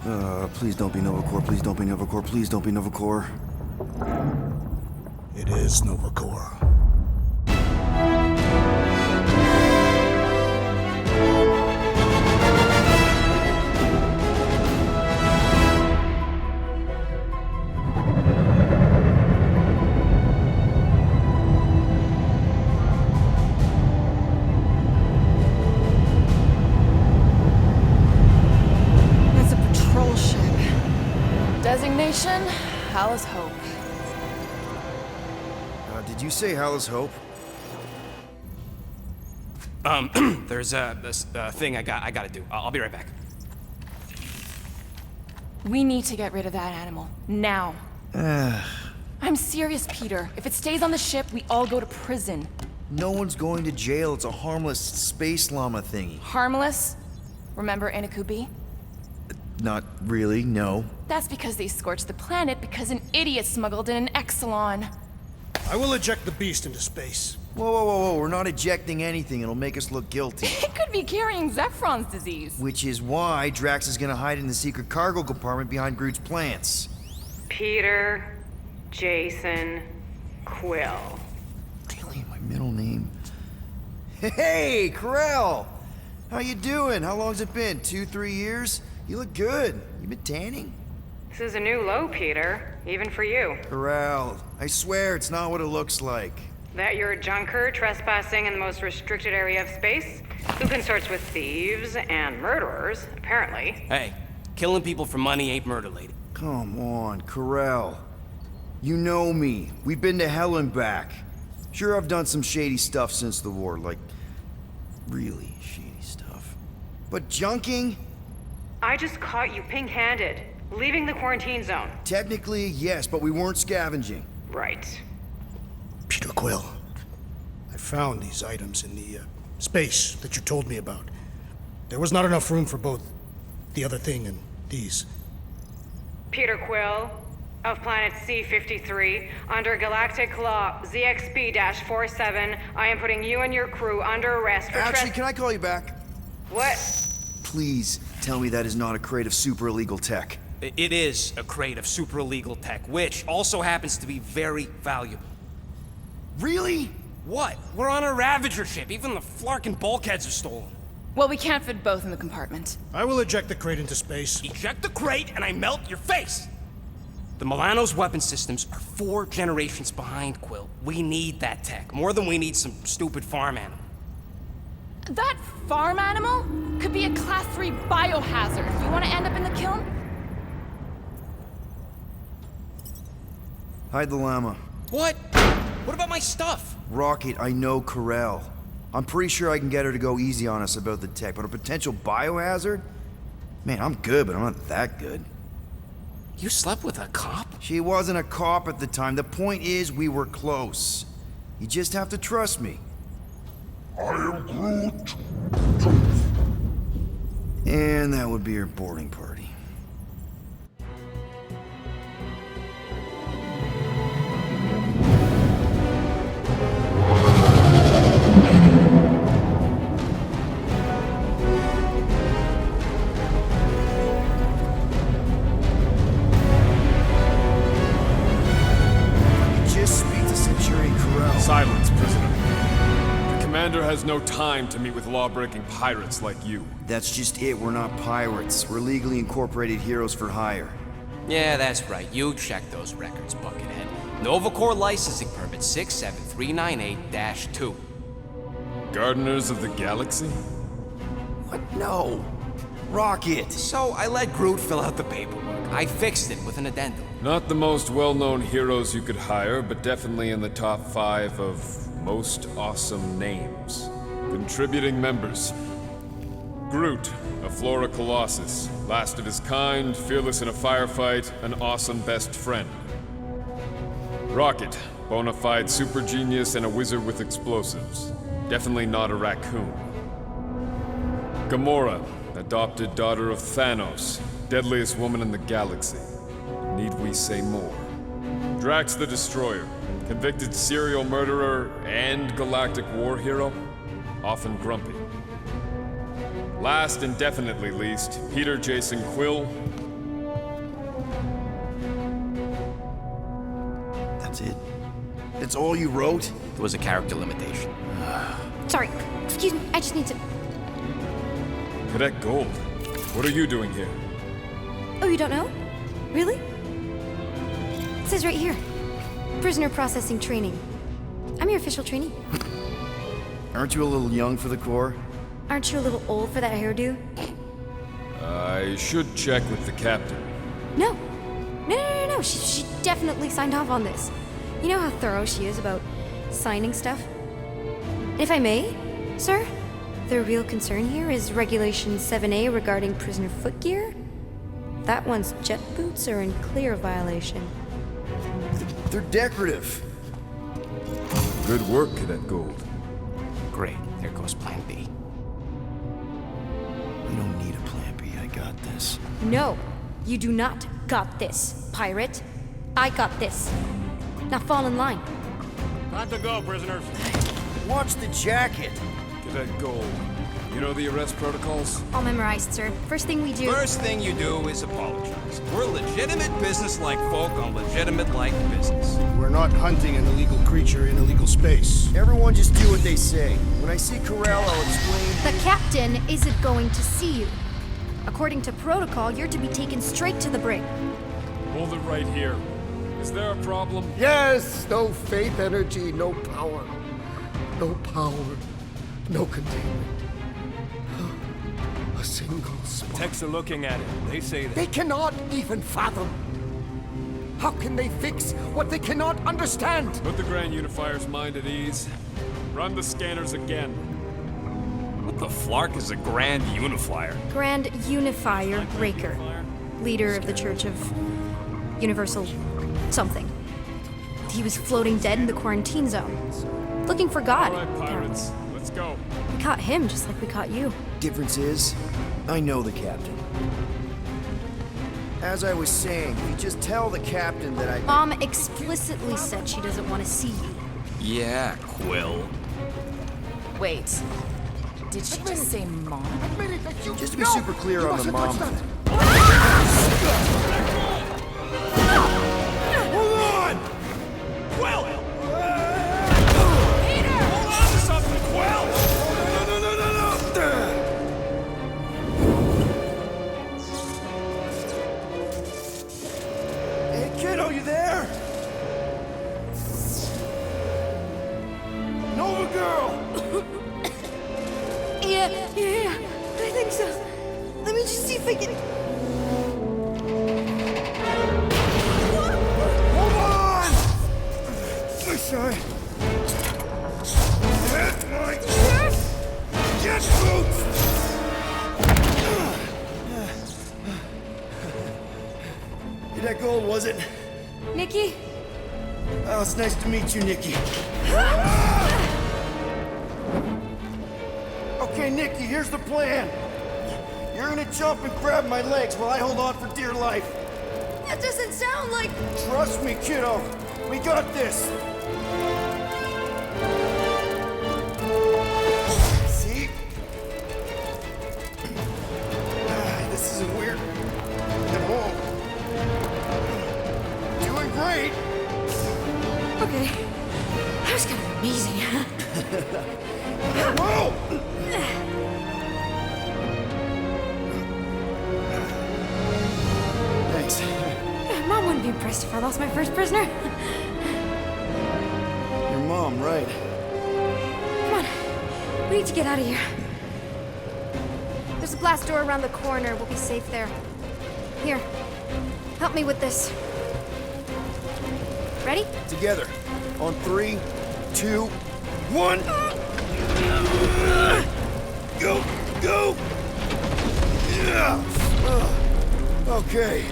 Please don't be Novacore, please don't be Novacore, please don't be Novacore. It is Novacore. It's a patrol ship. Designation, Hallis Hope. Did you say Hallis Hope? There's this thing I gotta do. I'll be right back. We need to get rid of that animal. Now. I'm serious, Peter. If it stays on the ship, we all go to prison. No one's going to jail. It's a harmless space llama thingy. Harmless? Remember Inakubi? Not really, no. That's because they scorched the planet because an idiot smuggled in an Exelon. I will eject the beast into space. Whoa, whoa, whoa, whoa. We're not ejecting anything. It'll make us look guilty. It could be carrying Zephron's disease. Which is why Drax is gonna hide in the secret cargo compartment behind Groot's plants. Peter, Jason, Quill. Really, my middle name? Hey, Corell! How you doing? How long's it been? 2-3 years? You look good. You been tanning? This is a new low, Peter, even for you. Corell, I swear it's not what it looks like. That you're a junker trespassing in the most restricted area of space, who consorts with thieves and murderers, apparently. Hey, killing people for money ain't murder, lady. Come on, Corell. You know me. We've been to hell and back. Sure, I've done some shady stuff since the war, like really shady stuff. But junking? I just caught you pink-handed, leaving the quarantine zone. Technically, yes, but we weren't scavenging. Right. Peter Quill, I found these items in the space that you told me about. There was not enough room for both the other thing and these. Peter Quill, of planet C-53, under Galactic Law ZXB-47, I am putting you and your crew under arrest for Actually, can I call you back? What? Please tell me that is not a crate of super illegal tech. It is a crate of super illegal tech, which also happens to be very valuable. Really? What? We're on a Ravager ship. Even the Flarkin bulkheads are stolen. Well, we can't fit both in the compartment. I will eject the crate into space. Eject the crate and I melt your face! The Milano's weapon systems are 4 generations behind, Quill. We need that tech, more than we need some stupid farm animal. That farm animal could be a Class 3 biohazard. You want to end up in the kiln? Hide the llama. What? What about my stuff? Rocket, I know Corell. I'm pretty sure I can get her to go easy on us about the tech, but a potential biohazard? Man, I'm good, but I'm not that good. You slept with a cop? She wasn't a cop at the time. The point is, we were close. You just have to trust me. I am Groot. And that would be her boarding party. Just speak to Centurion Corell. Silence, prisoner. The commander has no time to meet with law-breaking pirates like you. That's just it. We're not pirates. We're legally incorporated heroes for hire. Yeah, that's right. You check those records, Buckethead. Novacore licensing permit 67398-2. Gardeners of the Galaxy? What? No. Rocket! So I let Groot fill out the paperwork. I fixed it with an addendum. Not the most well-known heroes you could hire, but definitely in the top 5 of most awesome names. Contributing members. Groot, a Flora Colossus, last of his kind, fearless in a firefight, an awesome best friend. Rocket, bona fide super genius and a wizard with explosives. Definitely not a raccoon. Gamora, adopted daughter of Thanos, deadliest woman in the galaxy. Need we say more? Drax the Destroyer, convicted serial murderer and galactic war hero, often grumpy. Last and definitely least, Peter Jason Quill, That's it? That's all you wrote? There was a character limitation. Sorry, excuse me, I just need to... Cadet Gold, what are you doing here? Oh, you don't know? Really? It says right here. Prisoner processing training. I'm your official trainee. Aren't you a little young for the Corps? Aren't you a little old for that hairdo? I should check with the captain. No. No. She definitely signed off on this. You know how thorough she is about signing stuff? And if I may, sir, the real concern here is Regulation 7A regarding prisoner footgear. That one's jet boots are in clear violation. They're decorative. Good work, Cadet Gold. Great, there goes Plan B. We don't need a plan B. I got this. No, you do not got this, pirate. I got this. Now fall in line. Time to go, prisoners. Watch the jacket. Cadet Gold, you know the arrest protocols? All memorized, sir. First thing we do... First thing you do is apologize. We're legitimate business-like folk on legitimate-like business. We're not hunting an illegal creature in illegal space. Everyone just do what they say. When I see Corral, I'll explain. The captain isn't going to see you. According to protocol, you're to be taken straight to the brig. Hold it right here. Is there a problem? Yes, no faith energy, no power. No power, no containment. A single spark. Techs are looking at it. They say that. They cannot even fathom. How can they fix what they cannot understand? Put the Grand Unifier's mind at ease. Run the scanners again. What the flark is a Grand Unifier? Grand Unifier Raker, leader of the Church of Universal something. He was floating dead in the quarantine zone, looking for God. All right, pirates, let's go. We caught him just like we caught you. Difference is, I know the captain. As I was saying, if you just tell the captain that I... Mom explicitly said she doesn't want to see you. Yeah, Quill. Wait. Did she just say mom? Just to be super clear on the mom thing. Hold on! Quill! Peter! Hold on to something, Quill! Hey, kiddo, you there? Nova girl! Yeah, I think so. Let me just see if I can... Hold on! My son! Get my... Get boots! That gold, was it? Nikki? Oh, it's nice to meet you, Nikki. Okay, Nikki, here's the plan. You're gonna jump and grab my legs while I hold on for dear life. That doesn't sound like... Trust me, kiddo. We got this. See? This isn't weird at all. Doing great. Okay. That was kind of amazing. Whoa! Thanks. Mom wouldn't be impressed if I lost my first prisoner. Your mom, right? Come on. We need to get out of here. There's a blast door around the corner. We'll be safe there. Here. Help me with this. Ready? Together. On 3, 2, 1. Go! Go! Yeah. Okay.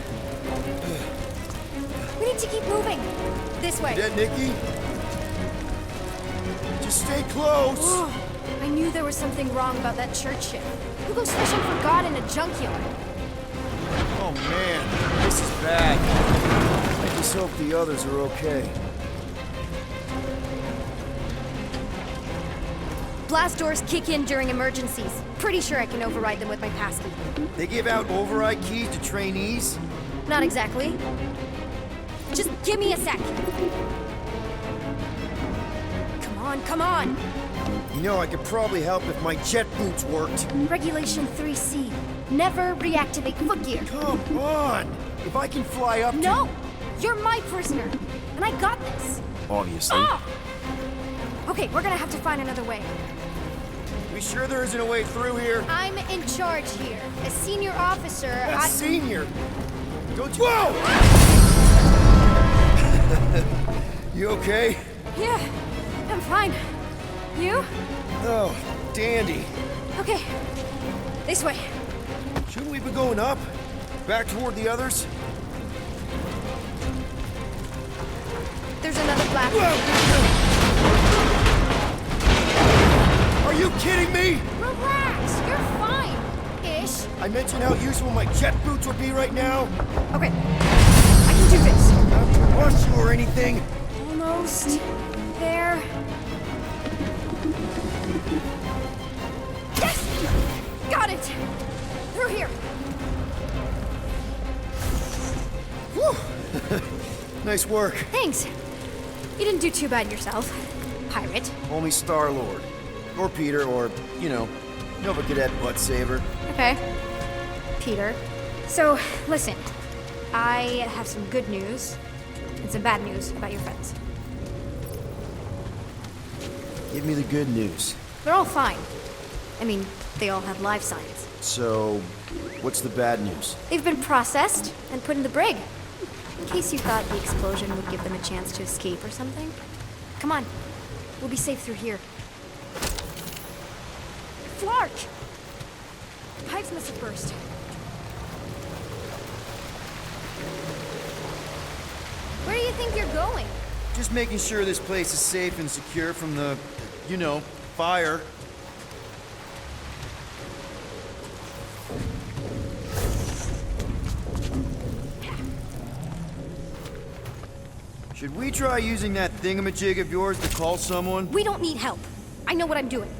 We need to keep moving. This way. Dead, Nikki? Just stay close. Oh, I knew there was something wrong about that church ship. Who goes fishing for God in a junkyard? Oh man, this is bad. I just hope the others are okay. Blast doors kick in during emergencies. Pretty sure I can override them with my passkey. They give out override keys to trainees? Not exactly. Just give me a sec. come on. You know, I could probably help if my jet boots worked. Regulation 3C. Never reactivate foot gear. Come on! If I can fly up to... No! You're my prisoner, and I got this. Obviously. Ah! Okay, we're gonna have to find another way. We sure there isn't a way through here? I'm in charge here. As senior officer, A senior? Don't you... Whoa! You okay? Yeah, I'm fine. You? Oh, dandy. Okay. This way. Shouldn't we be going up? Back toward the others? There's another black. Are you kidding me? Relax, you're fine. Ish. I mentioned how useful my jet boots would be right now. Okay. I can do this. Not to rush you or anything. Almost there. Yes! Got it! Through here. Whew. Nice work. Thanks. You didn't do too bad yourself, pirate. Only Star-Lord. Or Peter, or, you know, Nova Cadet Butt Saver. Okay. Peter. So, listen. I have some good news and some bad news about your friends. Give me the good news. They're all fine. I mean, they all have life signs. So, what's the bad news? They've been processed and put in the brig. In case you thought the explosion would give them a chance to escape or something. Come on. We'll be safe through here. Flark! Pipes must have burst. Where do you think you're going? Just making sure this place is safe and secure from the, you know, fire. Should we try using that thingamajig of yours to call someone? We don't need help. I know what I'm doing.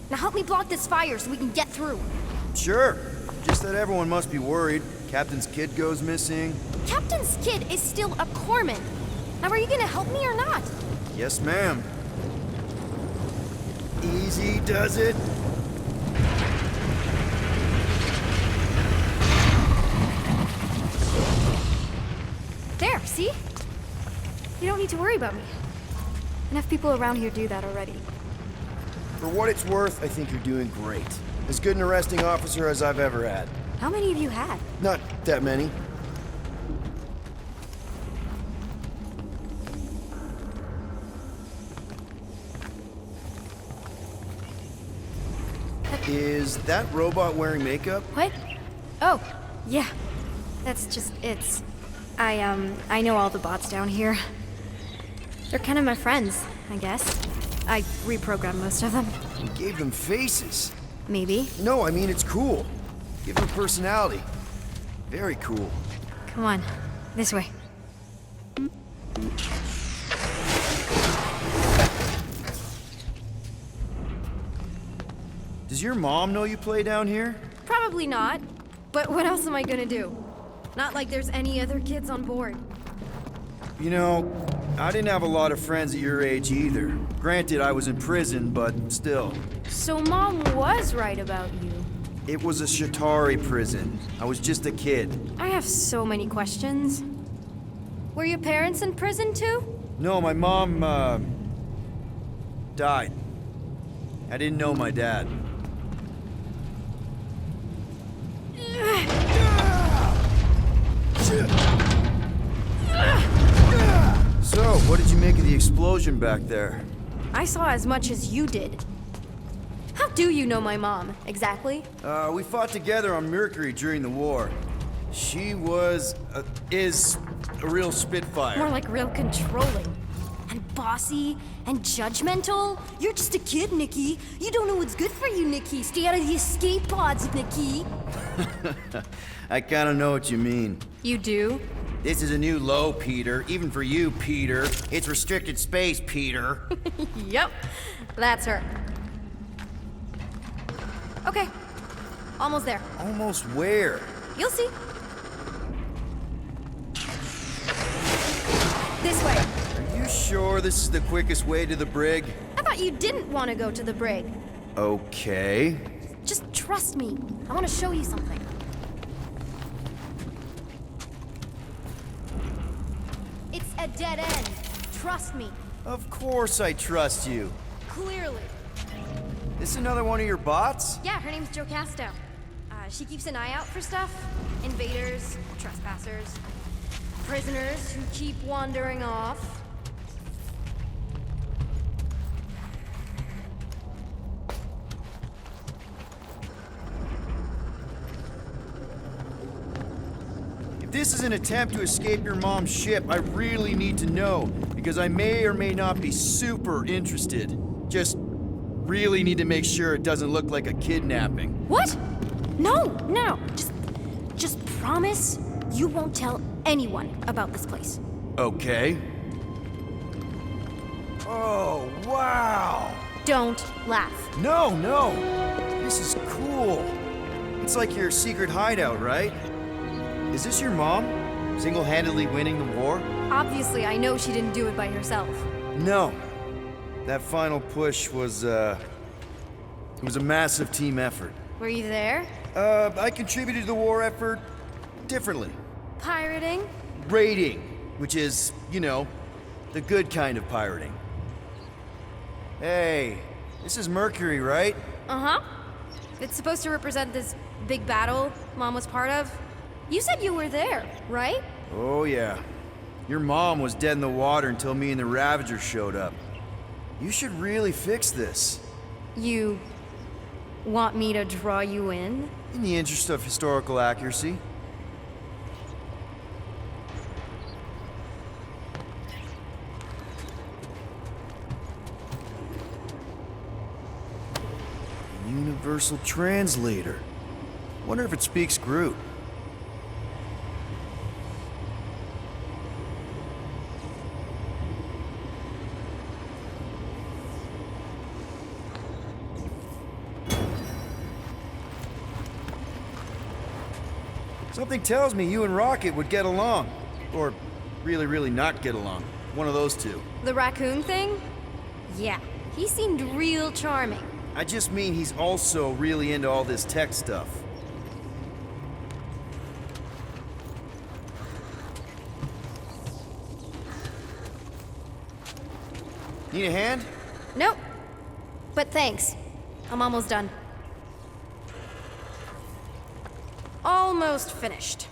Now help me block this fire so we can get through. Sure. Just that everyone must be worried. Captain's kid goes missing. Captain's kid is still a corpsman. Now are you gonna help me or not? Yes, ma'am. Easy does it. There, see? You don't need to worry about me. Enough people around here do that already. For what it's worth, I think you're doing great. As good an arresting officer as I've ever had. How many of you had? Not that many. Is that robot wearing makeup? What? Oh, yeah. That's just, I know all the bots down here. They're kind of my friends, I guess. I reprogrammed most of them. You gave them faces. Maybe. No, I mean, it's cool. Give them personality. Very cool. Come on, this way. Does your mom know you play down here? Probably not. But what else am I gonna do? Not like there's any other kids on board. You know, I didn't have a lot of friends at your age either. Granted, I was in prison, but still. So Mom was right about you. It was a Shatari prison. I was just a kid. I have so many questions. Were your parents in prison too? No, my mom, died. I didn't know my dad. So, what did you make of the explosion back there? I saw as much as you did. How do you know my mom, exactly? We fought together on Mercury during the war. She is a real spitfire. More like real controlling. And bossy and judgmental. You're just a kid, Nikki. You don't know what's good for you, Nikki. Stay out of the escape pods, Nikki. I kinda know what you mean. You do? This is a new low, Peter. Even for you, Peter. It's restricted space, Peter. Yep, that's her. Okay, almost there. Almost where? You'll see. This way. Are you sure this is the quickest way to the brig? I thought you didn't want to go to the brig. Okay. Just trust me. I want to show you something. It's a dead end. Trust me. Of course I trust you. Clearly. This another one of your bots? Yeah, her name's Jocasto. She keeps an eye out for stuff. Invaders, trespassers, prisoners who keep wandering off. If this is an attempt to escape your mom's ship, I really need to know, because I may or may not be super interested. Just really need to make sure it doesn't look like a kidnapping. What? No. Just promise you won't tell anyone about this place. Okay. Oh, wow! Don't laugh. No! This is cool. It's like your secret hideout, right? Is this your mom? Single-handedly winning the war? Obviously, I know she didn't do it by herself. No. That final push was, it was a massive team effort. Were you there? I contributed to the war effort differently. Pirating? Raiding, which is, you know, the good kind of pirating. Hey, this is Mercury, right? Uh-huh. It's supposed to represent this big battle Mom was part of. You said you were there, right? Oh, yeah. Your mom was dead in the water until me and the Ravagers showed up. You should really fix this. You want me to draw you in? In the interest of historical accuracy. Universal Translator. Wonder if it speaks Groot. Something tells me you and Rocket would get along. Or really not get along. One of those two. The raccoon thing? Yeah, he seemed real charming. I just mean he's also really into all this tech stuff. Need a hand? Nope. But thanks. I'm almost done. Almost finished.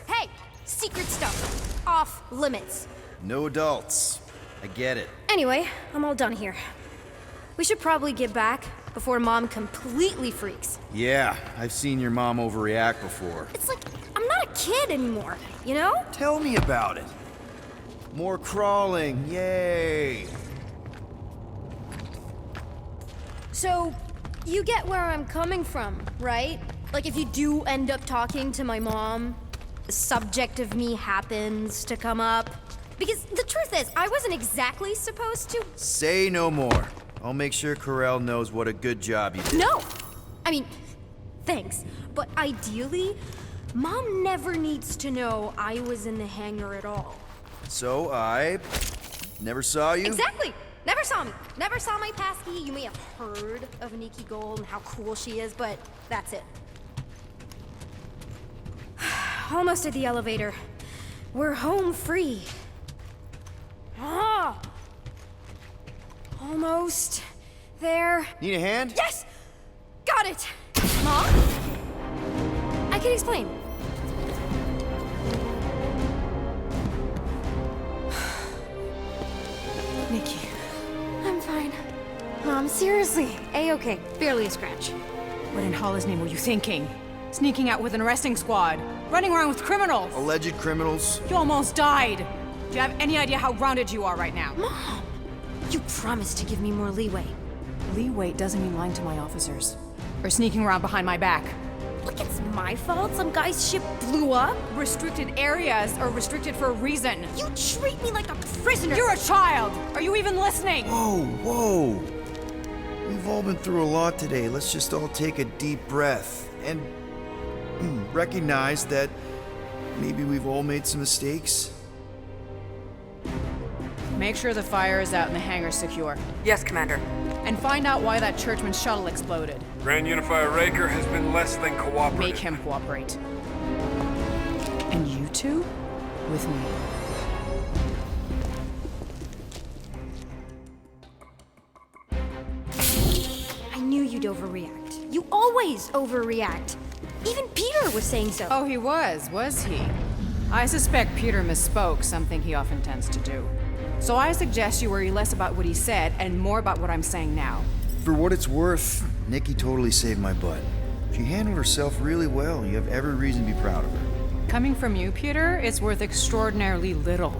Hey! Secret stuff. Off limits. No adults. I get it. Anyway, I'm all done here. We should probably get back before Mom completely freaks. Yeah, I've seen your mom overreact before. It's like, I'm not a kid anymore, you know? Tell me about it. More crawling, yay! So, you get where I'm coming from, right? Like, if you do end up talking to my mom, the subject of me happens to come up. Because the truth is, I wasn't exactly supposed to. Say no more. I'll make sure Corell knows what a good job you did. No! I mean, thanks. But ideally, Mom never needs to know I was in the hangar at all. So I never saw you? Exactly! Never saw me. Never saw my passkey. You may have heard of Nikki Gold and how cool she is, but that's it. Almost at the elevator. We're home free. Ah! Almost there. Need a hand? Yes! Got it! Mom? I can explain. Nikki. I'm fine. Mom, seriously. A-okay. Barely a scratch. What in Hollis' name were you thinking? Sneaking out with an arresting squad? Running around with criminals? Alleged criminals? You almost died! Do you have any idea how grounded you are right now? Mom! You promised to give me more leeway. Leeway doesn't mean lying to my officers. Or sneaking around behind my back. like it's my fault some guy's ship blew up. Restricted areas are restricted for a reason. You treat me like a prisoner. You're a child! Are you even listening? Whoa, whoa. We've all been through a lot today. Let's just all take a deep breath and recognize that maybe we've all made some mistakes. Make sure the fire is out and the hangar's secure. Yes, Commander. And find out why that churchman's shuttle exploded. Grand Unifier Raker has been less than cooperative. Make him cooperate. And you two? With me. I knew you'd overreact. You always overreact. Even Peter was saying so. Oh, he was he? I suspect Peter misspoke, something he often tends to do. So I suggest you worry less about what he said and more about what I'm saying now. For what it's worth, Nikki totally saved my butt. She handled herself really well. You have every reason to be proud of her. Coming from you, Peter, it's worth extraordinarily little.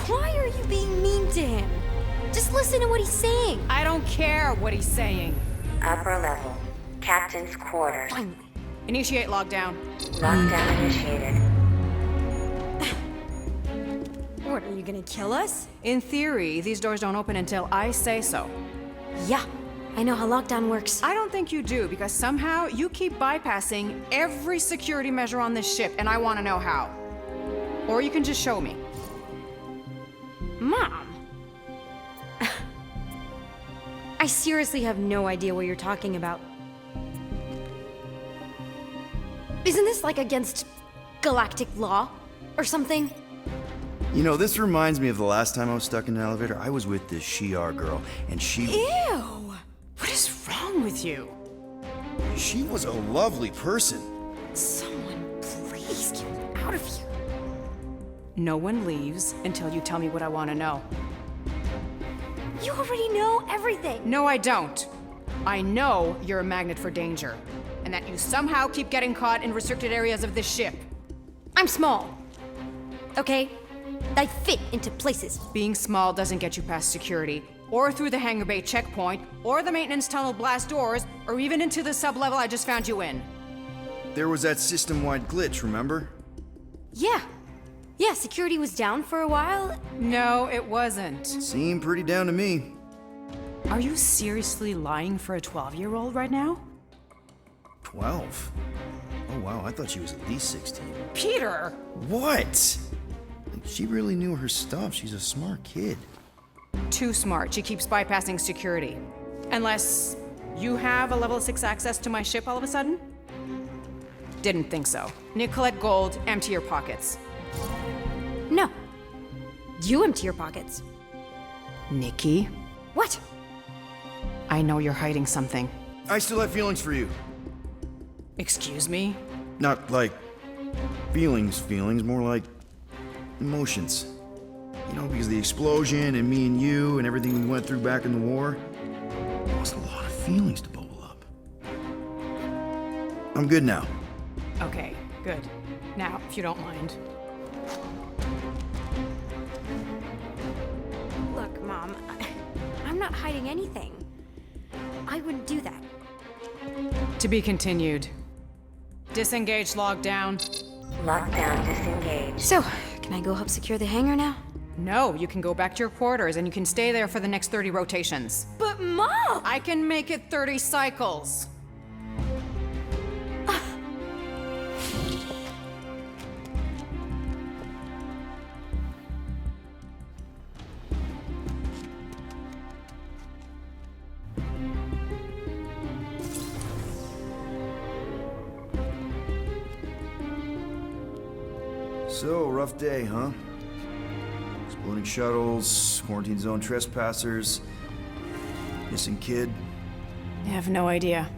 Why are you being mean to him? Just listen to what he's saying. I don't care what he's saying. Upper level. Captain's quarters. Finally. Initiate lockdown. Lockdown initiated. What, are you gonna kill us? In theory, these doors don't open until I say so. Yeah, I know how lockdown works. I don't think you do, because somehow you keep bypassing every security measure on this ship, and I want to know how. Or you can just show me. Mom! I seriously have no idea what you're talking about. Isn't this like against galactic law or something? You know, this reminds me of the last time I was stuck in an elevator. I was with this Shi'ar girl, and she What is wrong with you? was a lovely person. Someone please get me out of here. No one leaves until you tell me what I want to know. You already know everything. No, I don't. I know you're a magnet for danger, and that you somehow keep getting caught in restricted areas of this ship. I'm small. Okay? I fit into places. Being small doesn't get you past security, or through the hangar bay checkpoint, or the maintenance tunnel blast doors, or even into the sub-level I just found you in. There was that system-wide glitch, remember? Yeah. Yeah, security was down for a while. No, it wasn't. Seemed pretty down to me. Are you seriously lying for a 12-year-old right now? 12? Oh wow, I thought she was at least 16. Peter! What? She really knew her stuff. She's a smart kid. Too smart. She keeps bypassing security. Unless you have a level 6 access to my ship all of a sudden? Didn't think so. Nicolette Gold, empty your pockets. No. You empty your pockets. Nikki, What? I know you're hiding something. I still have feelings for you. Excuse me? Not like feelings, more like emotions. You know, because the explosion and me and you and everything we went through back in the war, there was a lot of feelings to bubble up. I'm good now. Okay, good. Now, if you don't mind. Look, Mom, I'm not hiding anything. I wouldn't do that. To be continued. Disengage lockdown. Lockdown disengaged. So, can I go help secure the hangar now? No, you can go back to your quarters and you can stay there for the next 30 rotations. But Mom! I can make it 30 cycles. So, rough day, huh? Exploding shuttles, quarantine zone trespassers, missing kid. I have no idea.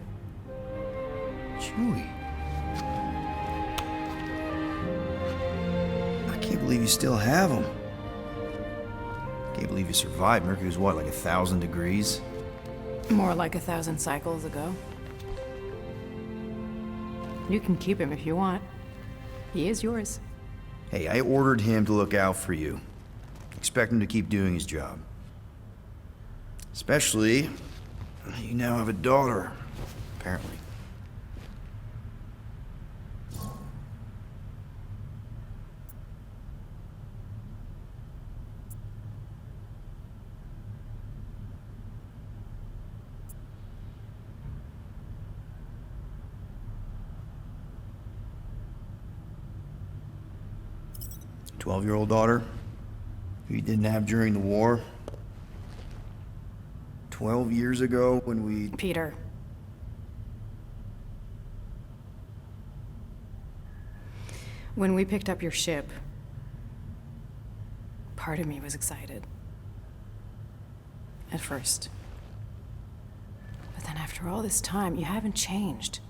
Chewie. I can't believe you still have him. Can't believe you survived. Mercury was what, like 1,000 degrees? More like 1,000 cycles ago. You can keep him if you want. He is yours. Hey, I ordered him to look out for you. Expect him to keep doing his job. Especially, you now have a daughter, apparently. 12-year-old daughter who you didn't have during the war. 12 years ago when we... Peter. When we picked up your ship, part of me was excited. At first. But then after all this time, you haven't changed.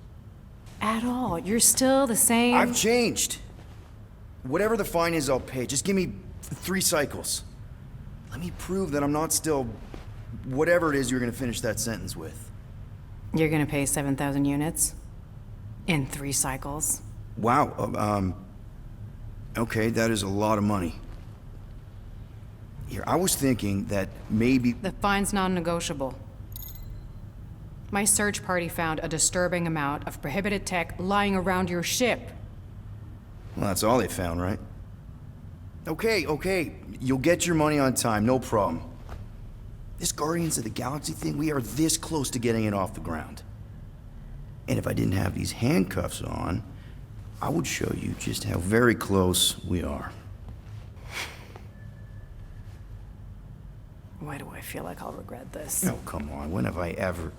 At all. You're still the same... I've changed. Whatever the fine is, I'll pay. Just give me 3 cycles. Let me prove that I'm not still... whatever it is you're gonna finish that sentence with. You're gonna pay 7,000 units? In 3 cycles? Wow, okay, that is a lot of money. Here, I was thinking that maybe... The fine's non-negotiable. My search party found a disturbing amount of prohibited tech lying around your ship. Well, that's all they found, right? Okay, you'll get your money on time, no problem. This Guardians of the Galaxy thing, we are this close to getting it off the ground. And if I didn't have these handcuffs on, I would show you just how very close we are. Why do I feel like I'll regret this? Oh, come on, when have I ever...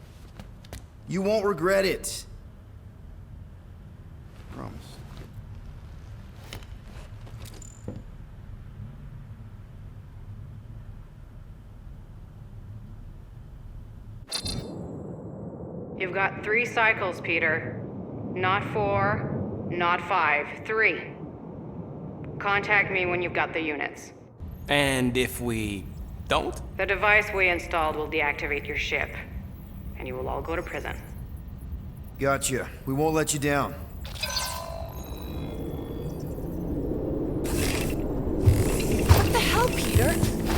You won't regret it. Promise. You've got 3 cycles, Peter. Not 4, not 5, 3. Contact me when you've got the units. And if we don't? The device we installed will deactivate your ship, and you will all go to prison. Gotcha. We won't let you down. What the hell, Peter?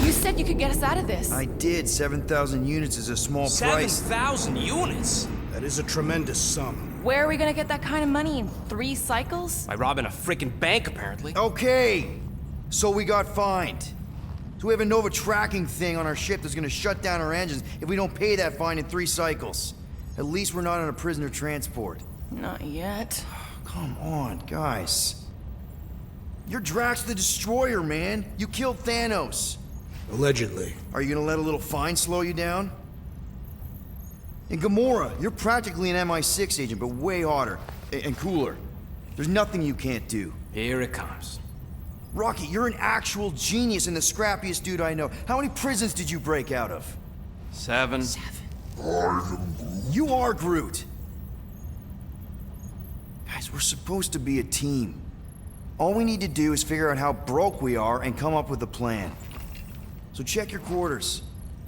You said you could get us out of this. I did. 7,000 units is a small price. 7,000 units? That is a tremendous sum. Where are we gonna get that kind of money in 3 cycles? By robbing a freaking bank, apparently. Okay, so we got fined. So we have a Nova tracking thing on our ship that's gonna shut down our engines if we don't pay that fine in 3 cycles. At least we're not on a prisoner transport. Not yet. Come on, guys. You're Drax the Destroyer, man. You killed Thanos. Allegedly. Are you gonna let a little fine slow you down? And Gamora, you're practically an MI6 agent, but way hotter and cooler. There's nothing you can't do. Here it comes. Rocky, you're an actual genius and the scrappiest dude I know. How many prisons did you break out of? 7. You are Groot. Guys, we're supposed to be a team. All we need to do is figure out how broke we are and come up with a plan. So check your quarters.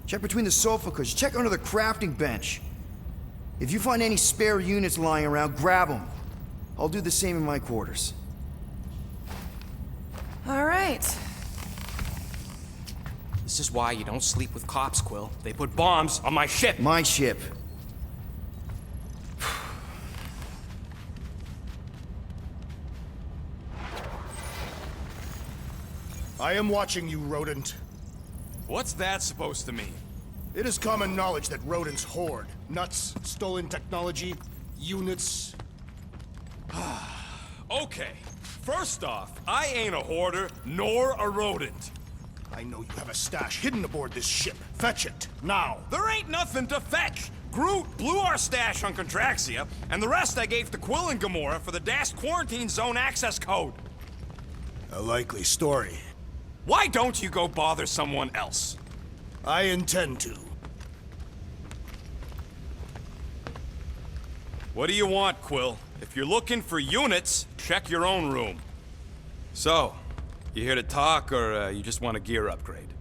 Check between the sofa cushions. Check under the crafting bench. If you find any spare units lying around, grab them. I'll do the same in my quarters. All right. This is why you don't sleep with cops, Quill. They put bombs on my ship. My ship. I am watching you, rodent. What's that supposed to mean? It is common knowledge that rodents hoard nuts, stolen technology, units. Okay, first off, I ain't a hoarder nor a rodent. I know you have a stash hidden aboard this ship. Fetch it, now. There ain't nothing to fetch. Groot blew our stash on Contraxia, and the rest I gave to Quill and Gamora for the DAST quarantine zone access code. A likely story. Why don't you go bother someone else? I intend to. What do you want, Quill? If you're looking for units, check your own room. So, you here to talk, or you just want a gear upgrade?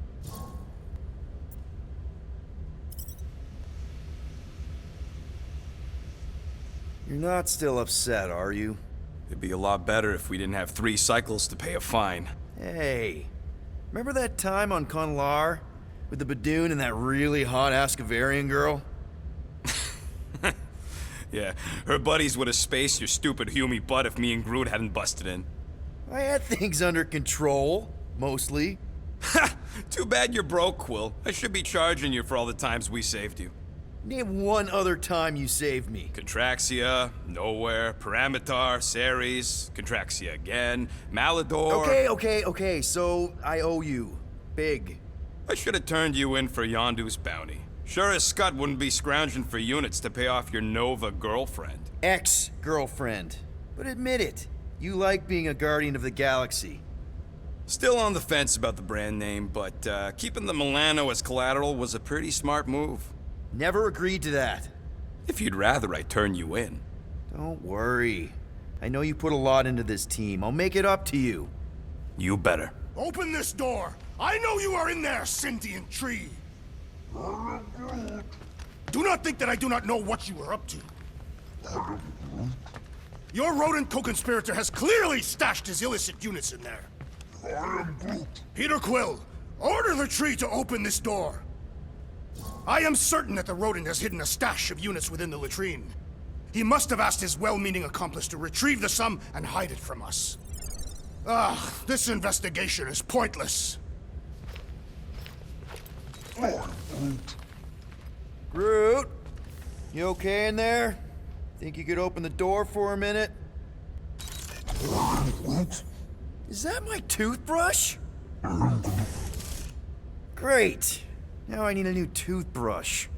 You're not still upset, are you? It'd be a lot better if we didn't have 3 cycles to pay a fine. Hey, remember that time on Conlar? With the Badoon and that really hot Ascavarian girl? Yeah, her buddies would have spaced your stupid Humy butt if me and Groot hadn't busted in. I had things under control, mostly. Ha! Too bad you're broke, Quill. I should be charging you for all the times we saved you. Name one other time you saved me. Contraxia, Nowhere, Paramitar, Ceres, Contraxia again, Malador. Okay, so I owe you. Big. I should have turned you in for Yondu's bounty. Sure as Scott wouldn't be scrounging for units to pay off your Nova girlfriend. Ex-girlfriend. But admit it, you like being a Guardian of the Galaxy. Still on the fence about the brand name, but keeping the Milano as collateral was a pretty smart move. Never agreed to that. If you'd rather I turn you in. Don't worry. I know you put a lot into this team. I'll make it up to you. You better. Open this door! I know you are in there, sentient tree! Do not think that I do not know what you are up to. Your rodent co-conspirator has clearly stashed his illicit units in there. Peter Quill, order the tree to open this door. I am certain that the rodent has hidden a stash of units within the latrine. He must have asked his well-meaning accomplice to retrieve the sum and hide it from us. This investigation is pointless. Groot, you okay in there? Think you could open the door for a minute? Is that my toothbrush? Great. Now I need a new toothbrush.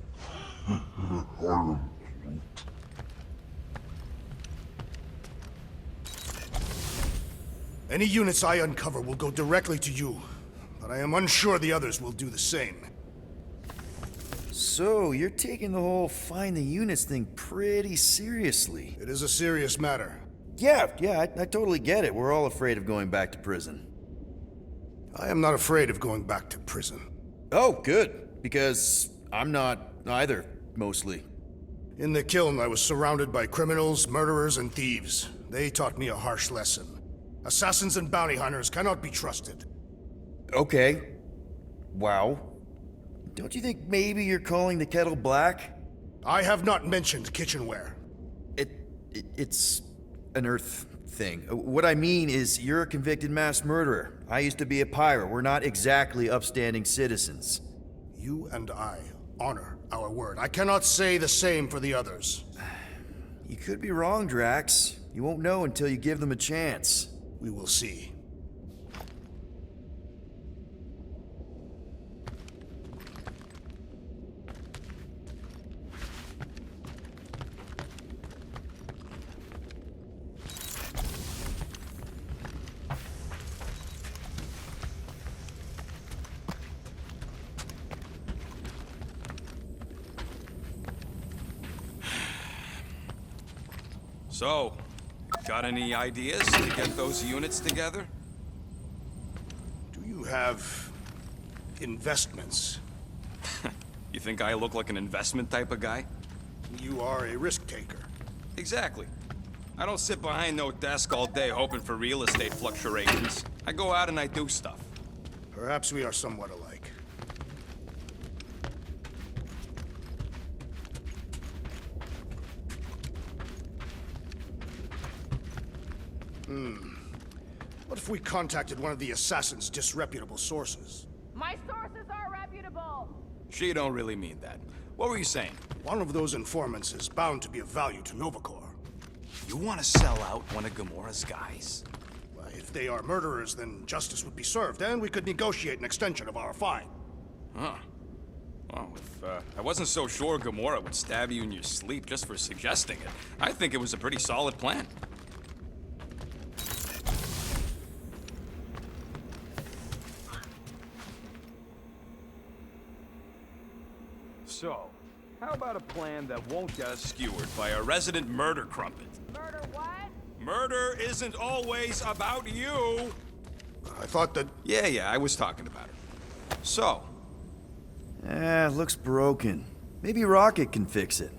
Any units I uncover will go directly to you, but I am unsure the others will do the same. So, you're taking the whole find the units thing pretty seriously. It is a serious matter. Yeah, I totally get it. We're all afraid of going back to prison. I am not afraid of going back to prison. Oh, good. Because I'm not either, mostly. In the kiln, I was surrounded by criminals, murderers, and thieves. They taught me a harsh lesson. Assassins and bounty hunters cannot be trusted. Okay. Wow. Don't you think maybe you're calling the kettle black? I have not mentioned kitchenware. It's an Earth thing. What I mean is, you're a convicted mass murderer. I used to be a pirate. We're not exactly upstanding citizens. You and I honor our word. I cannot say the same for the others. You could be wrong, Drax. You won't know until you give them a chance. We will see. So, got any ideas to get those units together? Do you have investments? You think I look like an investment type of guy? You are a risk taker. Exactly. I don't sit behind no desk all day hoping for real estate fluctuations. I go out and I do stuff. Perhaps we are somewhat alike. What if we contacted one of the assassin's disreputable sources? My sources are reputable! She don't really mean that. What were you saying? One of those informants is bound to be of value to Novacore. You want to sell out one of Gamora's guys? Well, if they are murderers, then justice would be served, and we could negotiate an extension of our fine. Huh. Well, if I wasn't so sure Gamora would stab you in your sleep just for suggesting it, I think it was a pretty solid plan. So, how about a plan that won't get us skewered by a resident murder crumpet? Murder what? Murder isn't always about you! I thought that... Yeah, I was talking about her. So... Looks broken. Maybe Rocket can fix it.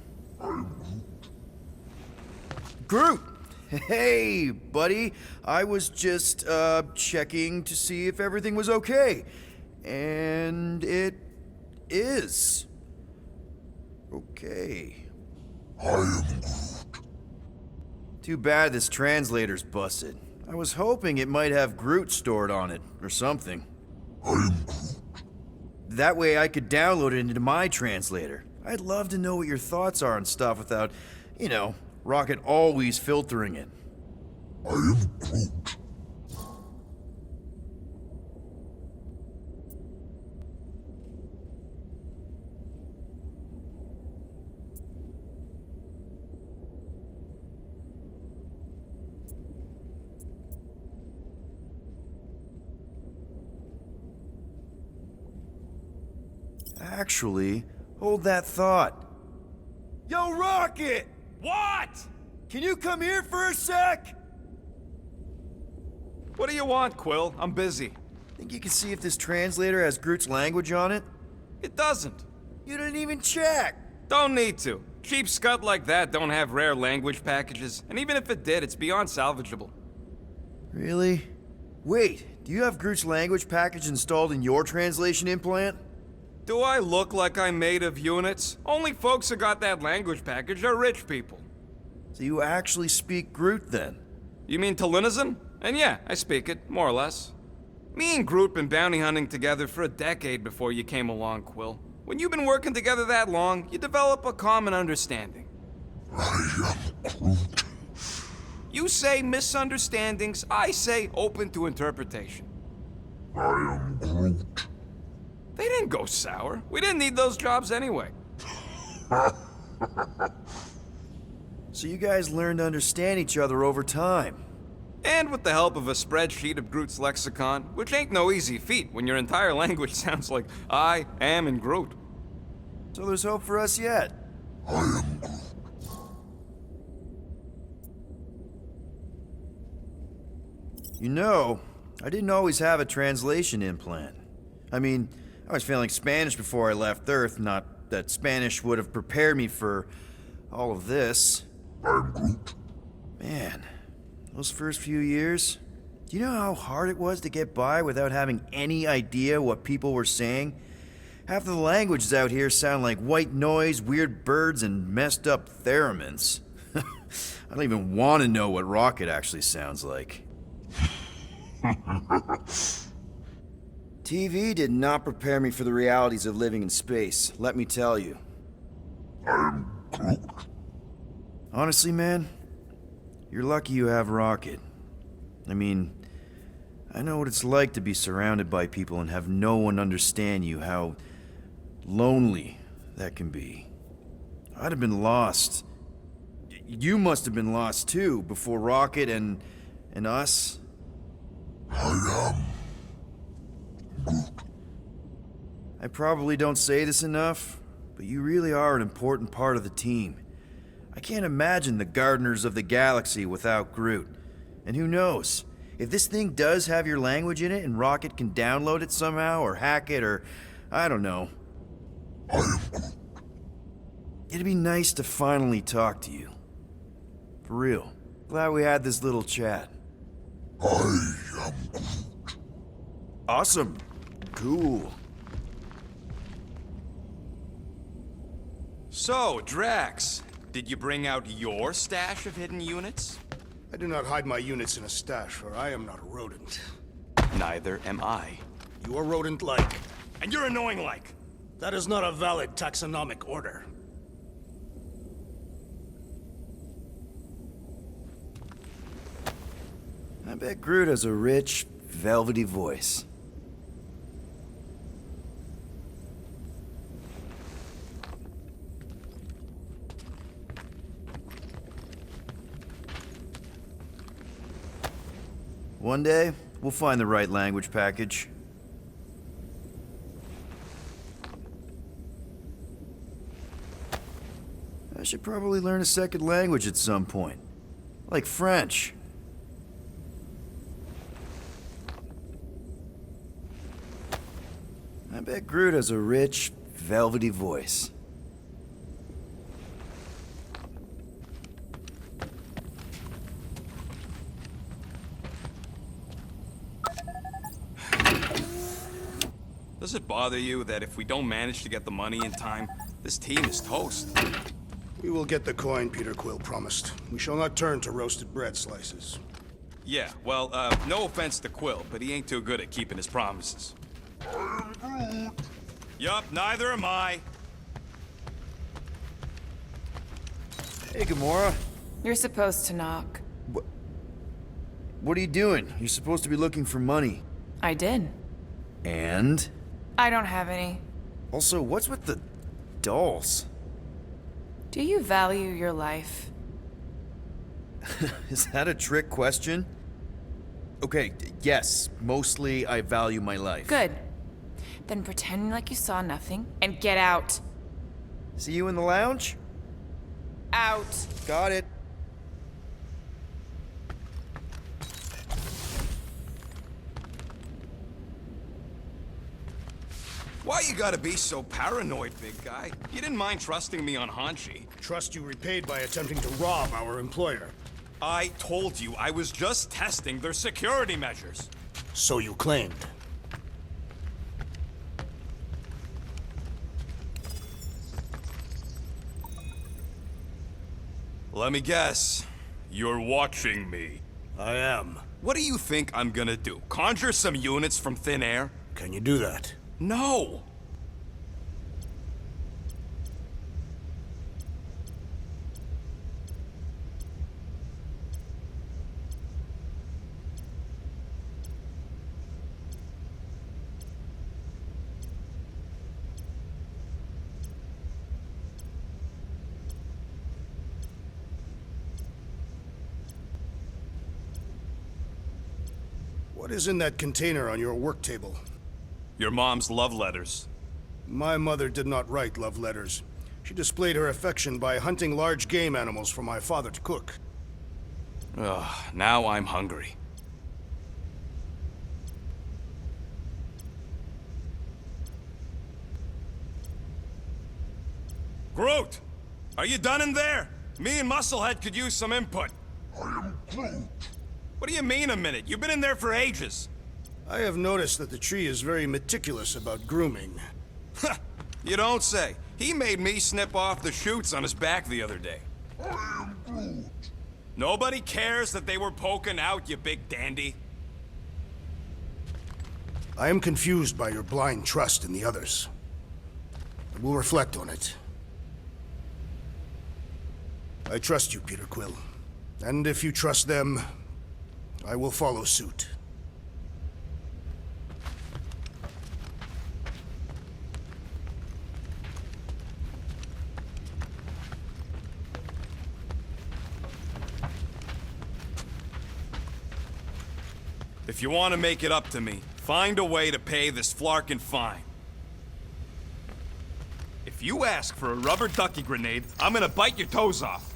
Groot! Hey, buddy. I was just, checking to see if everything was okay. And it is. Okay. I am Groot. Too bad this translator's busted. I was hoping it might have Groot stored on it, or something. I am Groot. That way I could download it into my translator. I'd love to know what your thoughts are on stuff without, you know, Rocket always filtering it. I am Groot. Actually, hold that thought. Yo, Rocket! What? Can you come here for a sec? What do you want, Quill? I'm busy. Think you can see if this translator has Groot's language on it? It doesn't. You didn't even check! Don't need to. Cheap scud like that don't have rare language packages, and even if it did, it's beyond salvageable. Really? Wait, do you have Groot's language package installed in your translation implant? Do I look like I'm made of units? Only folks who got that language package are rich people. So you actually speak Groot then? You mean Talinisan? And yeah, I speak it, more or less. Me and Groot been bounty hunting together for a decade before you came along, Quill. When you've been working together that long, you develop a common understanding. I am Groot. You say misunderstandings, I say open to interpretation. I am Groot. They didn't go sour. We didn't need those jobs anyway. So you guys learned to understand each other over time. And with the help of a spreadsheet of Groot's lexicon, which ain't no easy feat when your entire language sounds like I am and Groot. So there's hope for us yet. I am Groot. You know, I didn't always have a translation implant. I mean, I was failing Spanish before I left Earth, not that Spanish would have prepared me for all of this. I'm Groot. Man, those first few years, do you know how hard it was to get by without having any idea what people were saying? Half of the languages out here sound like white noise, weird birds, and messed up theremins. I don't even want to know what Rocket actually sounds like. TV did not prepare me for the realities of living in space, let me tell you. I'm Groot. Honestly, man, you're lucky you have Rocket. I mean, I know what it's like to be surrounded by people and have no one understand you, how lonely that can be. I'd have been lost. You must have been lost too, before Rocket and us. I am Groot. I probably don't say this enough, but you really are an important part of the team. I can't imagine the Gardeners of the Galaxy without Groot. And who knows, if this thing does have your language in it and Rocket can download it somehow or hack it or I don't know. I am Groot. It'd be nice to finally talk to you. For real. Glad we had this little chat. I am Groot. Awesome. Cool. So, Drax, did you bring out your stash of hidden units? I do not hide my units in a stash, for I am not a rodent. Neither am I. You are rodent-like. And you're annoying-like. That is not a valid taxonomic order. I bet Groot has a rich, velvety voice. One day, we'll find the right language package. I should probably learn a second language at some point. Like French. I bet Groot has a rich, velvety voice. Does it bother you that if we don't manage to get the money in time, this team is toast? We will get the coin Peter Quill promised. We shall not turn to roasted bread slices. Yeah, well, no offense to Quill, but he ain't too good at keeping his promises. I am Groot. Yup, neither am I. Hey, Gamora. You're supposed to knock. What are you doing? You're supposed to be looking for money. I did. And? I don't have any. Also, what's with the dolls? Do you value your life? Is that a trick question? Okay, yes, mostly I value my life. Good. Then pretend like you saw nothing and get out. See you in the lounge? Out. Got it. Why you gotta be so paranoid, big guy? You didn't mind trusting me on Hanshi. Trust you repaid by attempting to rob our employer. I told you I was just testing their security measures. So you claimed. Let me guess. You're watching me. I am. What do you think I'm gonna do? Conjure some units from thin air? Can you do that? No! What is in that container on your work table? Your mom's love letters. My mother did not write love letters. She displayed her affection by hunting large game animals for my father to cook. Ugh, now I'm hungry. Groot! Are you done in there? Me and Musclehead could use some input. I am Groot. What do you mean a minute? You've been in there for ages. I have noticed that the tree is very meticulous about grooming. You don't say. He made me snip off the shoots on his back the other day. I am Groot. Nobody cares that they were poking out, you big dandy. I am confused by your blind trust in the others. I will reflect on it. I trust you, Peter Quill. And if you trust them, I will follow suit. If you want to make it up to me, find a way to pay this Flarkin fine. If you ask for a rubber ducky grenade, I'm gonna bite your toes off.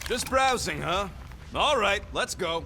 Just browsing, huh? All right, let's go.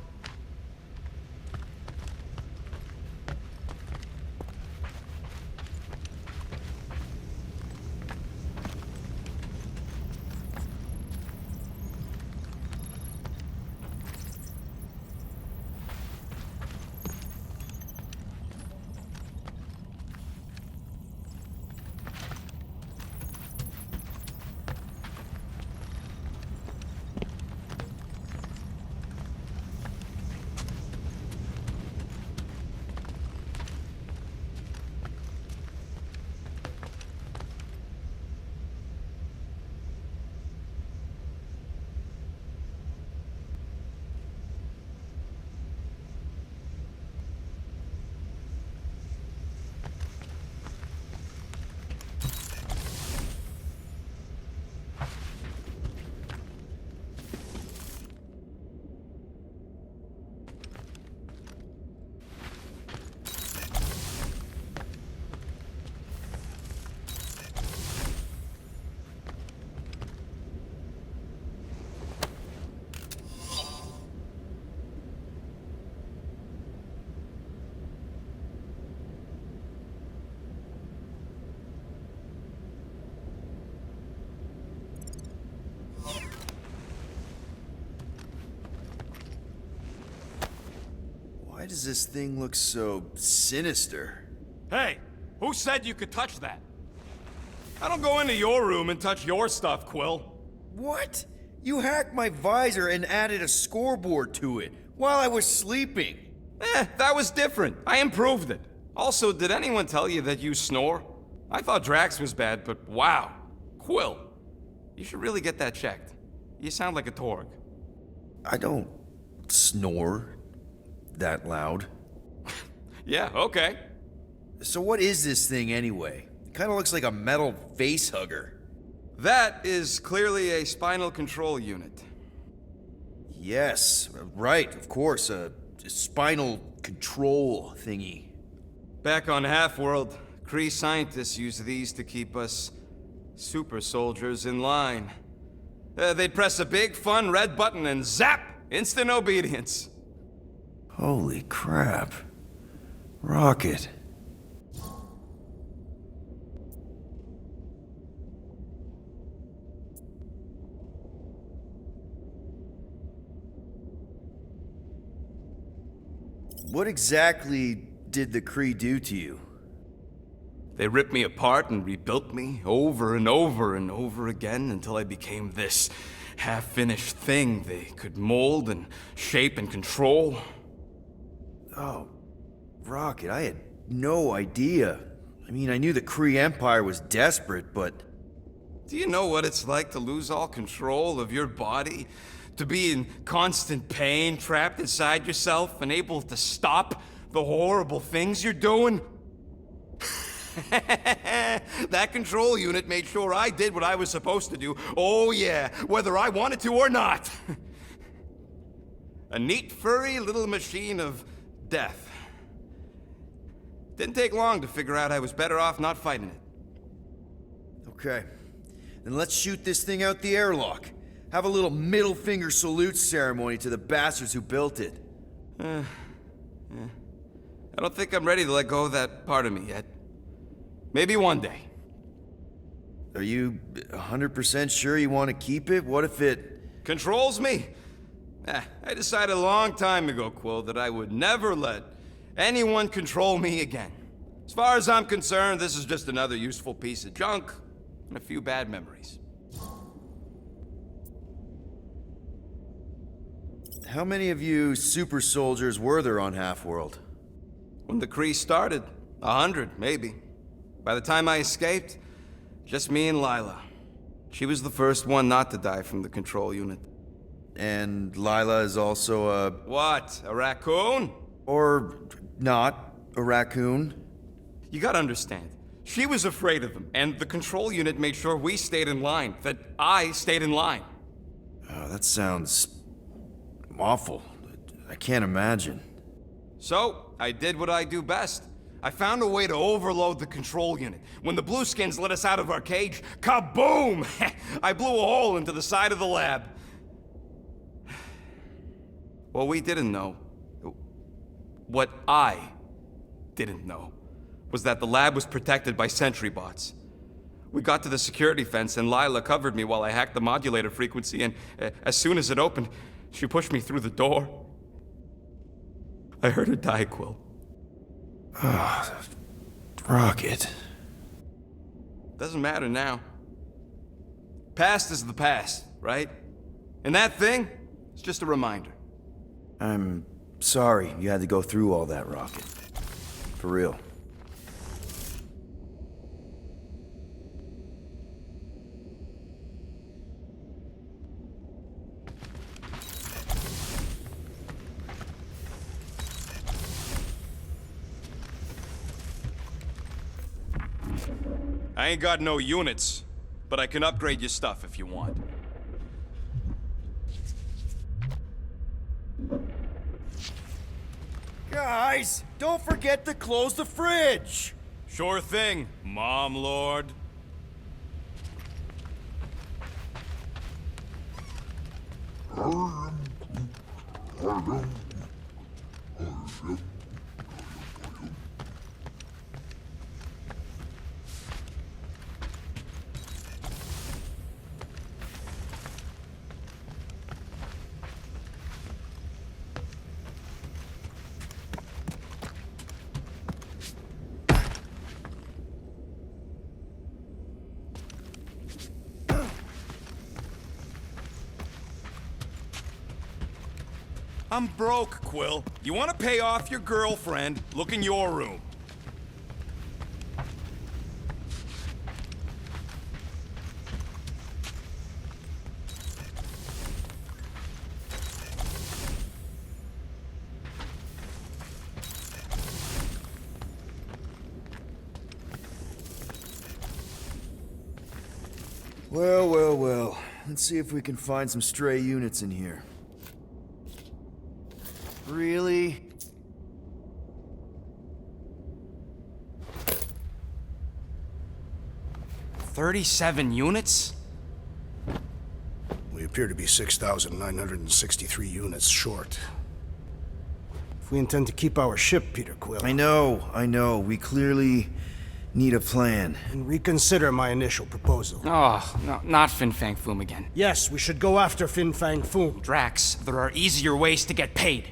Why does this thing look so sinister? Hey, who said you could touch that? I don't go into your room and touch your stuff, Quill. What? You hacked my visor and added a scoreboard to it while I was sleeping. That was different. I improved it. Also, did anyone tell you that you snore? I thought Drax was bad, but wow. Quill, you should really get that checked. You sound like a Torg. I don't snore that loud. Yeah, okay. So what is this thing anyway? It kind of looks like a metal face hugger. That is clearly a spinal control unit. Yes, right, of course, a spinal control thingy. Back on Half-World, Kree scientists use these to keep us super soldiers in line. They'd press a big, fun red button and zap! Instant obedience. Holy crap. Rocket. What exactly did the Kree do to you? They ripped me apart and rebuilt me over and over and over again until I became this half-finished thing they could mold and shape and control. Oh, Rocket, I had no idea. I mean, I knew the Kree Empire was desperate, but... Do you know what it's like to lose all control of your body? To be in constant pain, trapped inside yourself, unable to stop the horrible things you're doing? That control unit made sure I did what I was supposed to do. Oh yeah, whether I wanted to or not. A neat, furry little machine of death. Didn't take long to figure out I was better off not fighting it. Okay, then let's shoot this thing out the airlock. Have a little middle finger salute ceremony to the bastards who built it. I don't think I'm ready to let go of that part of me yet. Maybe one day. Are you 100% sure you want to keep it? What if it... Controls me? I decided a long time ago, Quill, that I would never let anyone control me again. As far as I'm concerned, this is just another useful piece of junk and a few bad memories. How many of you super soldiers were there on Half-World? When the Kree started, 100, maybe. By the time I escaped, just me and Lila. She was the first one not to die from the control unit. And Lila is also a... What? A raccoon? Or not a raccoon? You gotta understand. She was afraid of them, and the control unit made sure we stayed in line, that I stayed in line. Oh, that sounds... awful. I can't imagine. So, I did what I do best. I found a way to overload the control unit. When the Blueskins let us out of our cage, kaboom! I blew a hole into the side of the lab. What we didn't know, what I didn't know, was that the lab was protected by sentry bots. We got to the security fence and Lila covered me while I hacked the modulator frequency, and as soon as it opened, she pushed me through the door. I heard her die, Quill. Rocket. Doesn't matter now. Past is the past, right? And that thing, it's just a reminder. I'm sorry you had to go through all that, Rocket. For real. I ain't got no units, but I can upgrade your stuff if you want. Guys, don't forget to close the fridge! Sure thing, Mom Lord. I'm broke, Quill. You want to pay off your girlfriend? Look in your room. Well, well, well. Let's see if we can find some stray units in here. Really? $37 units? We appear to be 6,963 units short. If we intend to keep our ship, Peter Quill... I know. We clearly need a plan. And reconsider my initial proposal. Oh, no, not Fin Fang Foom again. Yes, we should go after Fin Fang Foom. Drax, there are easier ways to get paid.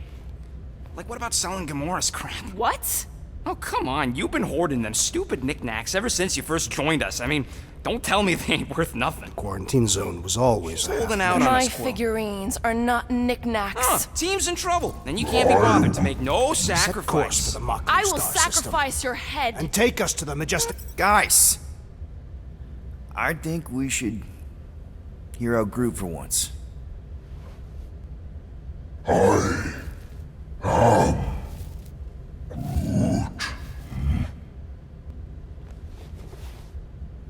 Like, what about selling Gamora's crap? What? Oh, come on. You've been hoarding them stupid knickknacks ever since you first joined us. I mean, don't tell me they ain't worth nothing. Quarantine zone was always there. Holding out on My us, Quill. figurines are not knickknacks. Team's in trouble, and you can't be bothered to make no Set course for sacrifice. the Mockery I will Star system. sacrifice your head. And take us to the majestic... Guys! I think we should hear out Groot for once.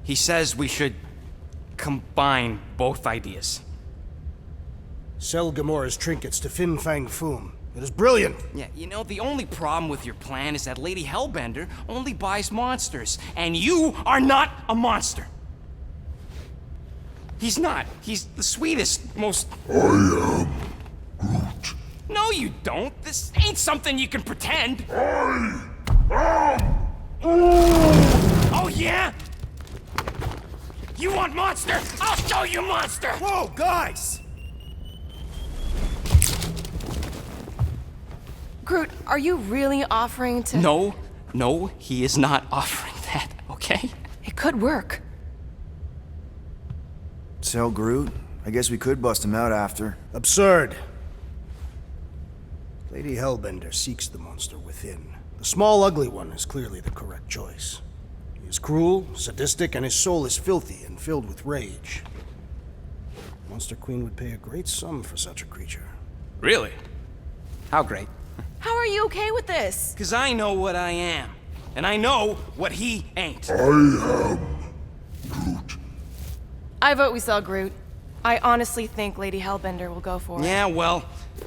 He says we should combine both ideas. Sell Gamora's trinkets to Fin Fang Foom. It is brilliant. Yeah, you know, the only problem with your plan is that Lady Hellbender only buys monsters, and you are not a monster. He's not. He's the sweetest, most... I am Groot. No, you don't. This ain't something you can pretend. I am Oh, yeah? You want monster? I'll show you monster! Whoa, guys! Groot, are you really offering to... No, he is not offering that, okay? It could work. Sell Groot? I guess we could bust him out after. Absurd. Lady Hellbender seeks the monster within. The small, ugly one is clearly the correct choice. He is cruel, sadistic, and his soul is filthy and filled with rage. Monster Queen would pay a great sum for such a creature. Really? How great? How are you okay with this? Because I know what I am. And I know what he ain't. I am Groot. I vote we sell Groot. I honestly think Lady Hellbender will go for it. Yeah, well,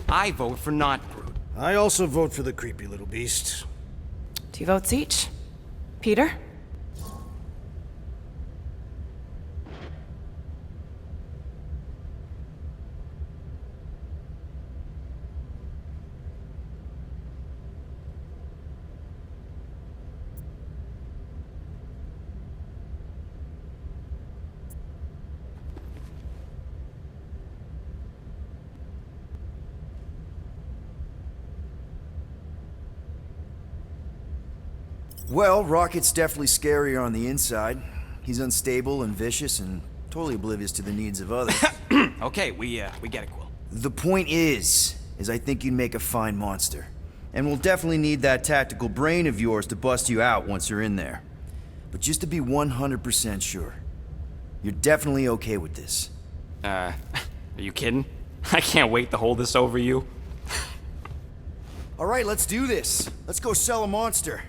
I vote for not Groot. I also vote for the creepy little beast. 2 votes each. Peter? Well, Rocket's definitely scarier on the inside. He's unstable and vicious and totally oblivious to the needs of others. Okay, we get it, Quill. The point is I think you'd make a fine monster. And we'll definitely need that tactical brain of yours to bust you out once you're in there. But just to be 100% sure, you're definitely okay with this. Are you kidding? I can't wait to hold this over you. All right, let's do this. Let's go sell a monster.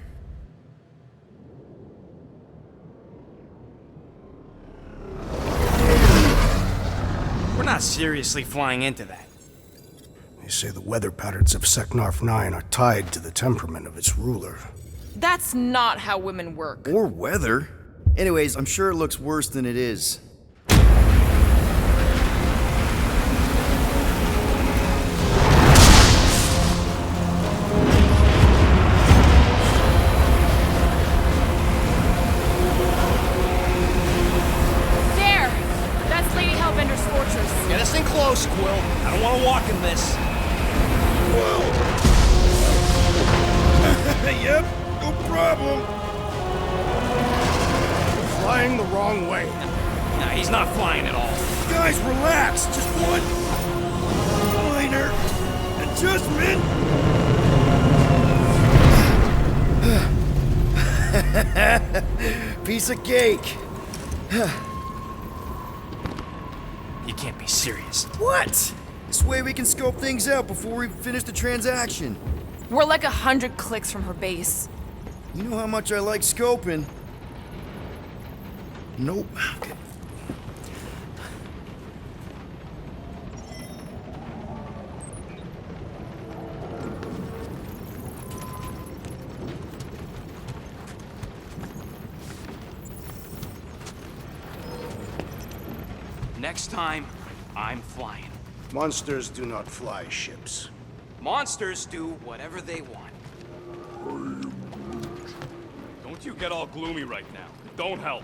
We're not seriously flying into that. They say the weather patterns of Seknarf 9 are tied to the temperament of its ruler. That's not how women work. Or weather. Anyways, I'm sure it looks worse than it is. There! That's Lady Hellbender's fortress. Get us in close, Quill. I don't want to walk in this. Yep, no problem. Flying the wrong way. Nah, he's not flying at all. Guys, relax. Just one minor Just mint. Piece of cake. You can't be serious. What? This way we can scope things out before we finish the transaction. We're like 100 clicks from her base. You know how much I like scoping. Nope. Okay. Next time, I'm flying. Monsters do not fly ships. Monsters do whatever they want. Don't you get all gloomy right now. It don't help.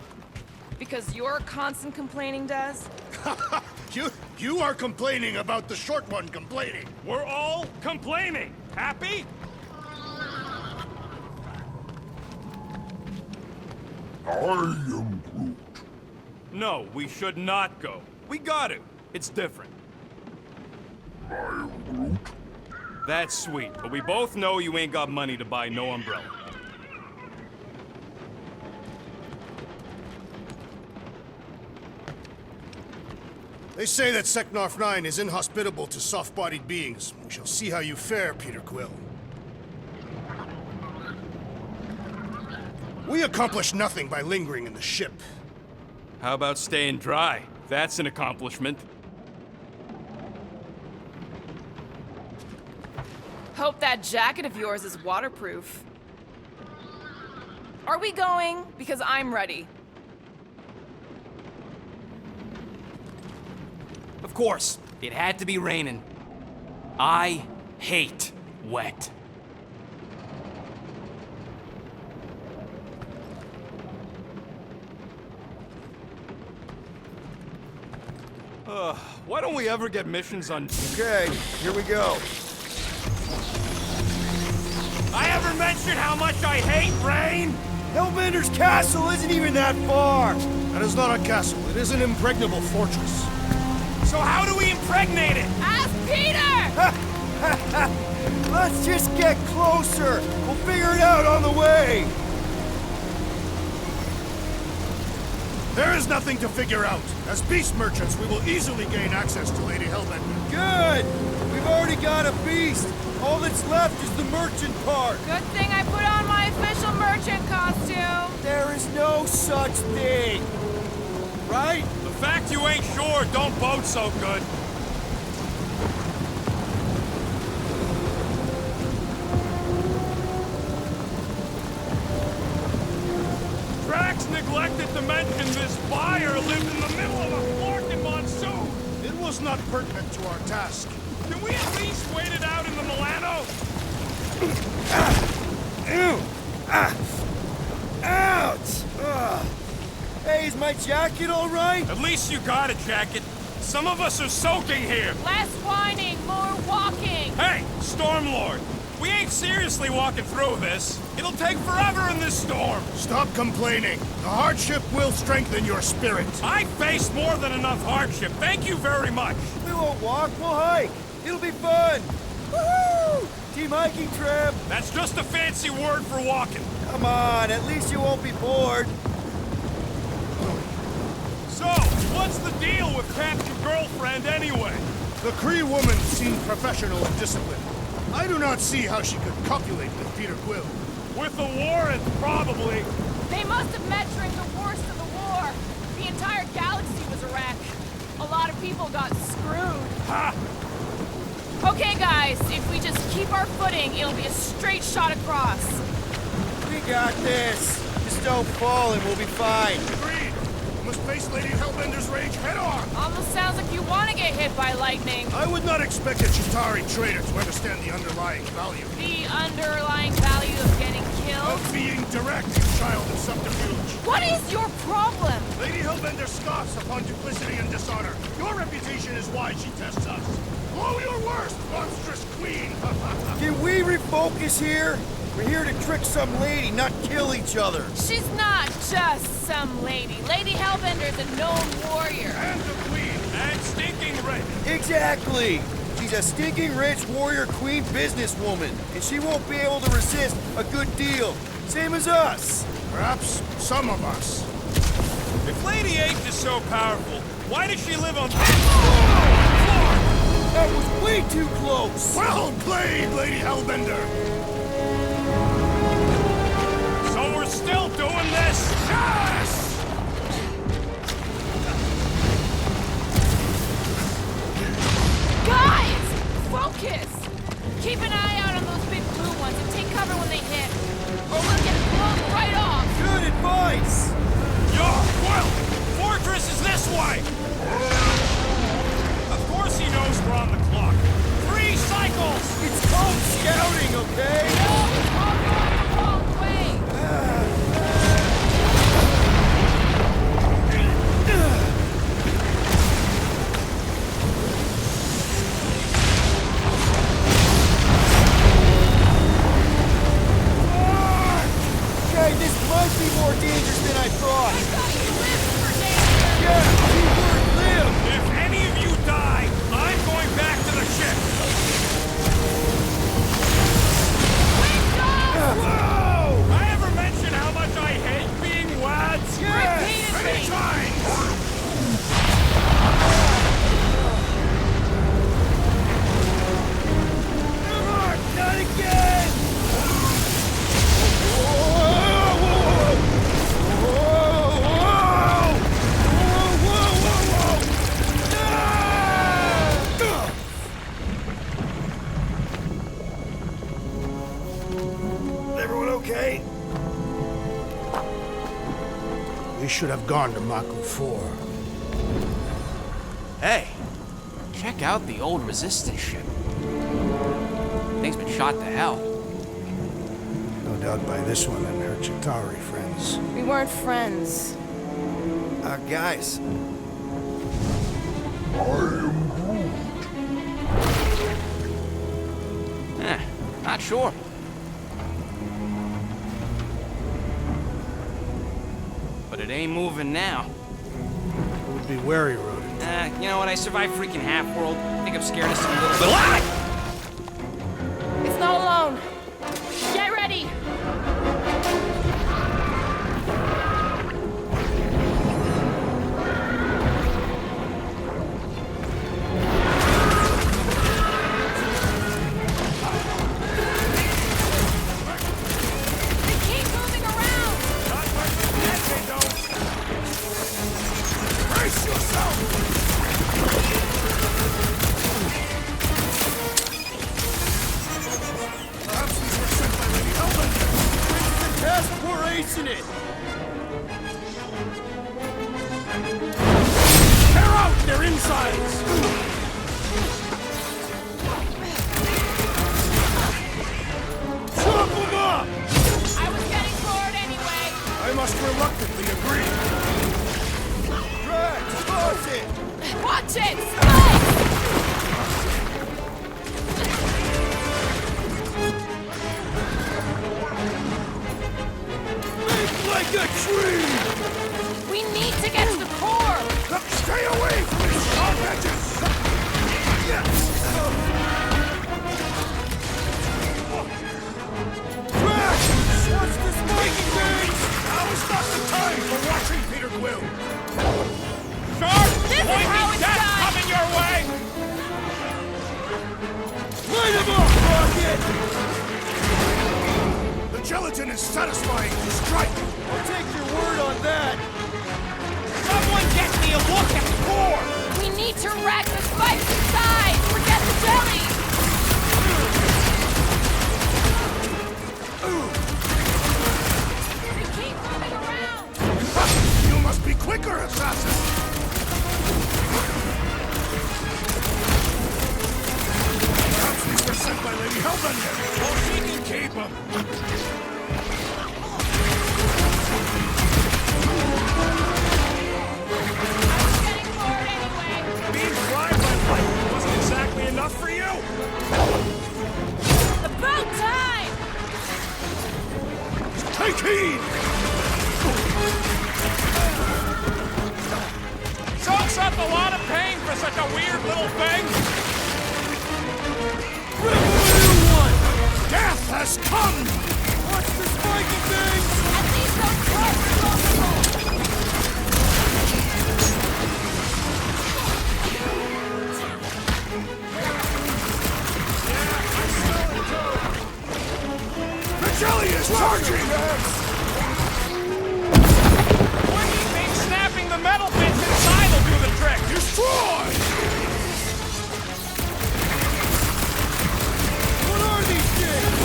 Because your constant complaining does? You are complaining about the short one complaining. We're all complaining. Happy? I am Groot. No, we should not go. We got to. It's different. I am Groot. That's sweet, but we both know you ain't got money to buy no umbrella. They say that Seknarf 9 is inhospitable to soft-bodied beings. We shall see how you fare, Peter Quill. We accomplish nothing by lingering in the ship. How about staying dry? That's an accomplishment. Hope that jacket of yours is waterproof. Are we going? Because I'm ready. Of course, it had to be raining. I hate wet. Why don't we ever get missions on... Okay, here we go. I ever mentioned how much I hate rain? Hellbender's castle isn't even that far. That is not a castle. It is an impregnable fortress. So how do we impregnate it? Ask Peter! Let's just get closer. We'll figure it out on the way. There is nothing to figure out. As beast merchants, we will easily gain access to Lady Hellbender. Good. We've already got a beast. All that's left is the merchant part. Good thing I put on my official merchant costume. There is no such thing. Right? The fact you ain't sure don't bode so good. Drax neglected to mention this buyer lived in the middle of a forking monsoon. It was not pertinent to our task. Can we at least wait it out in the Milano? Ew! Ah! Ouch! Ugh. Hey, is my jacket all right? At least you got a jacket. Some of us are soaking here. Less whining, more walking. Hey, Stormlord! We ain't seriously walking through this. It'll take forever in this storm. Stop complaining. The hardship will strengthen your spirit. I faced more than enough hardship. Thank you very much. We won't walk, we'll hike. It'll be fun. Woohoo! Team hiking trip. That's just a fancy word for walking. Come on, at least you won't be bored. So, what's the deal with Captain Girlfriend anyway? The Kree woman seemed professional and disciplined. I do not see how she could copulate with Peter Quill. With the Warrens, probably. They must have met during the worst of the war. The entire galaxy was a wreck. A lot of people got screwed. Ha! Okay, guys, if we just keep our footing, it'll be a straight shot across. We got this. Just don't fall and we'll be fine. Agreed. We must face Lady Hellbender's rage head-on. Almost sounds like you want to get hit by lightning. I would not expect a Chitauri traitor to understand the underlying value. The underlying value of getting killed? Of being direct, you child of subterfuge. What is your problem? Lady Hellbender scoffs upon duplicity and dishonor. Your reputation is why she tests us. Blow your worst, monstrous queen! Can we refocus here? We're here to trick some lady, not kill each other. She's not just some lady. Lady Hellbender's a known warrior. And the queen! And stinking red. Exactly. She's She's a stinking rich warrior queen businesswoman, and she won't be able to resist a good deal. Same as us. Perhaps some of us. If Lady H is so powerful, why does she live on That was way too close! Well played, Lady Hellbender! So we're still doing this? Yes! Guys! Focus! Keep an eye out on those big blue ones and take cover when they hit. Or we'll get blown right off! Good advice! Yo, Quill! Fortress is this way! Of course he knows we're on the clock. 3 cycles! It's called scouting, okay? No, it's all going the wrong way! Okay, this might be more dangerous than I thought. I thought you lived for danger! Yeah, keyword live! If any of you die, I'm going back to the ship! Whoa! I ever mention how much I hate being wads? Repeatedly! Not again! Everyone okay? We should have gone to Maku 4. Hey, check out the old Resistance ship. Thing's been shot to hell. No doubt by this one and her Chitauri friends. We weren't friends. Guys, Not sure. But it ain't moving now. Would be wary, Rodin. You know what? I survived freaking Half-World. I think I'm scared of some little bit. It's not alone. Get ready! They keep moving around! Brace yourself! Perhaps these were sent by Lady Hellbender. test, we're acing it! Tear out their insides! Chop them up! I was getting bored anyway. I must reluctantly agree. Drax, close it! Watch it! Spike! Think like a tree! We need to get to the core! Look, stay away from these sharp edges! Drax! What's this making things? Now is not the time for watching, Peter Quill! Sharp! This is Pointy how it's death done. coming your way! Light him up, Rocket! The gelatin is satisfying to strike! I'll take your word on that! Someone get me a look at the core! We need to wreck the spikes inside! Forget the jelly! They keep moving around! You must be quicker, assassin! Perhaps these were sent by Lady Hellbender! Oh, she can keep them! I was getting bored anyway. Being fried by light wasn't exactly enough for you! About time! Take heed! Soaks up a lot of pain for such a weird little thing! Death has come! Watch the spiky thing! At least those clubs are vulnerable! The jelly is charging! What do you think snapping the metal bits inside will do the trick? Destroy! What are these things?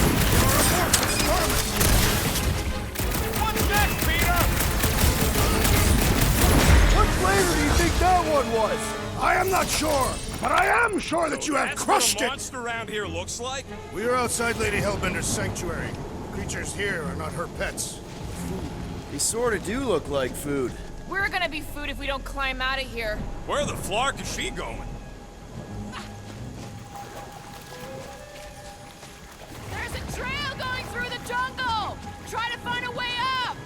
What's next, Peter? What flavor do you think that one was? I am not sure, but I am sure that you have That's crushed what a it! monster around here looks like? We are outside Lady Hellbender's sanctuary. The creatures here are not her pets. They sort of do look like food. We're gonna be food if we don't climb out of here. Where the flark is she going? There's a trail going through the jungle! Try to find a way up!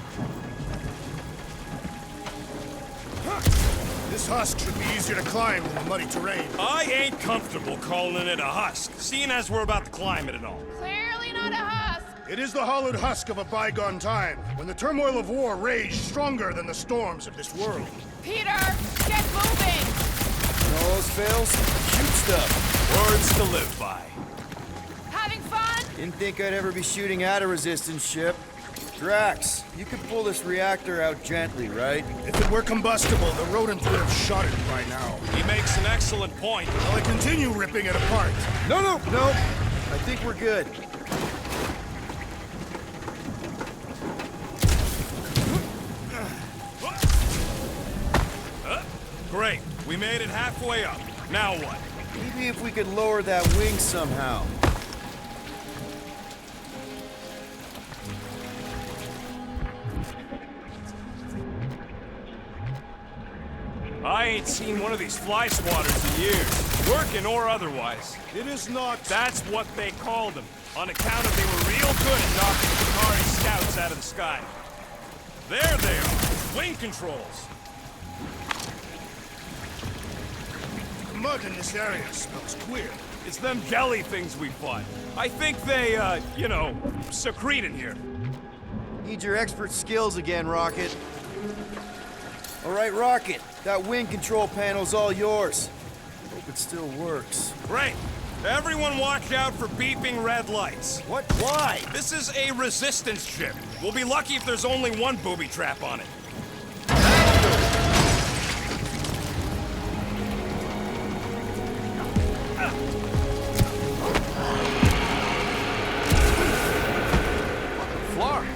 This husk should be easier to climb than the muddy terrain. I ain't comfortable calling it a husk, seeing as we're about to climb it and all. Clearly not a husk! It is the hollowed husk of a bygone time, when the turmoil of war raged stronger than the storms of this world. Peter, get moving! When all else fails, shoot stuff. Words to live by. Having fun? Didn't think I'd ever be shooting at a resistance ship. Drax, you could pull this reactor out gently, right? If it were combustible, the rodents would have shot it by now. He makes an excellent point. Will I continue ripping it apart? No. I think we're good. Great. We made it halfway up. Now what? Maybe if we could lower that wing somehow. I ain't seen one of these fly swatters in years, working or otherwise. It is not. That's what they called them, on account of they were real good at knocking Chitauri scouts out of the sky. There they are, wing controls. The mud in this area smells queer. It's them jelly things we fought. I think they, secrete in here. Need your expert skills again, Rocket. All right, Rocket. That wing control panel's all yours. Hope it still works. Great. Everyone watch out for beeping red lights. What? Why? This is a resistance ship. We'll be lucky if there's only one booby trap on it. Flark.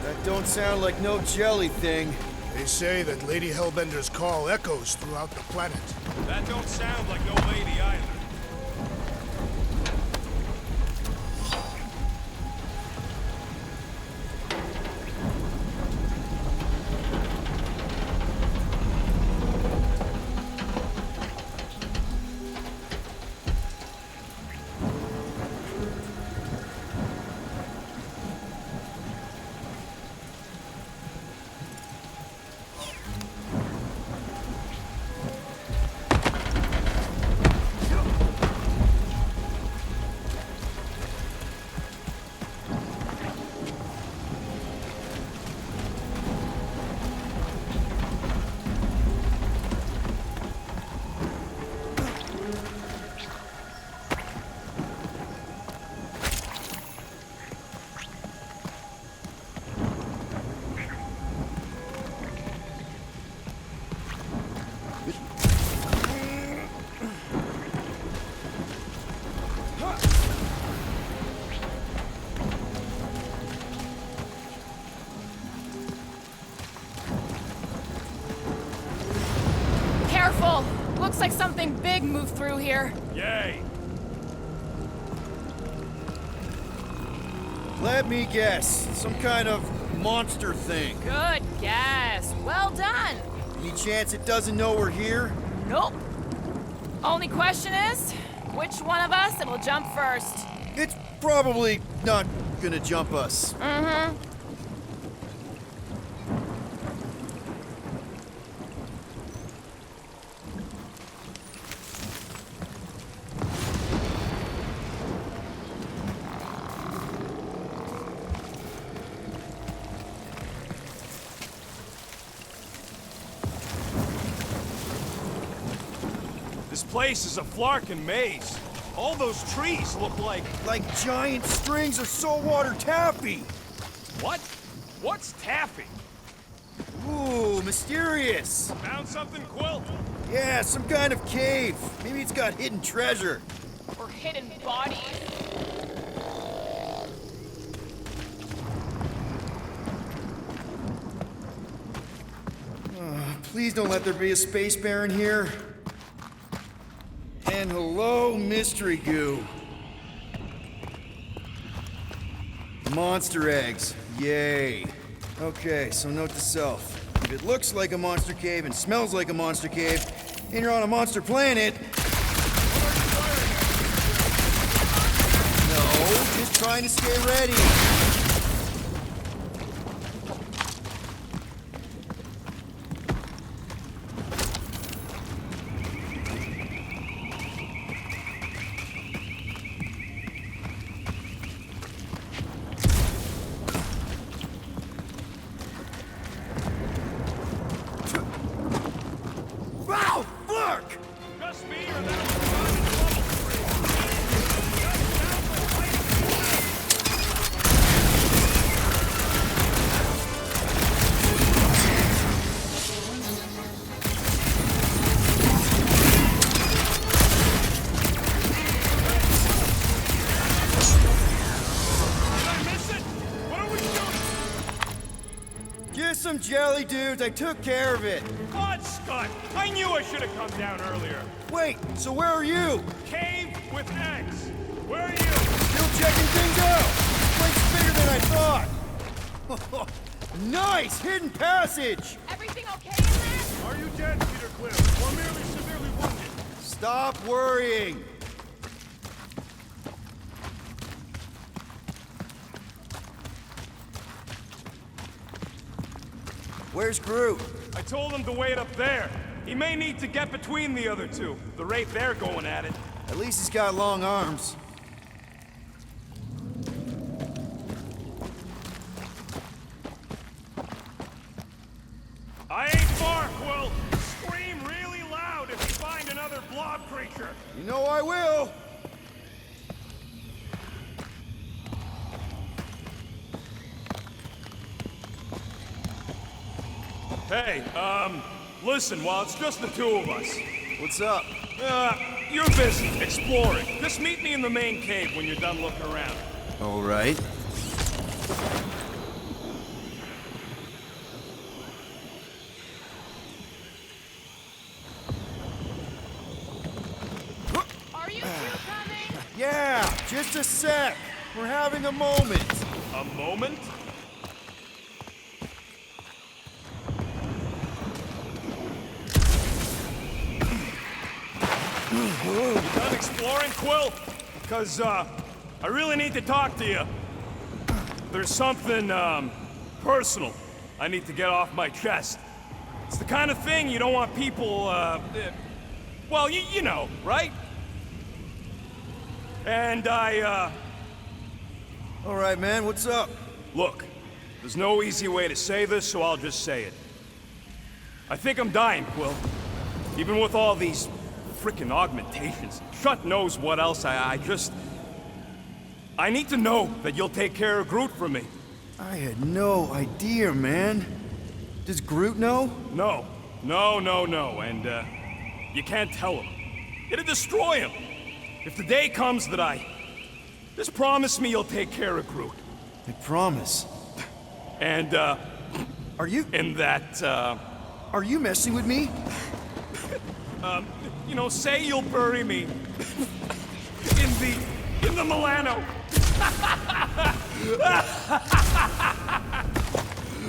That don't sound like no jelly thing. They say that Lady Hellbender's call echoes throughout the planet. That don't sound like no lady either. Careful! Looks like something big moved through here. Yay! Let me guess. Some kind of monster thing. Good guess. Well done. Any chance it doesn't know we're here? Nope. Only question is, which one of us will jump first? It's probably not gonna jump us. Mm-hmm. This place is a flarkin' maze. All those trees look like... Like giant strings of saltwater taffy! What? What's taffy? Ooh, mysterious! Found something, Quill? Yeah, some kind of cave. Maybe it's got hidden treasure. Or hidden bodies. Please don't let there be a space baron here. And hello, mystery goo. Monster eggs. Yay. Okay, so note to self. If it looks like a monster cave and smells like a monster cave, and you're on a monster planet... No, just trying to stay ready. Wow, fuck! Just me or that bubble Did I miss it? What are we doing? Just some jelly dudes, I took care of it. God, Scott! I knew I should have come down earlier. Wait, so where are you? Cave with eggs. Where are you? Still checking things out. This place is bigger than I thought. Nice, hidden passage. Everything okay in there? Are you dead, Peter Quill, or merely severely wounded? Stop worrying. Where's Groot? I told him to wait up there. He may need to get between the other two. The rate they're going at it. At least he's got long arms. I ain't far, Quill. Scream really loud if you find another blob creature. You know I will. Hey, listen, while it's just the two of us. What's up? You're busy, exploring. Just meet me in the main cave when you're done looking around. All right. Are you two coming? Yeah, just a sec. We're having a moment. A moment? You done exploring, Quill? Because, I really need to talk to you. There's something, personal I need to get off my chest. It's the kind of thing you don't want people, well, you know, right? And I, All right, man, what's up? Look, there's no easy way to say this, so I'll just say it. I think I'm dying, Quill. Even with all these frickin' augmentations. Shut knows what else I need to know that you'll take care of Groot for me. I had no idea, man. Does Groot know? No. And, you can't tell him. It'd destroy him. If the day comes that just promise me you'll take care of Groot. I promise. And, Are you... and that, Are you messing with me? you know, say you'll bury me in the Milano.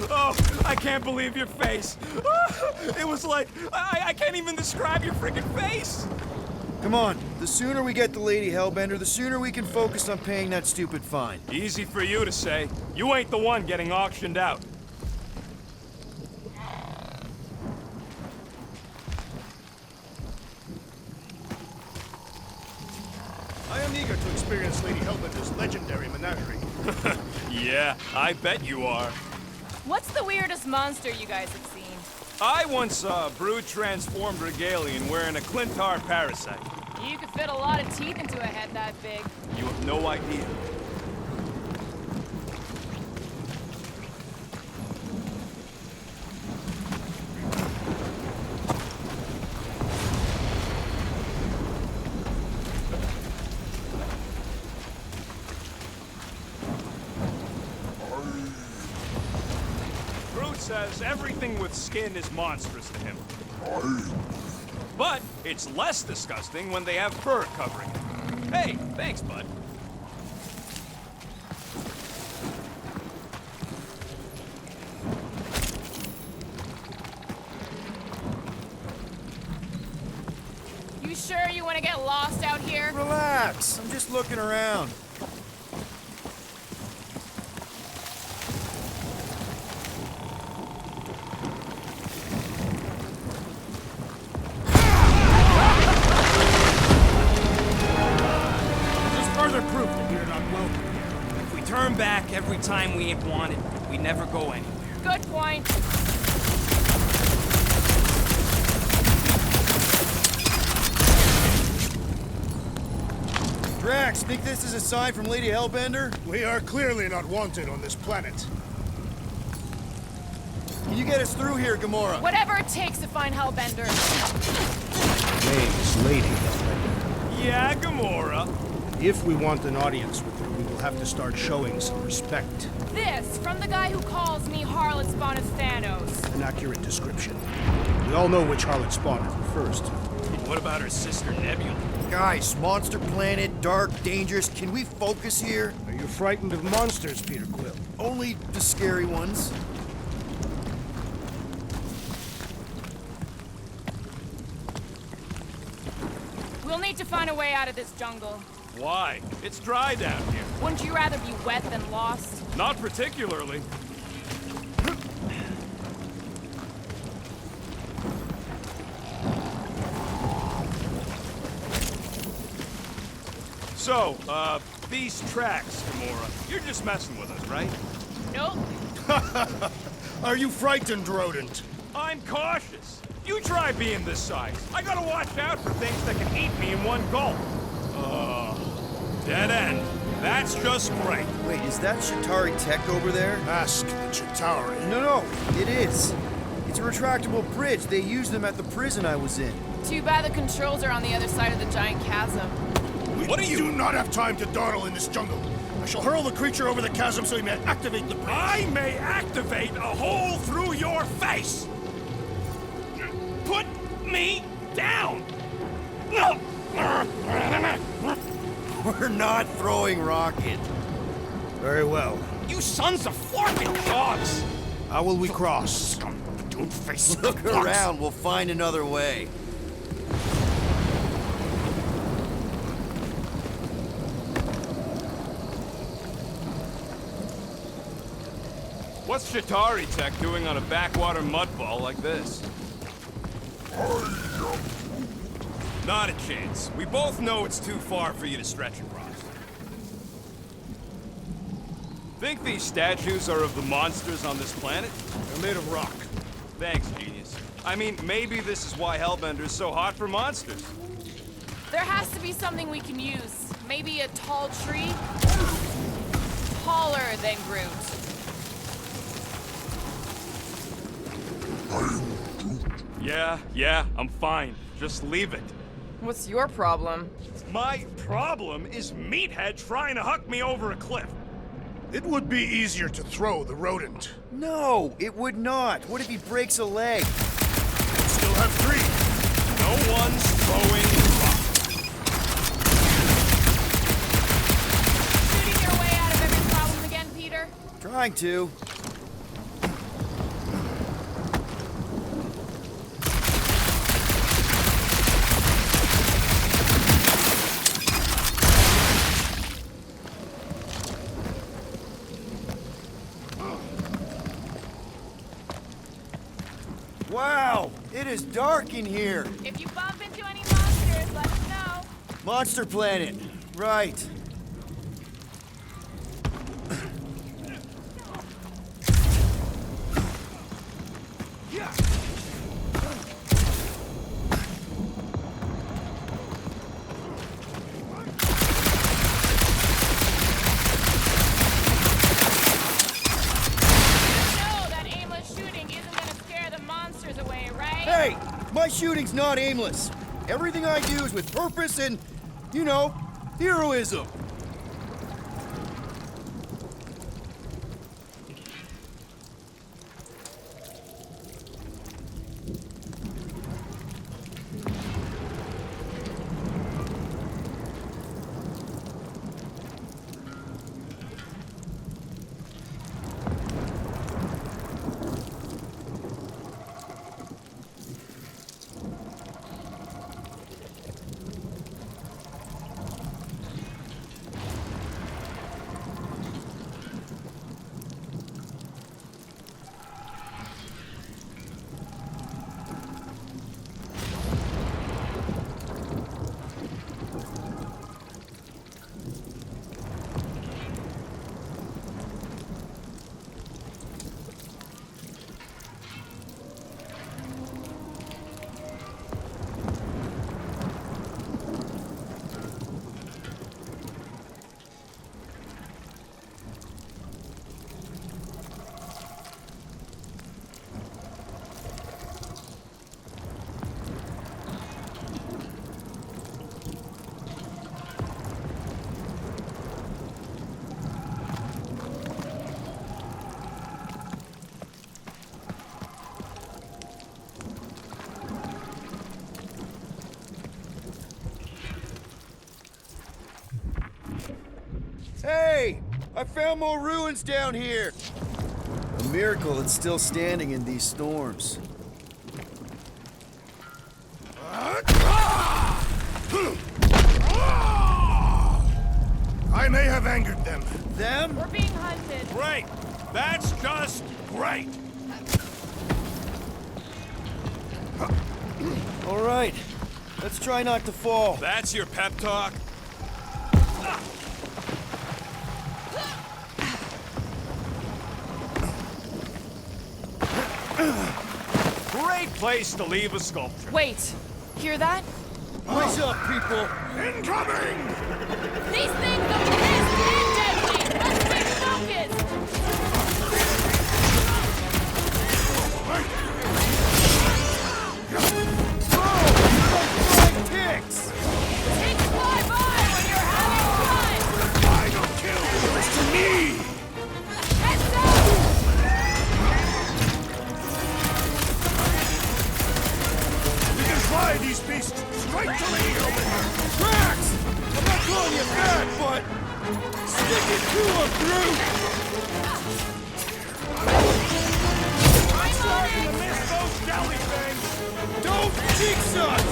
Oh, I can't believe your face. It was like, I can't even describe your freaking face. Come on, the sooner we get the Lady Hellbender, the sooner we can focus on paying that stupid fine. Easy for you to say. You ain't the one getting auctioned out. I am eager to experience Lady Hellbender's legendary menagerie. Yeah, I bet you are. What's the weirdest monster you guys have seen? I once saw a brood transformed Regalian wearing a Clintar parasite. You could fit a lot of teeth into a head that big. You have no idea. Groot says everything with skin is monstrous to him. But it's less disgusting when they have fur covering it. Hey, thanks, bud. You sure you want to get lost out here? Relax, I'm just looking around. Proof that we're not welcome here. If we turn back every time we ain't wanted, we never go anywhere. Good point. Drax, think this is a sign from Lady Hellbender? We are clearly not wanted on this planet. Can you get us through here, Gamora? Whatever it takes to find Hellbender. Name is Lady Hellbender. Yeah, Gamora. If we want an audience with her, we will have to start showing some respect. This from the guy who calls me Harlot Spawn of Thanos. An accurate description. We all know which harlot spawned her first. What about her sister Nebula? Guys, monster planet, dark, dangerous. Can we focus here? Are you frightened of monsters, Peter Quill? Only the scary ones. We'll need to find a way out of this jungle. Why? It's dry down here. Wouldn't you rather be wet than lost? Not particularly. So, these tracks, Gamora, you're just messing with us, right? Nope. Are you frightened, rodent? I'm cautious. You try being this size. I gotta watch out for things that can eat me in one gulp. Dead end. That's just great. Wait, is that Chitauri tech over there? Ask the Chitauri. No, it is. It's a retractable bridge. They used them at the prison I was in. Too bad the controls are on the other side of the giant chasm. What do you do not have time to dawdle in this jungle? I shall hurl the creature over the chasm so he may activate the bridge. I may activate a hole through your face! Put me down! We're not throwing rocket. Very well. You sons of forking dogs! How will we cross? Look around, we'll find another way. What's Chitauri Tech doing on a backwater mudball like this? Not a chance. We both know it's too far for you to stretch across. Think these statues are of the monsters on this planet? They're made of rock. Thanks, genius. I mean, maybe this is why Hellbender's so hot for monsters. There has to be something we can use. Maybe a tall tree? Taller than Groot. Yeah, I'm fine. Just leave it. What's your problem? My problem is Meathead trying to huck me over a cliff. It would be easier to throw the rodent. No, it would not. What if he breaks a leg? We still have 3. No one's throwing rocks. Shooting your way out of every problem again, Peter? Trying to. Wow, it is dark in here. If you bump into any monsters, let us know. Monster Planet, right. That aimless shooting isn't gonna scare the monsters away, right? Hey! My shooting's not aimless. Everything I do is with purpose and, you know, heroism. Hey! I found more ruins down here! A miracle it's still standing in these storms. I may have angered them. Them? We're being hunted. Great! That's just great! All right. Let's try not to fall. That's your pep talk? Great place to leave a sculpture. Wait, hear that? What's up, people? Incoming! These things are pissed and deadly! Let's stay focused! Flying ticks! Ticks fly by when you're having fun! Final kill goes to me! Heads up! We can fly these beasts straight to the open! Drax! I'm not calling you bad, but stick it to him, Groot! I'm starting to miss those jelly things! Don't jinx us!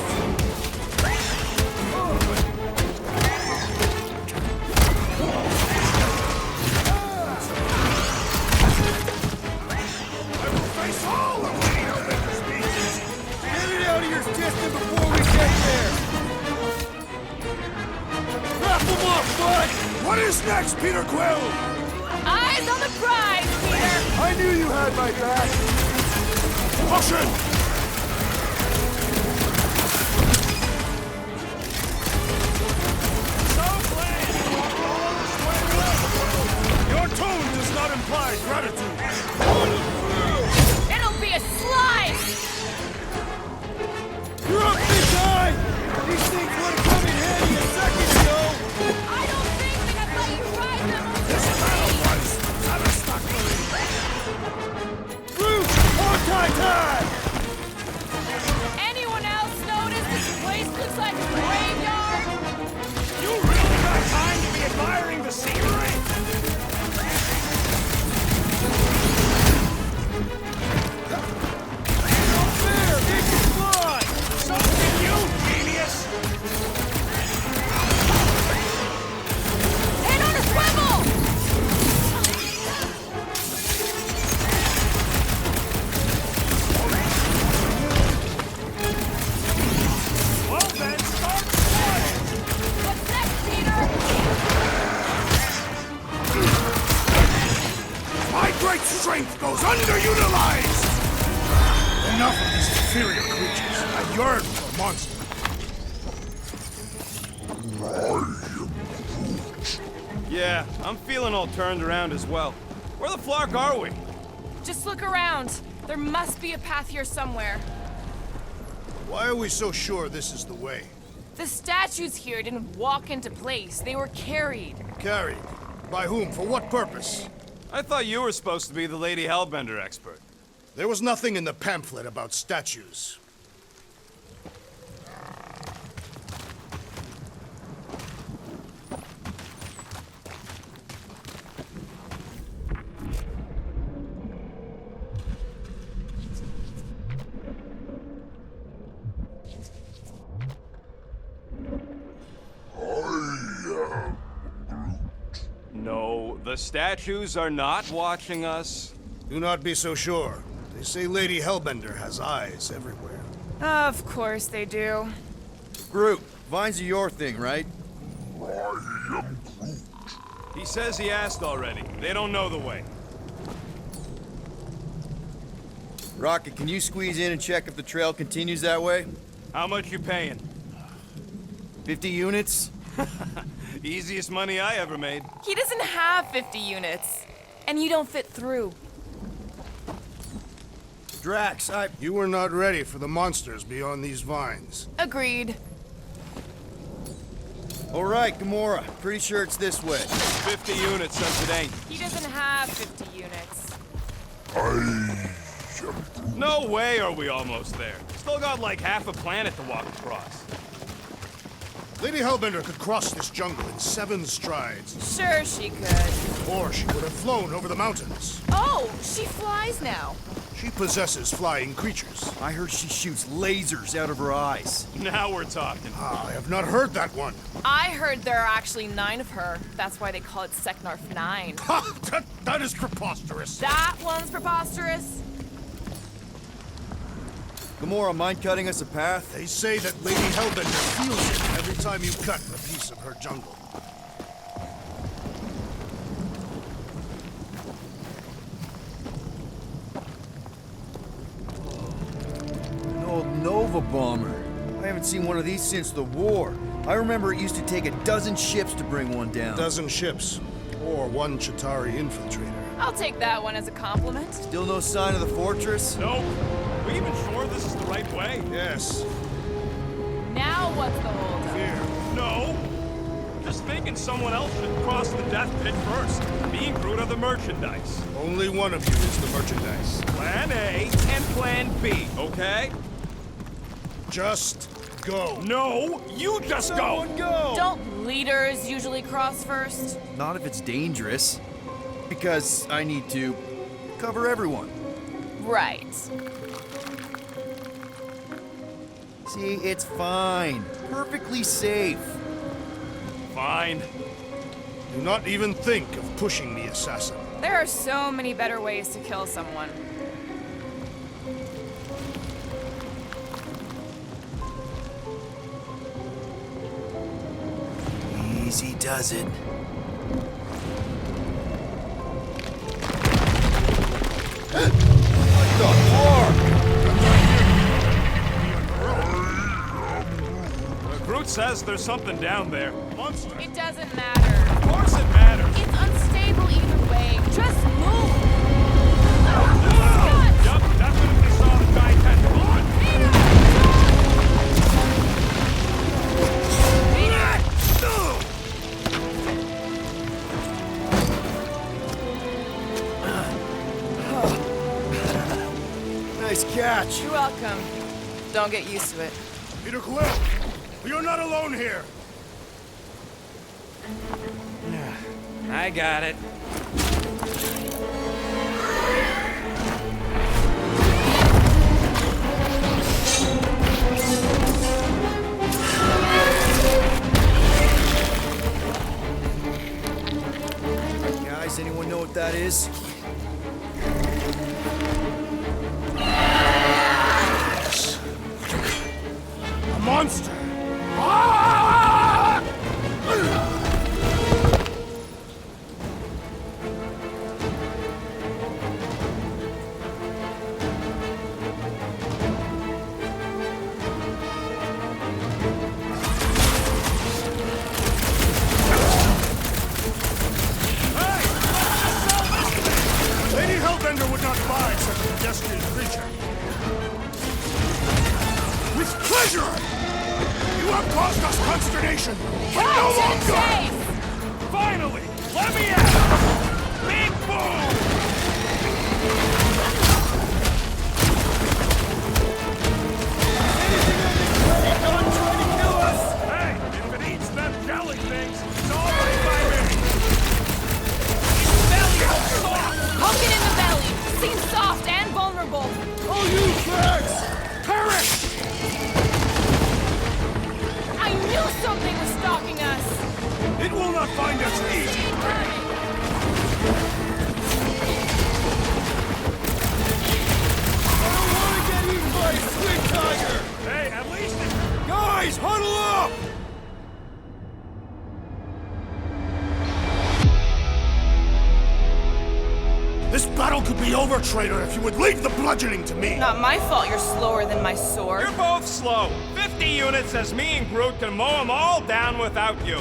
I will face all of the Olympus beasts! Get it out of your system before we get there! Wrap them up, bud! What is next, Peter Quill? Eyes on the prize, Peter! I knew you had my back! Caution! Your tone does not imply gratitude. It'll be a slice! You're up, big guy! These things would have come in handy a second ago! I don't think we can let you ride them on This battle was satisfactory. Groot! On time! Anyone else notice this place looks like a graveyard? You really got time to be admiring the scenery? There! They can fly! So can you, genius! Head on a swivel! Well then, start flying! What's next, Peter? enough of these inferior creatures. I yearn for a monster. Yeah, I'm feeling all turned around as well. Where the flark are we? Just look around. There must be a path here somewhere. Why are we so sure this is the way? The statues here didn't walk into place. They were carried. Carried? By whom? For what purpose? I thought you were supposed to be the Lady Hellbender expert. There was nothing in the pamphlet about statues. No, the statues are not watching us. Do not be so sure. They say Lady Hellbender has eyes everywhere. Of course they do. Groot, vines are your thing, right? He says he asked already. They don't know the way. Rocket, can you squeeze in and check if the trail continues that way? How much you paying? 50 units? Easiest money I ever made. He doesn't have 50 units. And you don't fit through. Drax, You were not ready for the monsters beyond these vines. Agreed. All right, Gamora. Pretty sure it's this way. 50 units says it ain't. He doesn't have 50 units. No way are we almost there. Still got like half a planet to walk across. Lady Hellbender could cross this jungle in 7 strides. Sure she could. Or she would have flown over the mountains. Oh, she flies now. She possesses flying creatures. I heard she shoots lasers out of her eyes. Now we're talking. I have not heard that one. I heard there are actually 9 of her. That's why they call it Seknarf 9. Ha! That is preposterous. That one's preposterous. Gamora, mind cutting us a path? They say that Lady Hellbender feels it every time you cut a piece of her jungle. An old Nova bomber. I haven't seen one of these since the war. I remember it used to take a dozen ships to bring one down. Dozen ships. Or 1 Chitauri infiltrator. I'll take that one as a compliment. Still no sign of the fortress? Nope. We even sure this is the right way? Yes. Now what's the holdup? Fear. No. Just thinking someone else should cross the death pit first. Me and Groot are the merchandise. Only one of you is the merchandise. Plan A and Plan B, okay? Just go. No, you just go. Go! Don't leaders usually cross first? Not if it's dangerous. Because I need to cover everyone. Right. See, it's fine. Perfectly safe. Fine. Do not even think of pushing the assassin. There are so many better ways to kill someone. Easy does it. What the fuck? Groot says there's something down there. Monster. It doesn't matter. Of course it matters. It's unstable either way. Just move! Yup, definitely saw the giant head. Come on. Nice catch. You're welcome. Don't get used to it. Peter Quill, we are not alone here. I got it. Guys, anyone know what that is? A monster. consternation, but no longer! Finally! Let me out! Big boom! Hey, if it eats them jelly things, it's all right by me! Its belly looks soft! Poke it in the belly! Seems soft and vulnerable! Oh, you fags! Perish! I knew something was stalking us! It will not find us easy! I don't want to get eaten by a squid tiger! Hey, at least it... Guys, huddle up! This battle could be over, traitor, if you would leave the bludgeoning to me! Not my fault you're slower than my sword. You're both slow. 50 units as me and Groot can mow them all down without you.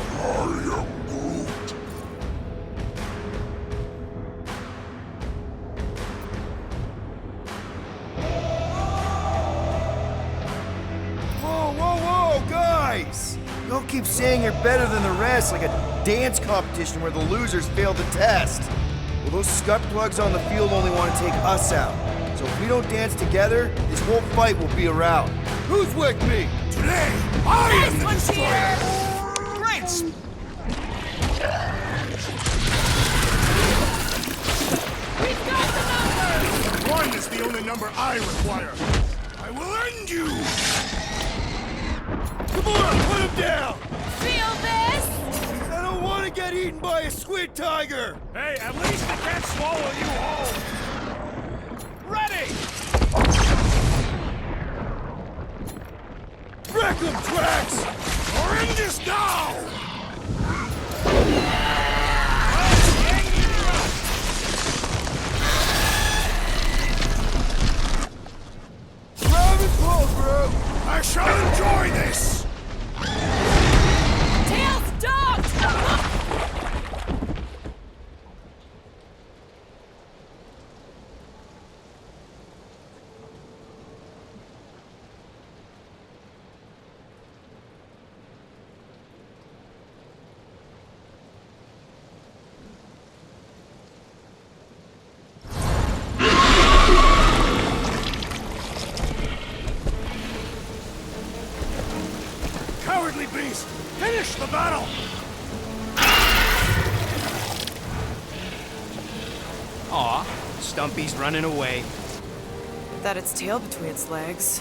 Whoa, whoa, whoa, guys! Don't keep saying you're better than the rest like a dance competition where the losers fail the test. Well, those scut plugs on the field only want to take us out. So if we don't dance together, this whole fight will be a rout. Who's with me? Today, I am the Nice one, destroyer! Peter! Great! We've got the numbers! One is the only number I require. I will end you! Come on, put him down! Feel this? I don't want to get eaten by a squid tiger! Hey, at least it can't swallow you whole. Ready! Wreck him, Drax! Horrendous now! Grab and pull, bro! I shall enjoy this! Tails docked! Cowardly beast! Finish the battle! Aw, Stumpy's running away. That its tail between its legs.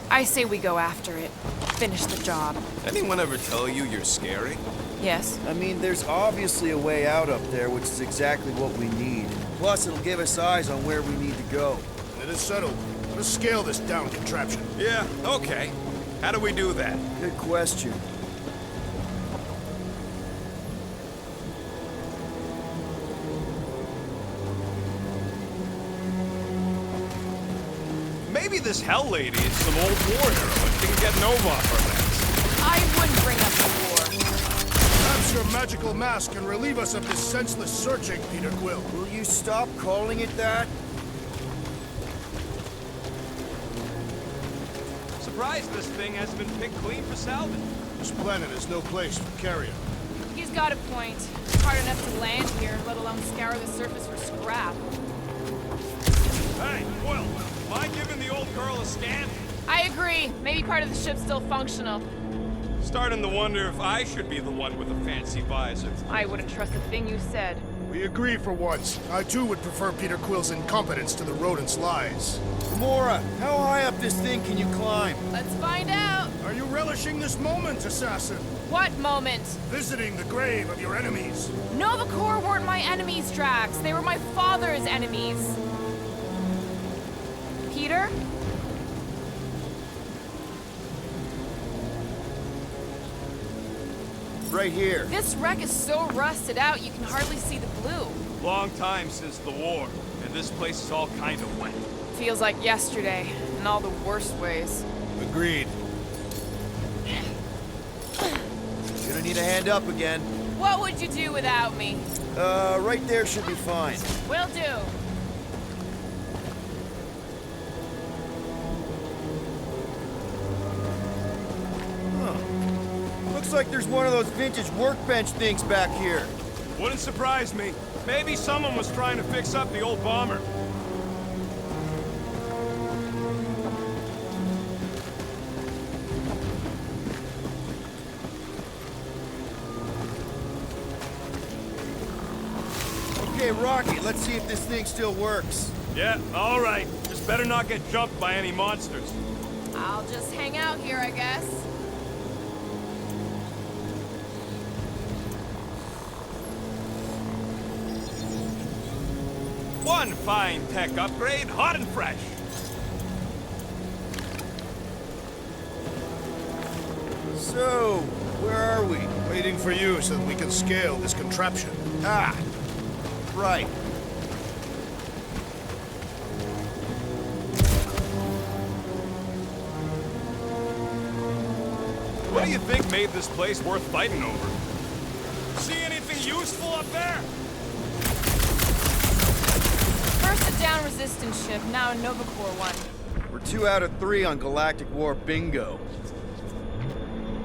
I say we go after it. Finish the job. Anyone ever tell you you're scary? Yes. I mean, there's obviously a way out up there, which is exactly what we need. Plus, it'll give us eyes on where we need to go. It is settled. Let us scale this down contraption. Yeah, okay. How do we do that? Good question. Maybe this Hell Lady is some old war hero and can get Nova off our backs. I wouldn't bring up the war. Perhaps your magical mask can relieve us of this senseless searching, Peter Quill. Will you stop calling it that? Surprised this thing hasn't been picked clean for salvage. This planet is no place for carrion. He's got a point. It's hard enough to land here, let alone scour the surface for scrap. Hey, Quill, mind giving the old girl a scan? I agree. Maybe part of the ship's still functional. Starting to wonder if I should be the one with a fancy visor. I wouldn't trust a thing you said. We agree for once. I too would prefer Peter Quill's incompetence to the rodent's lies. Gamora, how high up this thing can you climb? Let's find out. Are you relishing this moment, assassin? What moment? Visiting the grave of your enemies. Nova Corps weren't my enemies, Drax. They were my father's enemies. Peter? Right here. This wreck is so rusted out you can hardly see the blue. Long time since the war, and this place is all kind of wet. Feels like yesterday, in all the worst ways. Agreed. Gonna need a hand up again. What would you do without me? Right there should be fine. Will do. Looks like there's one of those vintage workbench things back here. Wouldn't surprise me. Maybe someone was trying to fix up the old bomber. Okay, Rocky, let's see if this thing still works. Yeah, all right. Just better not get jumped by any monsters. I'll just hang out here, I guess. One fine tech upgrade, hot and fresh. So, where are we? Waiting for you so that we can scale this contraption. Ah, right. What do you think made this place worth fighting over? See anything useful up there? First a down resistance ship, now a Nova Corps one. We're 2 out of 3 on Galactic War bingo.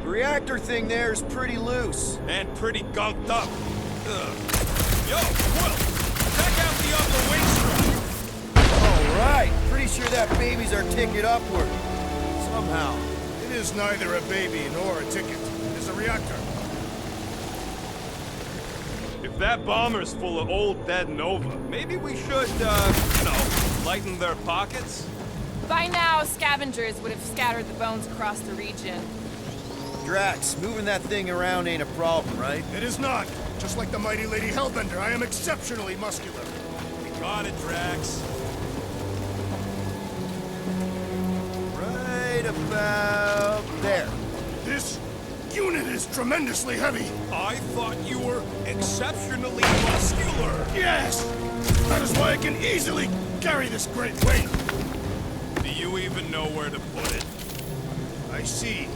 The reactor thing there is pretty loose. And pretty gunked up. Ugh. Yo, Quill! Check out the upper wing strut! All right, pretty sure that baby's our ticket upward. Somehow. It is neither a baby nor a ticket. It is a reactor. If that bomber's full of old dead Nova, maybe we should, you know, lighten their pockets? By now, scavengers would have scattered the bones across the region. Drax, moving that thing around ain't a problem, right? It is not. Just like the mighty Lady Hellbender, I am exceptionally muscular. We got it, Drax. Right about there. This unit is tremendously heavy. I thought you were exceptionally muscular. Yes! That is why I can easily carry this great weight. Do you even know where to put it? I see.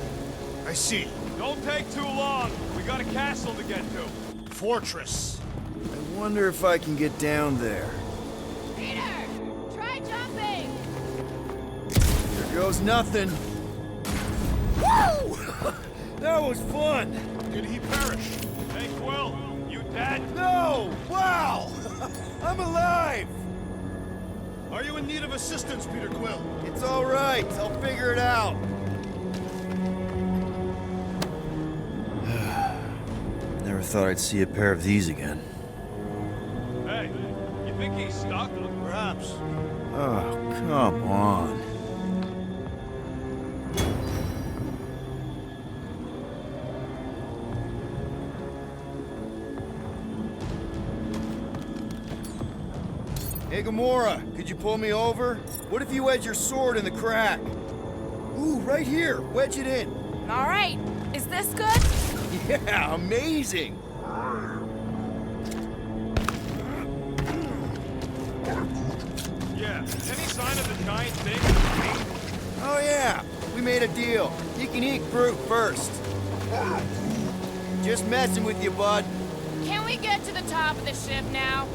I see. Don't take too long. We got a castle to get to. Fortress. I wonder if I can get down there. Peter! Try jumping! Here goes nothing. Woo! That was fun! Did he perish? Hey, Quill, you dead? No! Wow! I'm alive! Are you in need of assistance, Peter Quill? It's all right. I'll figure it out. Never thought I'd see a pair of these again. Hey, you think he's stuck? Perhaps. Oh, come on. Hey, Gamora, could you pull me over? What if you wedge your sword in the crack? Ooh, right here. Wedge it in. All right. Is this good? Yeah, amazing. Yeah. Any sign of the giant thing? Oh, yeah. We made a deal. You can eat Groot first. Just messing with you, bud. Can we get to the top of the ship now?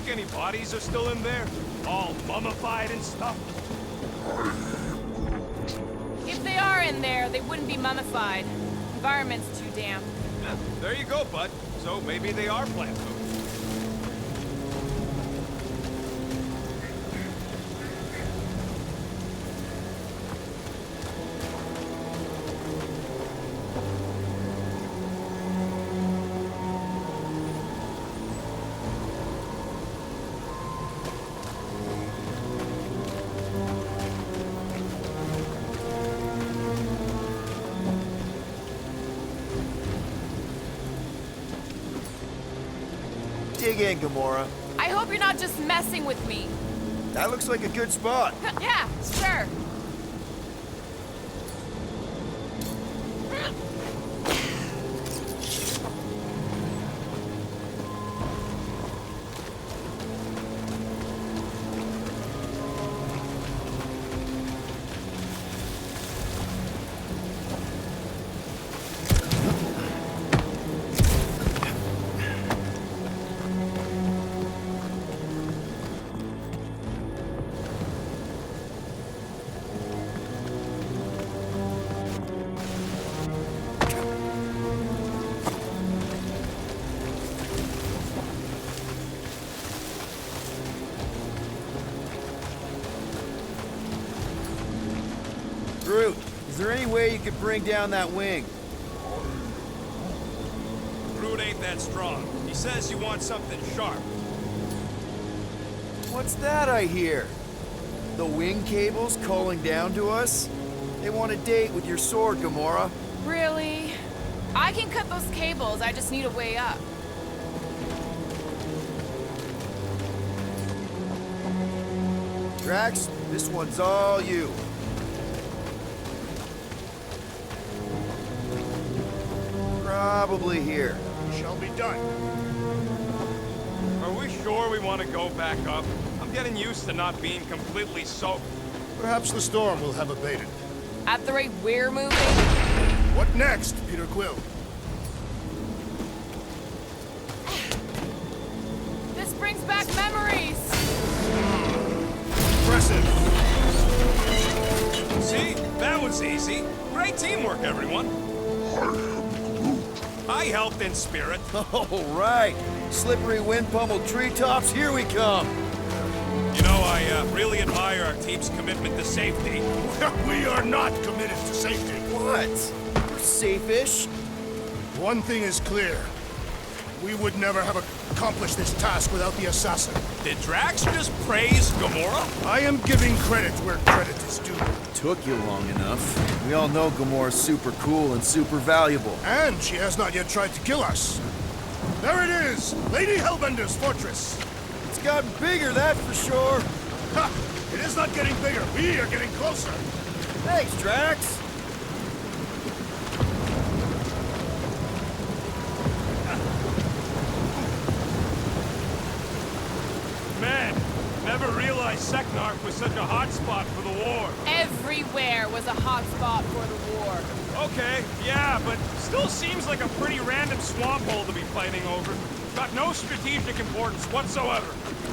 Any bodies are still in there? All mummified and stuff? If they are in there, they wouldn't be mummified. Environment's too damp. Yeah, there you go, bud. So maybe they are plant food. Dig in, Gamora. I hope you're not just messing with me. That looks like a good spot. Yeah, sure. Groot, is there any way you could bring down that wing? Groot ain't that strong. He says you want something sharp. What's that I hear? The wing cables calling down to us? They want a date with your sword, Gamora. Really? I can cut those cables, I just need a way up. Drax, this one's all you. Probably here. Shall be done. Are we sure we want to go back up? I'm getting used to not being completely soaked. Perhaps the storm will have abated. At the rate we're moving? What next, Peter Quill? This brings back memories! Impressive. See? That was easy. Great teamwork, everyone. I helped in spirit. All right. Slippery wind-pummeled treetops, here we come. You know, I really admire our team's commitment to safety. We are not committed to safety. What? We're safe-ish. One thing is clear. We would never have accomplished this task without the assassin. Did Drax just praise Gamora? I am giving credit where credit is due. Took you long enough. We all know Gamora's super cool and super valuable. And she has not yet tried to kill us. There it is! Lady Hellbender's fortress! It's gotten bigger, that's for sure. Ha! It is not getting bigger. We are getting closer. Thanks, Drax. Man, never realized Seknarf was such a hot spot for the war. Everywhere was a hot spot for the war. Okay, yeah, but still seems like a pretty random swamp hole to be fighting over. Got no strategic importance whatsoever.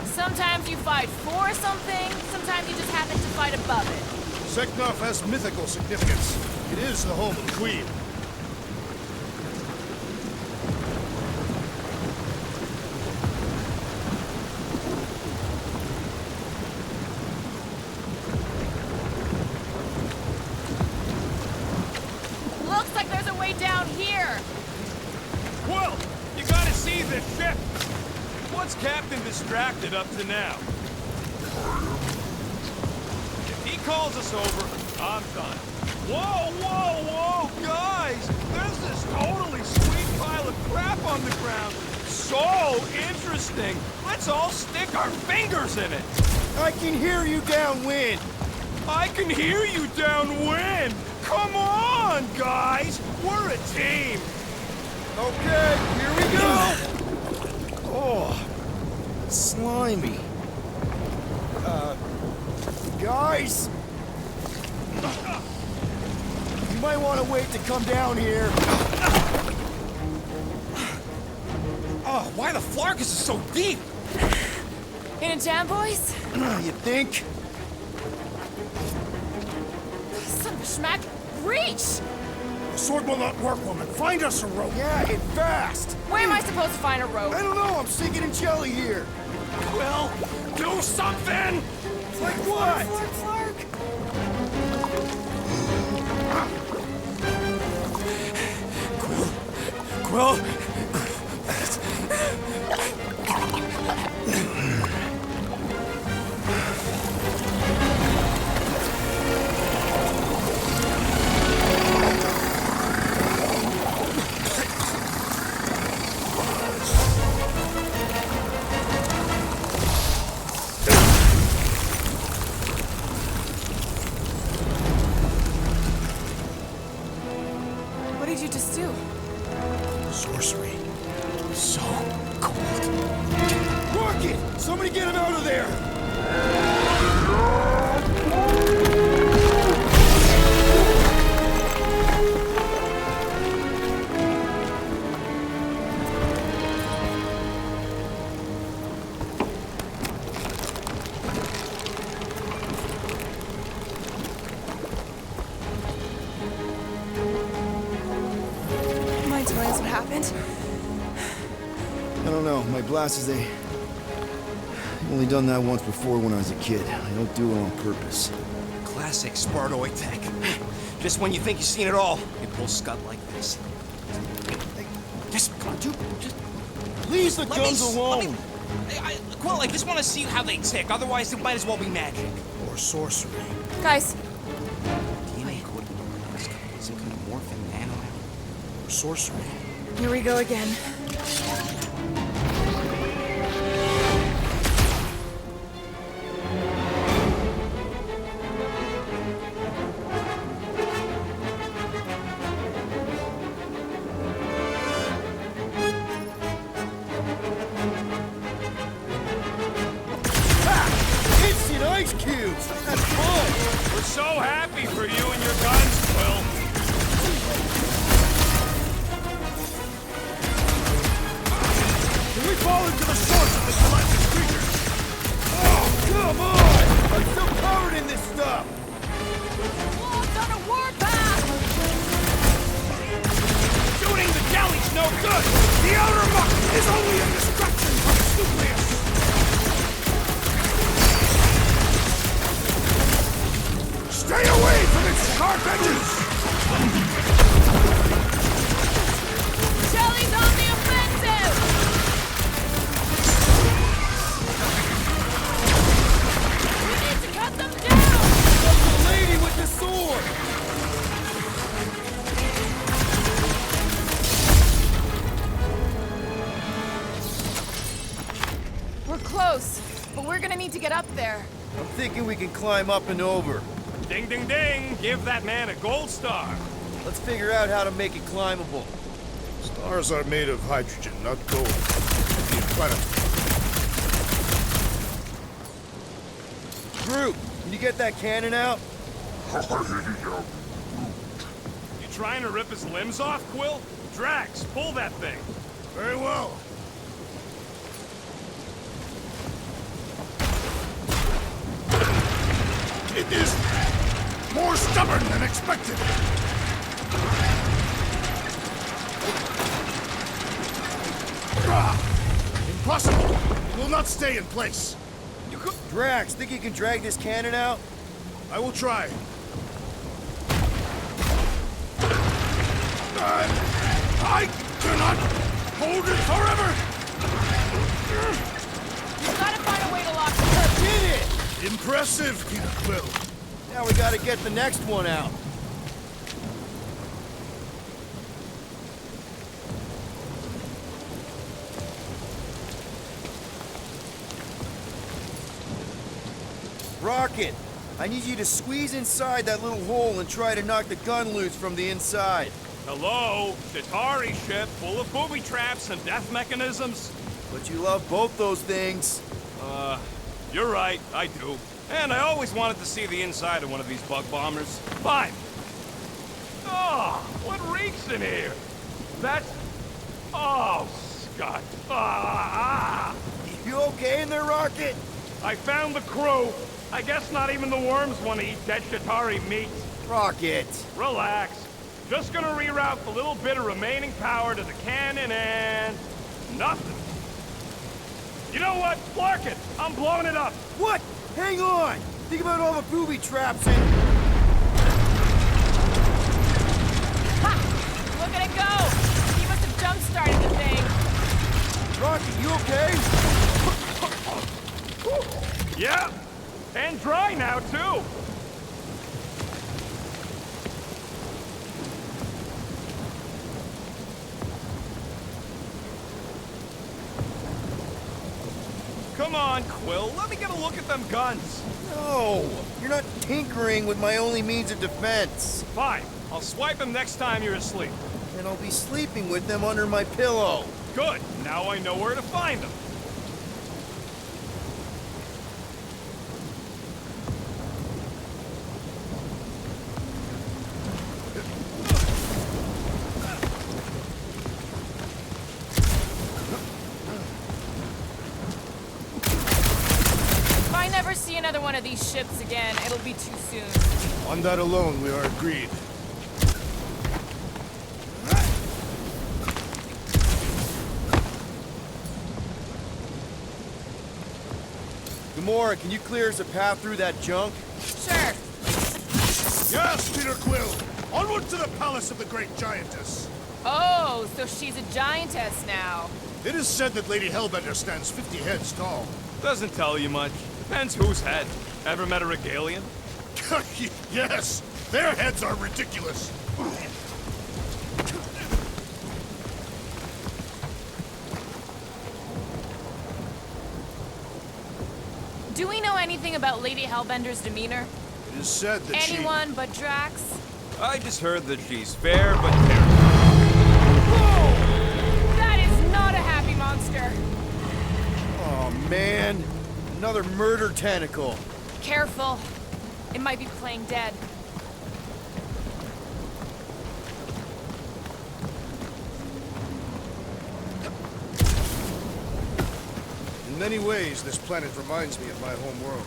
Sometimes you fight for something, sometimes you just happen to fight above it. Seknarf has mythical significance. It is the home of the Queen. Looks like there's a way down here. Quill, you gotta see this ship. What's Captain distracted up to now? If he calls us over, I'm done. Whoa, whoa, whoa, guys! There's this totally sweet pile of crap on the ground. So interesting. Let's all stick our fingers in it. I can hear you downwind. I can hear you downwind. Come on, guys. We're a team. Okay, here we go. Oh, slimy. Guys? You might want to wait to come down here. Oh, why the Flarkus is so deep? In a jam, boys? You think? Son of a schmack, reach! The sword will not work, woman. Find us a rope. Yeah, and fast. Where am I supposed to find a rope? I don't know, I'm sinking in jelly here. Well, do something! Like what? Quill? What did you just do? Sorcery. So cold. Rocket! Somebody get him out of there! Mind telling us what happened? I don't know. My blasters, I've only done that once before when I was a kid. I don't do it on purpose. Classic Spartoid tech. Just when you think you've seen it all, it pulls scud like this. Just, come on, dude. Just Leave the let guns me, alone! Quill, I just want to see how they tick. Otherwise, it might as well be magic. Or sorcery. Guys, DNA coding some kind of morphing nano. Or sorcery. here we go again. Instant ice cubes! That's fun! We're so happy for you and your guns, Quill. Can we fall into the source of this galactic creature? Oh, come on! I'm still covered in this stuff! Wolves on a warpath! Shooting the galley's no good! The outer muck is only a distraction from its nucleus! Stay away from its sharp edges! Shelly's on the offensive! We need to cut them down! The lady with the sword! We're close, but we're gonna need to get up there. I'm thinking we can climb up and over. Ding, ding, ding! Give that man a gold star. Let's figure out how to make it climbable. Stars are made of hydrogen, not gold. The incredible. Groot, can you get that cannon out? You trying to rip his limbs off, Quill? Drax, pull that thing. Very well. It is more stubborn than expected. Impossible! It will not stay in place. Drax, think you can drag this cannon out? I will try. I cannot hold it forever! We've gotta find a way to lock the Did it! Impressive, Peter Quill. Now we gotta get the next one out. Rocket, I need you to squeeze inside that little hole and try to knock the gun loose from the inside. Hello? Chitauri ship full of booby traps and death mechanisms? But you love both those things. You're right, I do. And I always wanted to see the inside of one of these bug bombers. Fine. Oh, what reeks in here? That's... Oh, Scott. You okay in there, Rocket? I found the crew. I guess not even the worms want to eat dead Chitauri meat. Rocket. Relax. Just gonna reroute the little bit of remaining power to the cannon and... nothing. You know what? Clark it! I'm blowing it up! What? Hang on! Think about all the booby traps and... Ha! Look at it go! He must have jump-started the thing. Rocket, you okay? Yeah! And dry now, too! Come on, Quill. Let me get a look at them guns. No! You're not tinkering with my only means of defense. Fine. I'll swipe them next time you're asleep. And I'll be sleeping with them under my pillow. Good. Now I know where to find them. If I never see another one of these ships again, it'll be too soon. On that alone, we are agreed. Gamora, can you clear us a path through that junk? Sure. Yes, Peter Quill! Onward to the palace of the great giantess! Oh, so she's a giantess now. It is said that Lady Hellbender stands 50 heads tall. Doesn't tell you much. Depends whose head. Ever met a Regalian? Yes! Their heads are ridiculous! Do we know anything about Lady Hellbender's demeanor? It is said that Anyone but Drax? I just heard that she's fair but terrible. Whoa! That is not a happy monster. Oh man, another murder tentacle. Careful. It might be playing dead. In many ways, this planet reminds me of my home world.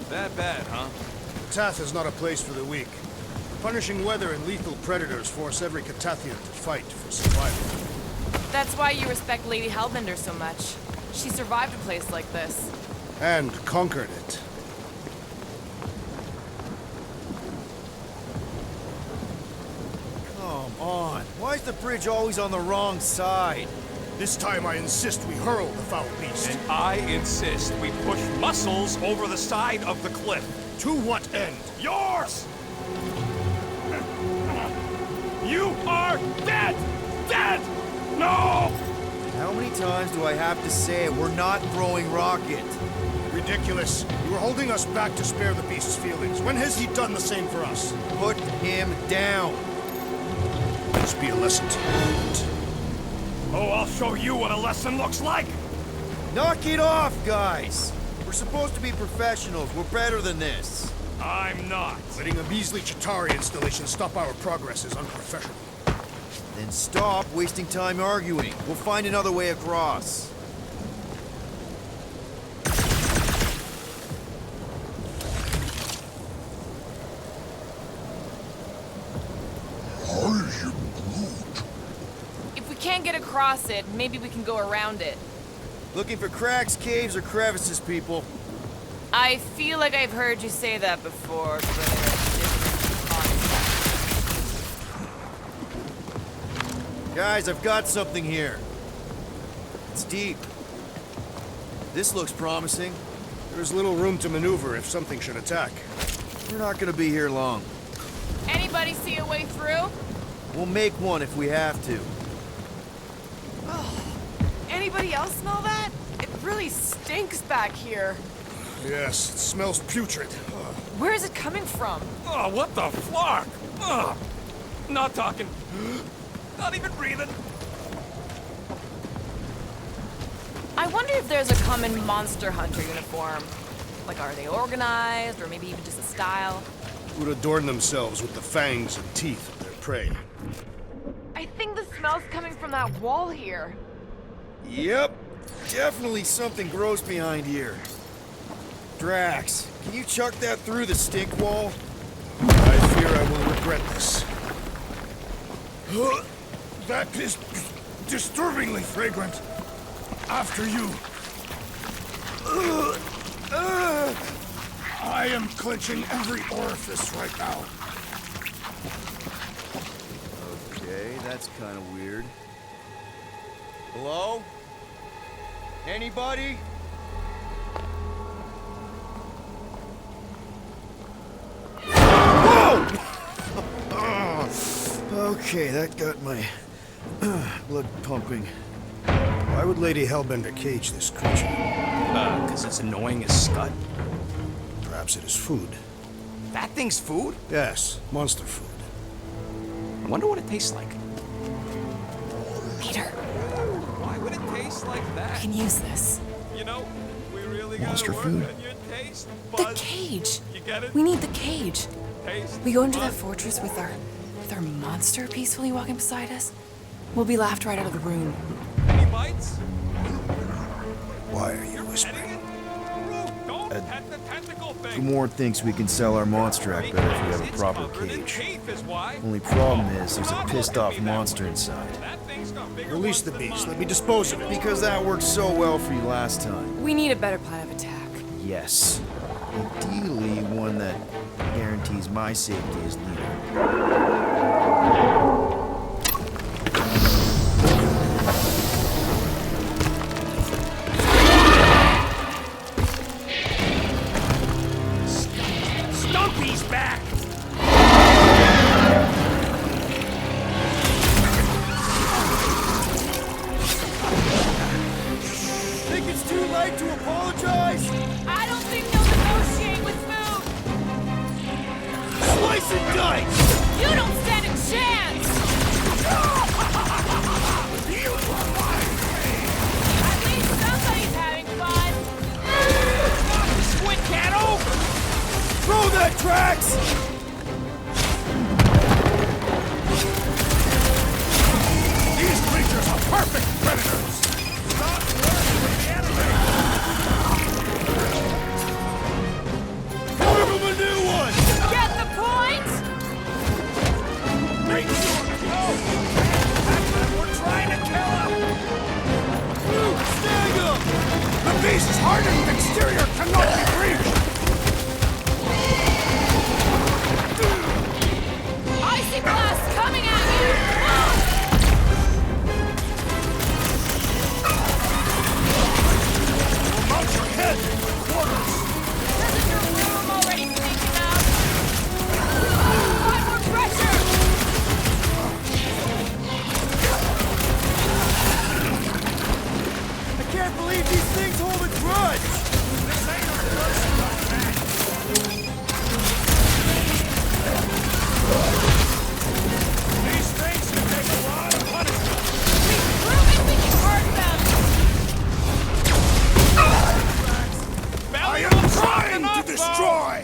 That bad, huh? Katath is not a place for the weak. Punishing weather and lethal predators force every Katathian to fight for survival. That's why you respect Lady Hellbender so much. She survived a place like this. And conquered it. Come on, why is the bridge always on the wrong side? This time I insist we hurl the foul beast. And I insist we push Muscles over the side of the cliff. To what end? Yours! You are dead! Dead! No! How many times do I have to say it? We're not throwing rocket. Ridiculous. You were holding us back to spare the beast's feelings. When has he done the same for us? Put him down. This be a lesson to you. Oh, I'll show you what a lesson looks like! Knock it off, guys! We're supposed to be professionals. We're better than this. I'm not. Letting a measly Chitauri installation stop our progress is unprofessional. Then stop wasting time arguing. We'll find another way across. If we can't get across it, maybe we can go around it. Looking for cracks, caves, or crevices, people. I feel like I've heard you say that before, but there are different concepts. Guys, I've got something here. It's deep. This looks promising. There's little room to maneuver if something should attack. We're not gonna be here long. Anybody see a way through? We'll make one if we have to. Anybody else smell that? It really stinks back here. Yes, it smells putrid. Where is it coming from? Oh, what the flark? Ugh. Not talking. Not even breathing. I wonder if there's a common monster hunter uniform. Like, are they organized, or maybe even just a style? Would adorn themselves with the fangs and teeth of their prey. I think the smell's coming from that wall here. Yep. Definitely something gross behind here. Drax, can you chuck that through the stink wall? I fear I will regret this. That is disturbingly fragrant. After you. I am clenching every orifice right now. Okay, that's kind of weird. Hello? Anybody? Okay, that got my blood pumping. Why would Lady Hellbender cage this creature? Because it's annoying as scud. Perhaps it is food. That thing's food? Yes, monster food. I wonder what it tastes like. Peter, Why would it taste like we that? can use this. You know, we really Monster gotta food. work on your taste The buds. cage. You get it? We need the cage. Taste We go into that buds. fortress with our monster peacefully walking beside us. We'll be laughed right out of the room. Any bites? Why are you whispering? Root, don't pet the tentacle thing. Gamorrean thinks we can sell our monster act better if we have a It's proper covered in cage. teeth is why. Only problem is there's a pissed off monster inside. That thing's got bigger Release the ones than beast. mine. Let me dispose of it. Because that worked so well for you last time. We need a better plan of attack. Yes. Ideally, one that guarantees my safety as leader. Stumpy's back! Think it's too late to apologize? I don't think they'll negotiate with food. Slice and dice! You don't stand a chance! At least somebody's having fun. Squid cat over! Throw that tracks! These creatures are perfect predators! Stop working with the enemy! Give him a new one! Get the point? Make sure to go! We're trying to kill him! Snag him! The beast's hardened exterior cannot be breached! Icy blast coming at you! We'll mount your head in your quarters! Doesn't your room already stink enough? Apply more pressure! I can't believe these things hold a grudge! This ain't our first rough match! These things can take a lot of punishment! We've proven we can hurt them! I am trying to destroy!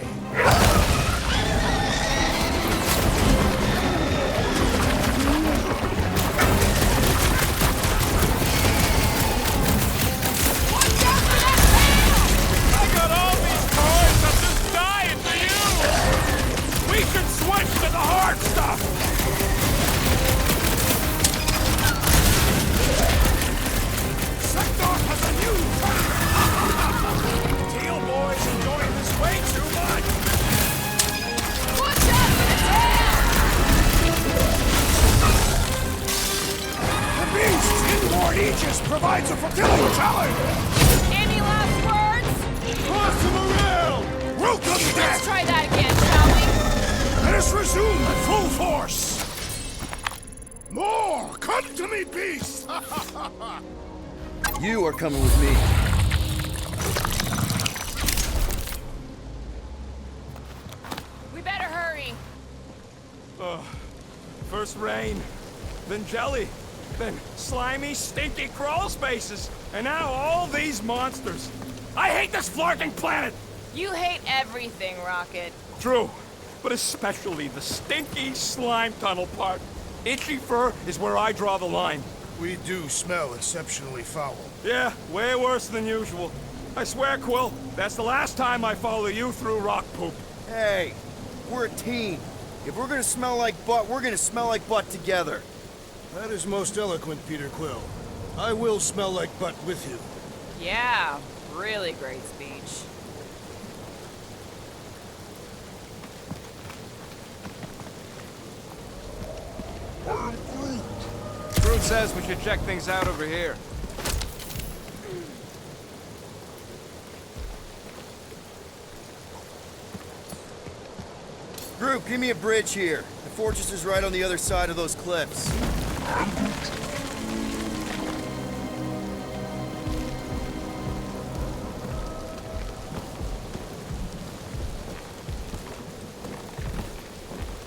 I got all these toys, I'm just dying for you! We can switch to the hard stuff! Sektor has a new target! Teal boys enjoying this way too much! Watch out for the tail! The beast's inborn aegis provides a fulfilling challenge! Any last words? Toss him around! Welcome Let's death! try that again, shall we? Let us resume at full force! More! Come to me, beast! You are coming with me. We better hurry. First rain, then jelly, then slimy, stinky crawl spaces, and now all these monsters. I hate this flarking planet! You hate everything, Rocket. True, but especially the stinky slime tunnel part. Itchy fur is where I draw the line. We do smell exceptionally foul. Yeah, way worse than usual. I swear, Quill, that's the last time I follow you through rock poop. Hey, we're a team. If we're gonna smell like butt, we're gonna smell like butt together. That is most eloquent, Peter Quill. I will smell like butt with you. Yeah, really great speech. Groot says we should check things out over here. Group, give me a bridge here. The fortress is right on the other side of those cliffs.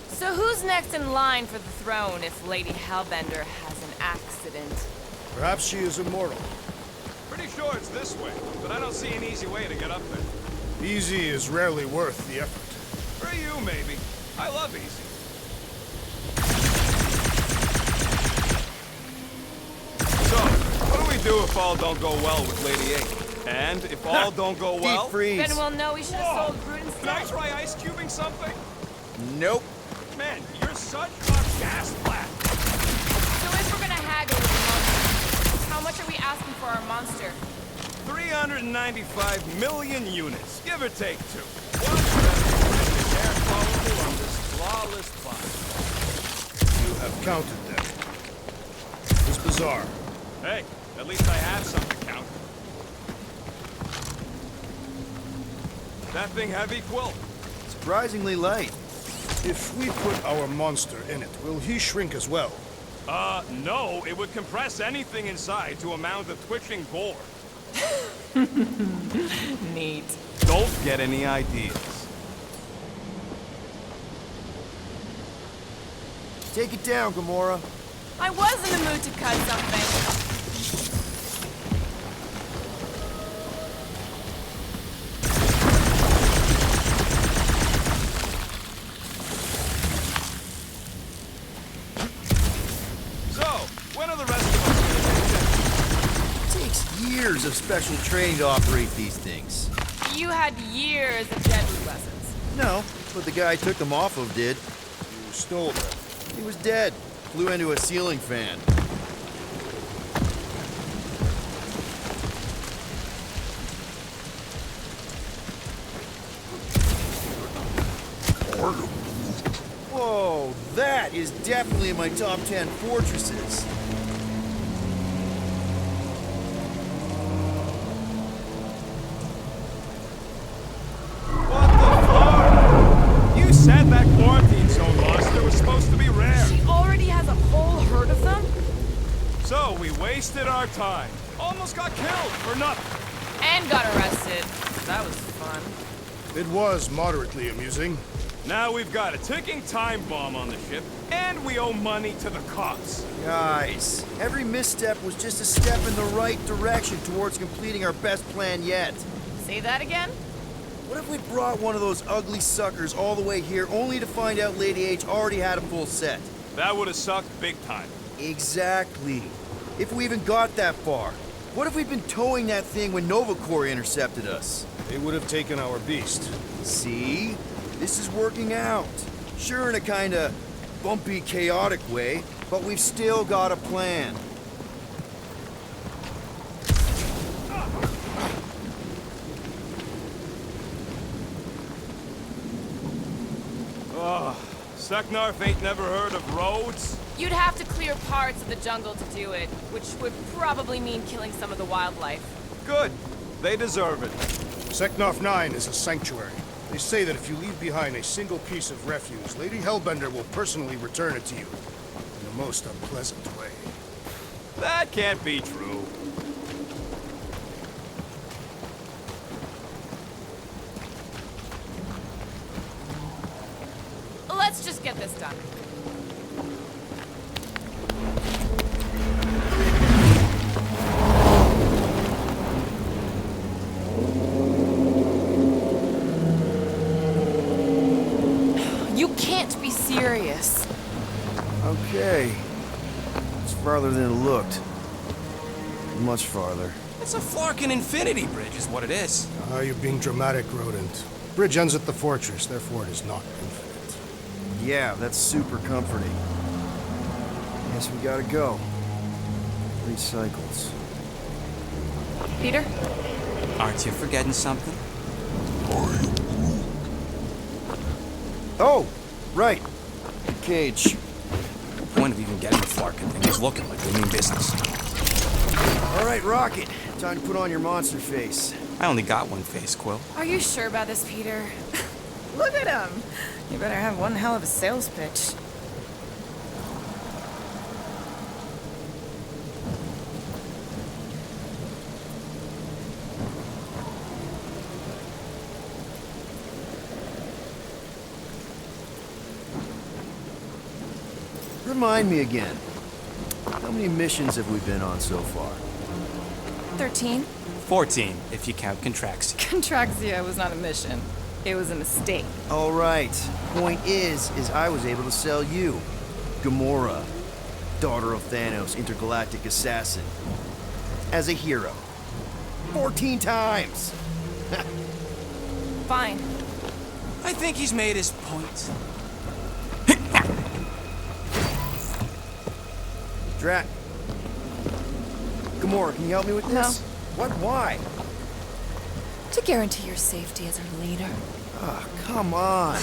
So who's next in line for the throne if Lady Hellbender has an accident? Perhaps she is immortal. Pretty sure it's this way, but I don't see an easy way to get up there. Easy is rarely worth the effort. For you, maybe. I love easy. So, what do we do if all don't go well with Lady A? And if all don't go well... Deep freeze. Then we'll know we should have sold Groot Can I instead. try ice cubing something? Nope. Man, you're such a gas flat. So if we're gonna haggle with the monster, how much are we asking for our monster? 195 million units, give or take 2. One for every air follow Columbus, flawless flight. You have counted them. It's bizarre. Hey, at least I have something to count. That thing heavy, Quill? Surprisingly light. If we put our monster in it, will he shrink as well? No. It would compress anything inside to a mound of twitching gore. Neat. Don't get any ideas. Take it down, Gamora. I was in the mood to cut something. Years of special training to operate these things. You had years of deadly lessons. No, but the guy I took them off of did. You stole them. He was dead. Flew into a ceiling fan. Whoa, that is definitely in my top 10 fortresses. Said that quarantine zone monster was supposed to be rare. She already has a whole herd of them? So we wasted our time. Almost got killed for nothing. And got arrested. That was fun. It was moderately amusing. Now we've got a ticking time bomb on the ship, and we owe money to the cops. Guys, every misstep was just a step in the right direction towards completing our best plan yet. Say that again? What if we brought one of those ugly suckers all the way here only to find out Lady H already had a full set? That would have sucked big time. Exactly. If we even got that far. What if we'd been towing that thing when Nova Corps intercepted us? They would have taken our beast. See? This is working out. Sure, in a kinda bumpy, chaotic way, but we've still got a plan. Seknarf ain't never heard of roads? You'd have to clear parts of the jungle to do it, which would probably mean killing some of the wildlife. Good. They deserve it. Seknarf 9 is a sanctuary. They say that if you leave behind a single piece of refuse, Lady Hellbender will personally return it to you. In the most unpleasant way. That can't be true. Let's just get this done. You can't be serious. Okay. It's farther than it looked. Much farther. It's a Flarkin Infinity Bridge is what it is. You're being dramatic, Rodent. Bridge ends at the fortress, therefore it is not infinite. Yeah, that's super comforting. Guess we gotta go. 3 cycles. Peter? Aren't you forgetting something? Oh, right. Cage. The point of even getting the Flarkin thing is looking like we mean business. All right, Rocket. Time to put on your monster face. I only got one face, Quill. Are you sure about this, Peter? Look at him. You better have one hell of a sales pitch. Remind me again. How many missions have we been on so far? 13? 14, if you count Contraxia. Contraxia was not a mission. It was a mistake. All right. Point is I was able to sell you. Gamora, daughter of Thanos, intergalactic assassin. As a hero. 14 times! Fine. I think he's made his point. Drac. Gamora, can you help me with this? No. What? Why? to guarantee your safety as her leader. Ah, come on.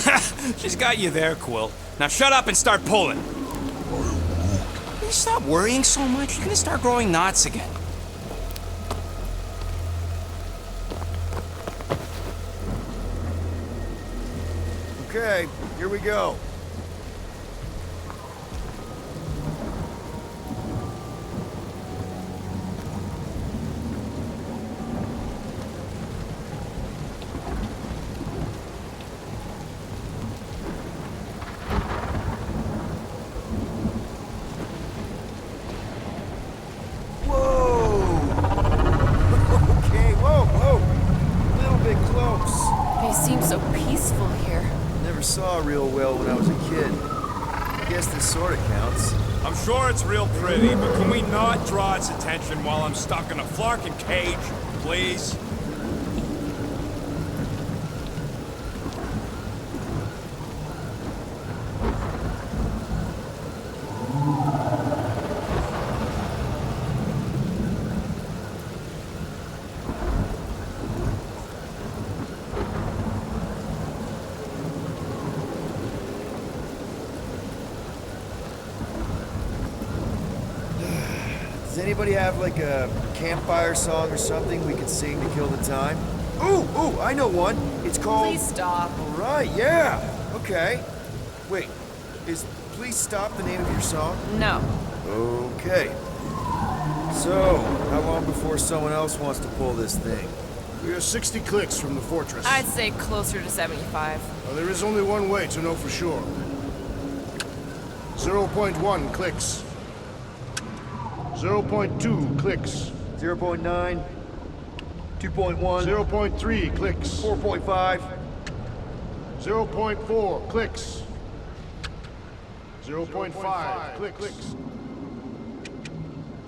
She's got you there, Quill. Now shut up and start pulling. Can you stop worrying so much? You're gonna start growing knots again. Okay, here we go. They seem so peaceful here. Never saw real well when I was a kid. I guess this sort of counts. I'm sure it's real pretty, but can we not draw its attention while I'm stuck in a flarkin' cage, please? Does anybody have like a campfire song or something we could sing to kill the time? Ooh, I know one. It's called... Please stop. All right, yeah. Okay. Wait, is Please Stop the name of your song? No. Okay. So, how long before someone else wants to pull this thing? We are 60 clicks from the fortress. I'd say closer to 75. Well, there is only one way to know for sure. 0.1 clicks. 0.2 clicks. 0.9, 2.1, 0.3 clicks. 4.5, 0.4 clicks. 0.5 clicks.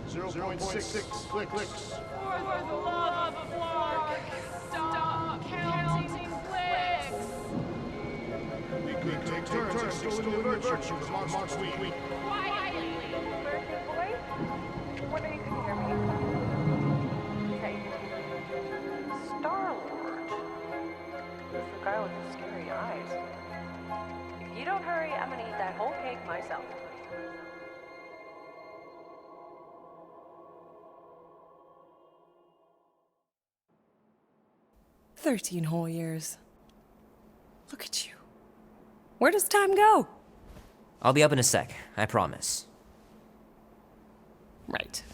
0.6 clicks. For the love of Clark, stop counting clicks. We could take turns extolling the virtues of Monster Week. Whether you can hear me. Hey. Star-Lord. The guy with the scary eyes. If you don't hurry, I'm gonna eat that whole cake myself. "13 whole years. Look at you. Where does time go?" I'll be up in a sec, I promise. Right.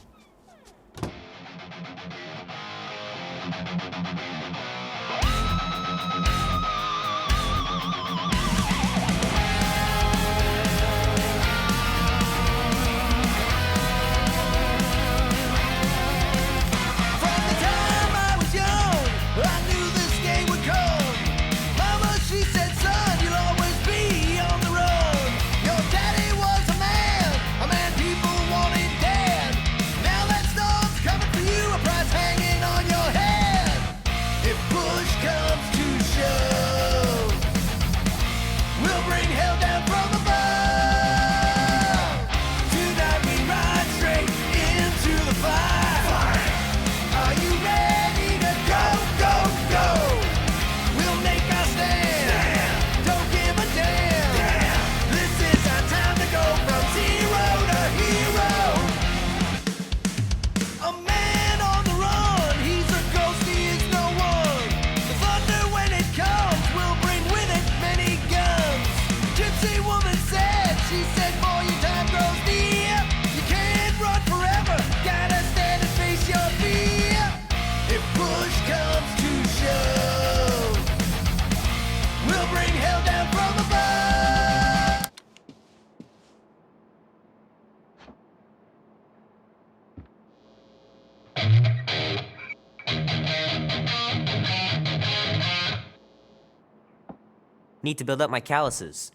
Need to build up my calluses.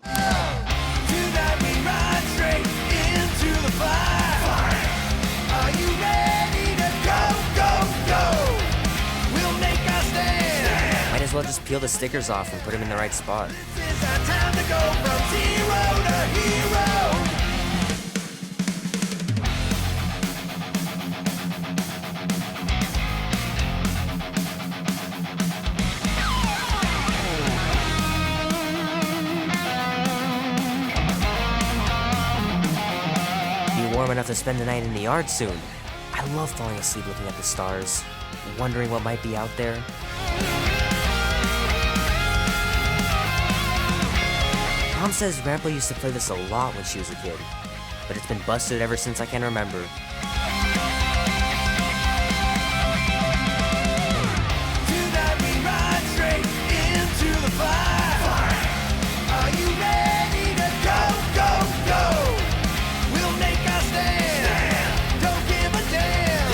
Tonight we ride straight into the fire. Are you ready to go, go, go? We'll make our stand. Might as well just peel the stickers off and put them in the right spot. This is our time to go from zero to hero. to spend the night in the yard soon. I love falling asleep looking at the stars, wondering what might be out there. Mom says Grandpa used to play this a lot when she was a kid, but it's been busted ever since I can remember. Tonight we ride straight into the fire. Are you ready to go, go, go? We'll make our stand. Don't give a damn.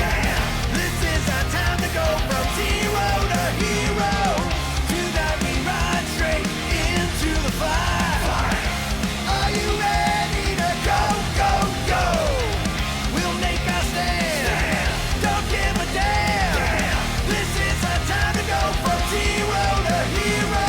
This is our time to go from zero to hero. Tonight we ride straight into the fire. Are you ready to go, go, go? We'll make our stand. Don't give a damn. This is our time to go from zero to hero.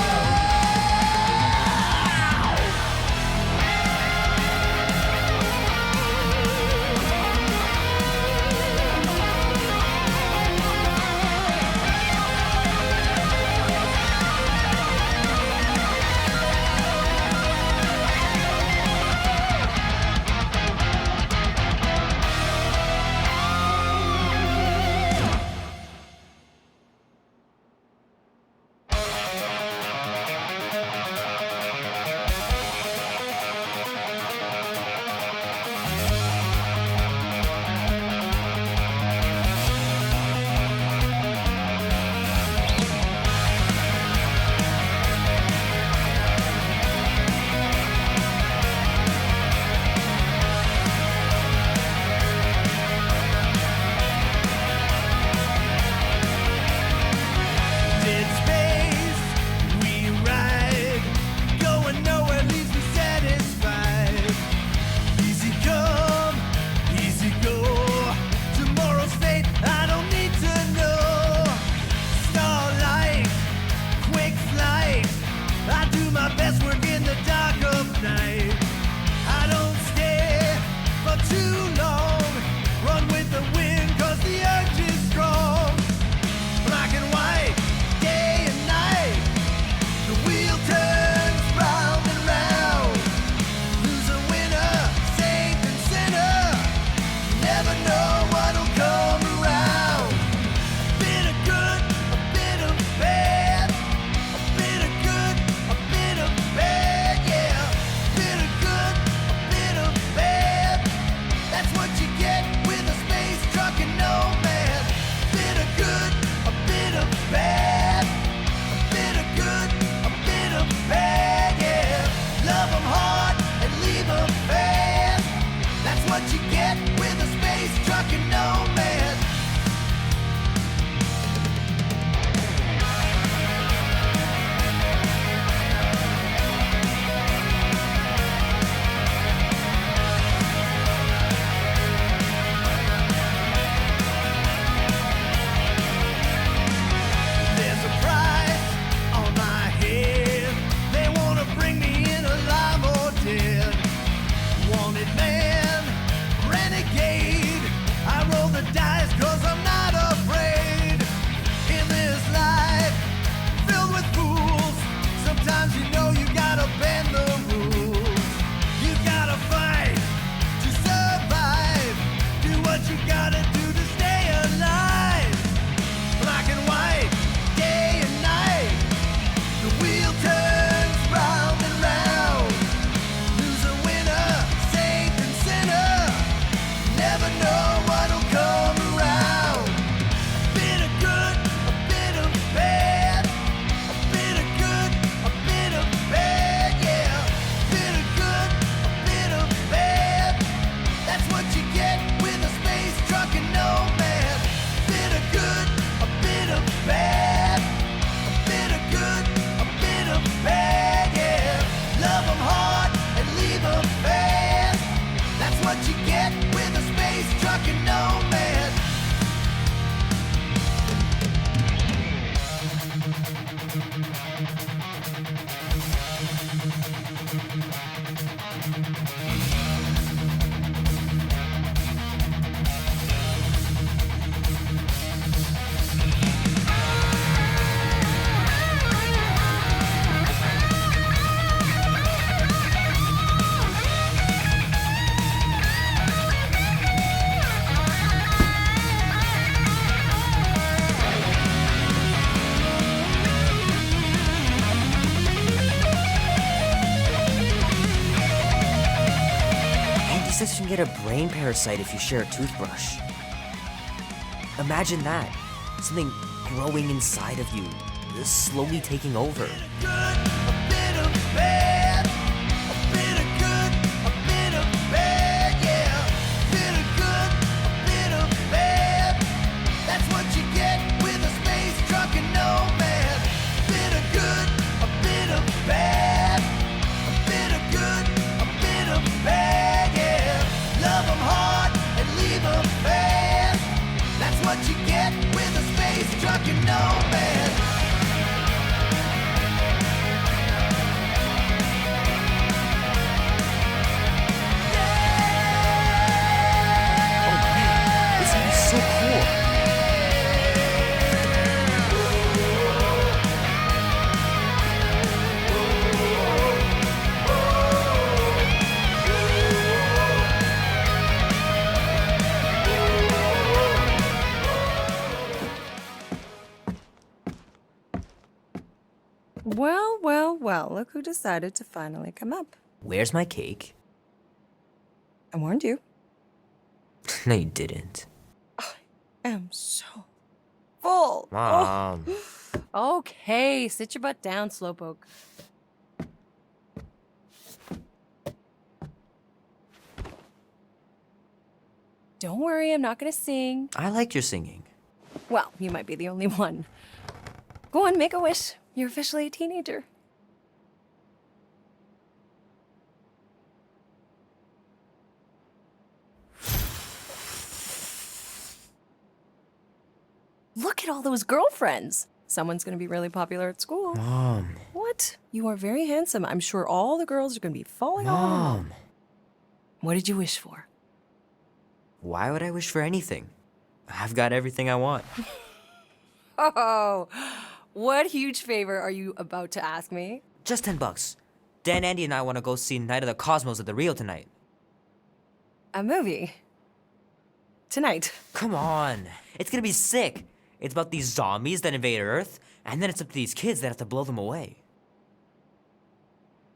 In space we ride, going nowhere leaves me satisfied. Easy come, easy go. Tomorrow's fate I don't need to know. Starlight, quick flight. I do my best work in the dark of night. I don't stay for too long. Run with the wind 'cause the urge is strong. Black and white, day and night. The wheel turns round and round. Loser, winner, saint and sinner. Never know what'll come around. A bit of good, a bit of bad. A bit of good, a bit of bad, yeah. A bit of good, a bit of bad. That's what you get with a space truck and nomad. Bit of good, a bit of bad. A bit of good, a bit of bad, yeah. Love 'em hard and leave 'em fast. That's what you get with a space truck and nomad. There's a price on my head. They wanna bring me in alive or dead. Wanted man, renegade. I roll the dice 'cause I'm not afraid. In this life filled with fools, sometimes you know you gotta bend the rules. You gotta fight to survive. Do what you gotta do to stay alive. Black and white, day and night. The wheel turns round and round. Loser, winner, saint and sinner. Never know what'll come around. A bit of good, a bit of bad. A bit of good, a bit of bad, yeah. A bit of good, a bit of bad. That's what you get with a space truck and nomad. Bit of good, a bit of bad. A bit of good, a bit of bad, yeah. Love 'em hard and leave 'em fast. That's what you get with a space truck and nomad. get a brain parasite if you share a toothbrush. Imagine that. Something growing inside of you, slowly taking over. Well, well, well, look who decided to finally come up. Where's my cake? I warned you. No, you didn't. I am so full. Mom. Oh. Okay, sit your butt down, Slowpoke. Don't worry, I'm not gonna sing. I like your singing. Well, you might be the only one. Go on, make a wish. You're officially a teenager. Look at all those girlfriends. Someone's gonna be really popular at school. Mom. What? You are very handsome. I'm sure all the girls are gonna be falling all over you. Mom. What did you wish for? Why would I wish for anything? I've got everything I want. Oh, what huge favor are you about to ask me? Just $10. Dan, Andy, and I want to go see Night of the Cosmos at the Rio tonight. A movie? Tonight? Come on. It's gonna be sick. It's about these zombies that invade Earth, and then it's up to these kids that have to blow them away.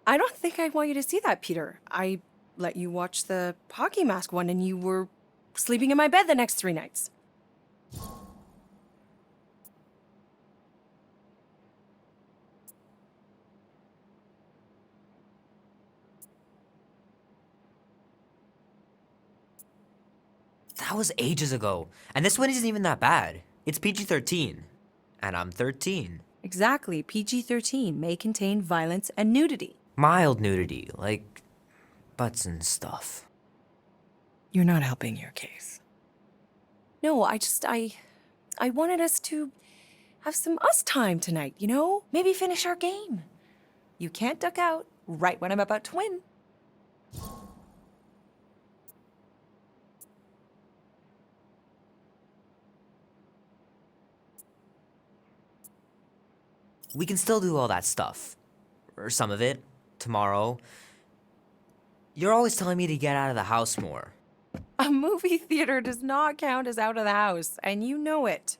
I don't think I want you to see that, Peter. I let you watch the hockey mask one and you were sleeping in my bed the next 3 nights. That was ages ago. And this one isn't even that bad. It's PG-13. And I'm 13. Exactly. PG-13 may contain violence and nudity. Mild nudity, like butts and stuff. You're not helping your case. No, I wanted us to have some us time tonight, you know? Maybe finish our game. You can't duck out right when I'm about to win. We can still do all that stuff. Or some of it. Tomorrow. You're always telling me to get out of the house more. A movie theater does not count as out of the house, and you know it.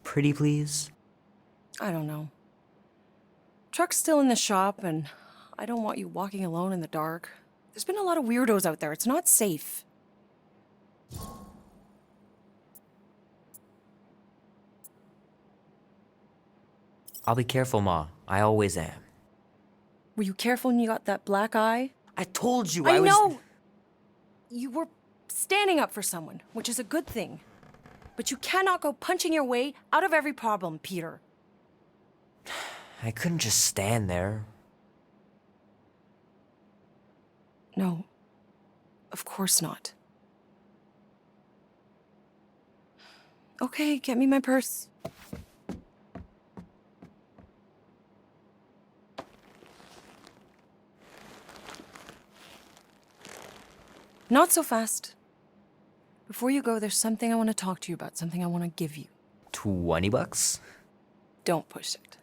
Pretty please? I don't know. Truck's still in the shop, and I don't want you walking alone in the dark. There's been a lot of weirdos out there. It's not safe. I'll be careful, Ma. I always am. Were you careful when you got that black eye? I told you I was... know! You were standing up for someone, which is a good thing. But you cannot go punching your way out of every problem, Peter. I couldn't just stand there. No. Of course not. Okay, get me my purse. Not so fast. Before you go, there's something I want to talk to you about, something I want to give you. $20? Don't push it.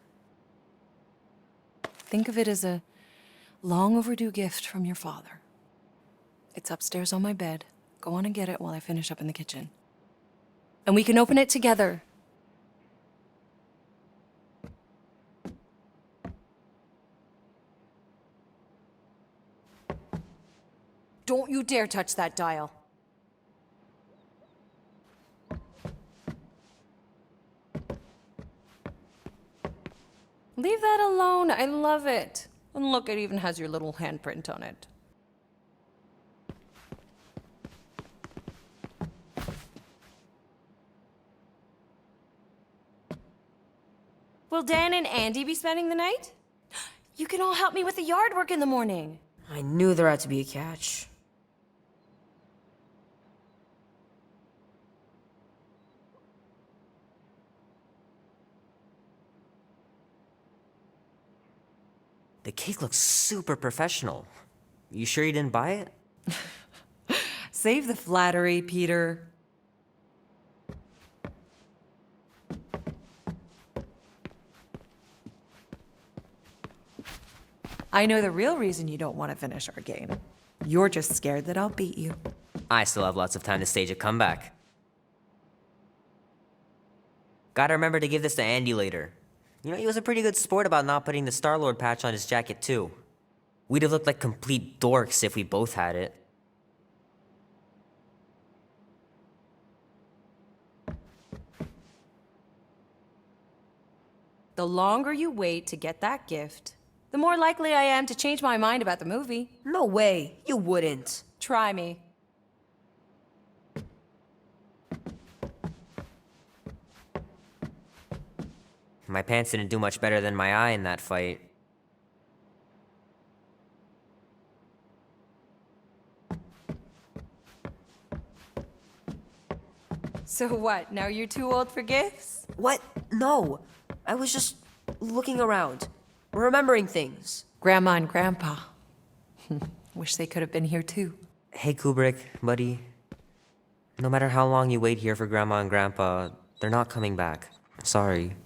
Think of it as a long overdue gift from your father. It's upstairs on my bed. Go on and get it while I finish up in the kitchen. And we can open it together. Don't you dare touch that dial. Leave that alone. I love it. And look, it even has your little handprint on it. Will Dan and Andy be spending the night? You can all help me with the yard work in the morning. I knew there had to be a catch. The cake looks super professional. You sure you didn't buy it? Save the flattery, Peter. I know the real reason you don't want to finish our game. You're just scared that I'll beat you. I still have lots of time to stage a comeback. Gotta remember to give this to Andy later. You know, he was a pretty good sport about not putting the Star-Lord patch on his jacket, too. We'd have looked like complete dorks if we both had it. The longer you wait to get that gift, the more likely I am to change my mind about the movie. No way, you wouldn't. Try me. My pants didn't do much better than my eye in that fight. So what, now you're too old for gifts? What? No. I was just looking around, remembering things. Grandma and Grandpa. Wish they could have been here too. Hey, Kubrick, buddy. No matter how long you wait here for Grandma and Grandpa, they're not coming back. Sorry.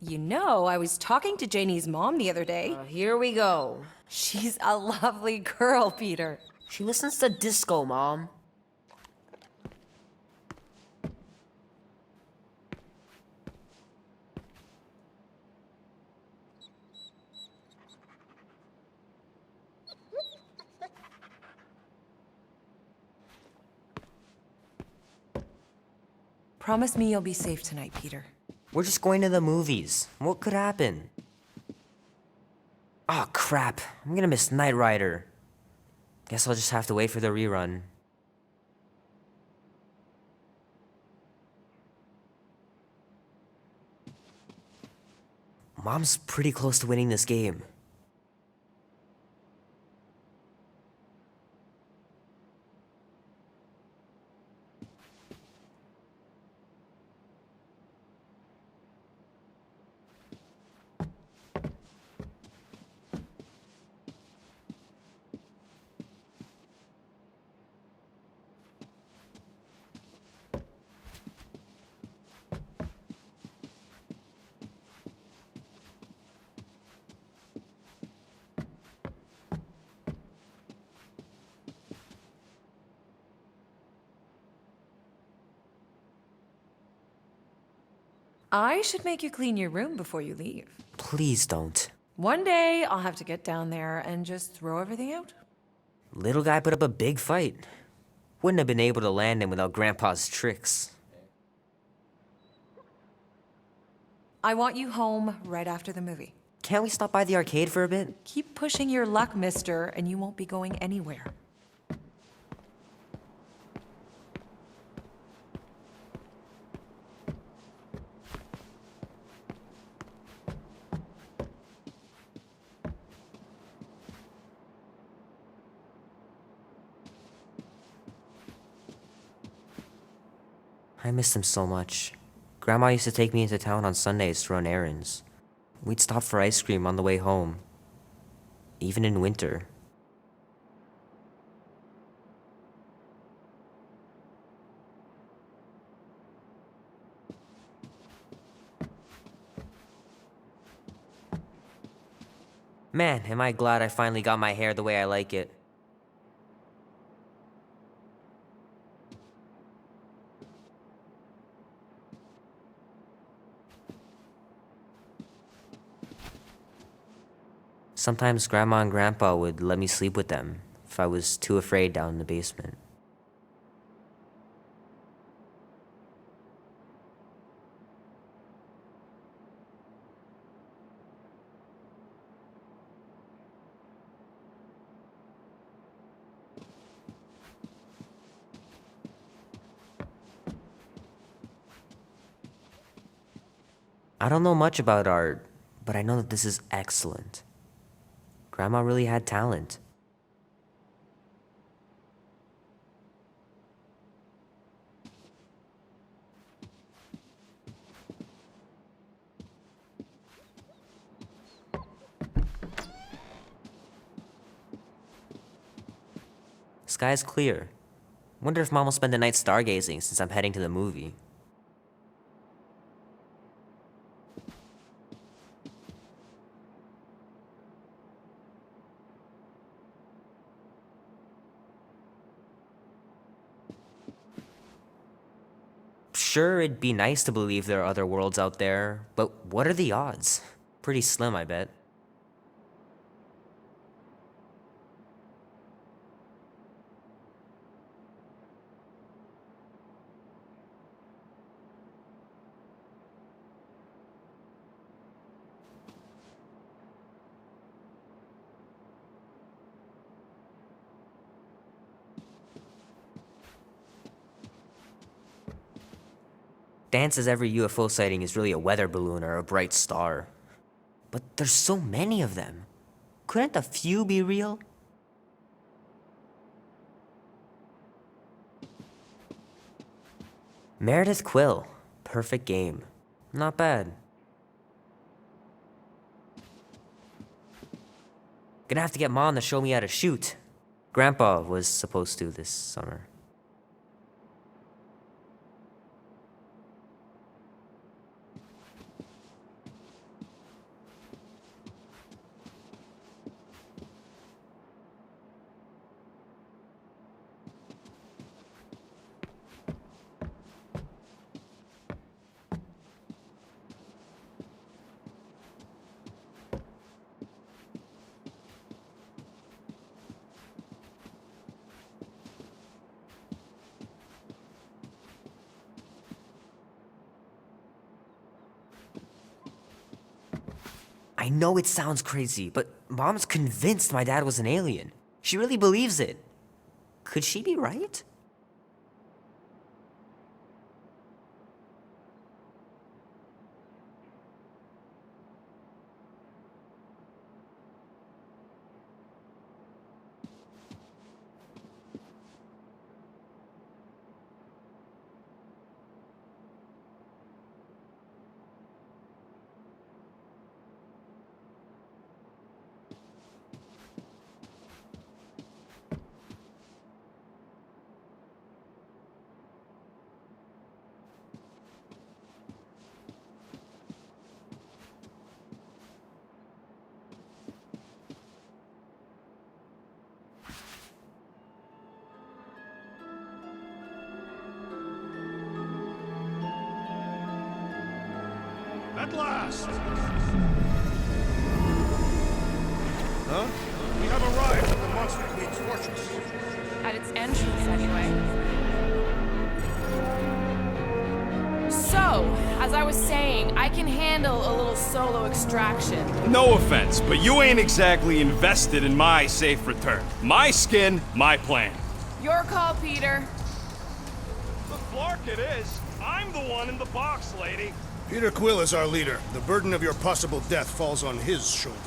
You know, I was talking to Janie's mom the other day. Here we go. She's a lovely girl, Peter. She listens to disco, Mom. Promise me you'll be safe tonight, Peter. We're just going to the movies. What could happen? Oh, crap. I'm gonna miss Knight Rider. Guess I'll just have to wait for the rerun. Mom's pretty close to winning this game. I should make you clean your room before you leave. Please don't. One day, I'll have to get down there and just throw everything out. Little guy put up a big fight. Wouldn't have been able to land him without Grandpa's tricks. I want you home right after the movie. Can't we stop by the arcade for a bit? Keep pushing your luck, mister, and you won't be going anywhere. I miss him so much. Grandma used to take me into town on Sundays to run errands. We'd stop for ice cream on the way home. Even in winter. Man, am I glad I finally got my hair the way I like it. Sometimes Grandma and Grandpa would let me sleep with them if I was too afraid down in the basement. I don't know much about art, but I know that this is excellent. Grandma really had talent. Sky's clear. Wonder if Mom will spend the night stargazing since I'm heading to the movie. Sure, it'd be nice to believe there are other worlds out there, but what are the odds? Pretty slim, I bet. Dan says every UFO sighting is really a weather balloon or a bright star. But there's so many of them. Couldn't a few be real? Meredith Quill. Perfect game. Not bad. Gonna have to get Mom to show me how to shoot. Grandpa was supposed to this summer. I know it sounds crazy, but Mom's convinced my dad was an alien. She really believes it. Could she be right? At last! Huh? We have arrived at the Monster Queen's fortress. At its entrance, anyway. So, as I was saying, I can handle a little solo extraction. No offense, but you ain't exactly invested in my safe return. My skin, my plan. Your call, Peter. The Clark it is. I'm the one in the box, lady. Peter Quill is our leader. The burden of your possible death falls on his shoulders.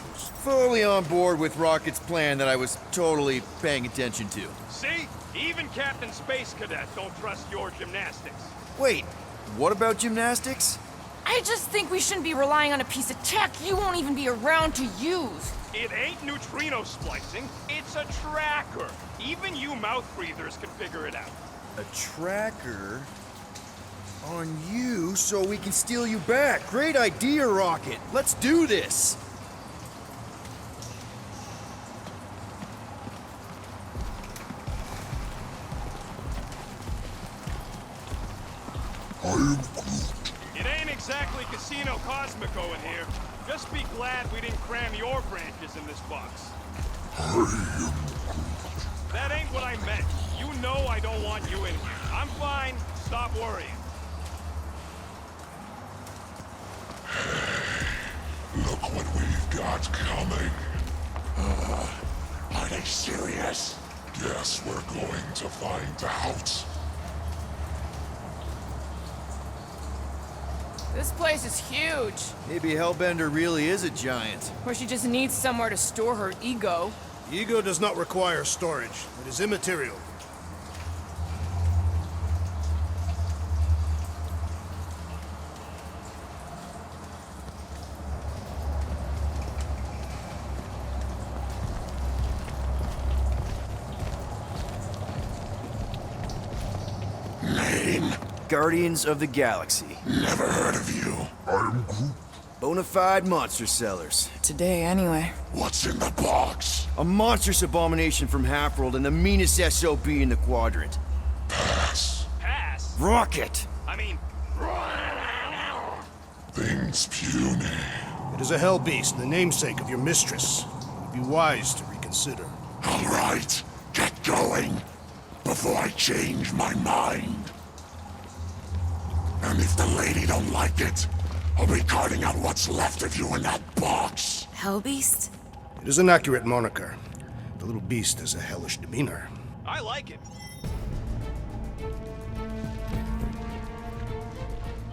Fully on board with Rocket's plan that I was totally paying attention to. See? Even Captain Space Cadet don't trust your gymnastics. Wait, what about gymnastics? I just think we shouldn't be relying on a piece of tech you won't even be around to use. It ain't neutrino splicing, it's a tracker. Even you mouth breathers can figure it out. A tracker? On you so we can steal you back. Great idea, Rocket. Let's do this. I am Groot. It ain't exactly Casino Cosmico in here. Just be glad we didn't cram your branches in this box. That ain't what I meant. You know I don't want you in here. I'm fine. Stop worrying. Look what we've got coming. Are they serious? Guess we're going to find out. This place is huge. Maybe Hellbender really is a giant. Or she just needs somewhere to store her ego. Ego does not require storage. It is immaterial. Name? Guardians of the Galaxy. Never heard of you. I'm Groot. Bonafide monster sellers. Today, anyway. What's in the box? A monstrous abomination from Halfworld and the meanest SOB in the quadrant. Pass. Pass? Rocket! I mean... Things puny. It is a hell beast, the namesake of your mistress. It would be wise to reconsider. All right, get going before I change my mind. And if the lady don't like it, I'll be carting out what's left of you in that box. Hellbeast? It is an accurate moniker. The little beast has a hellish demeanor. I like it.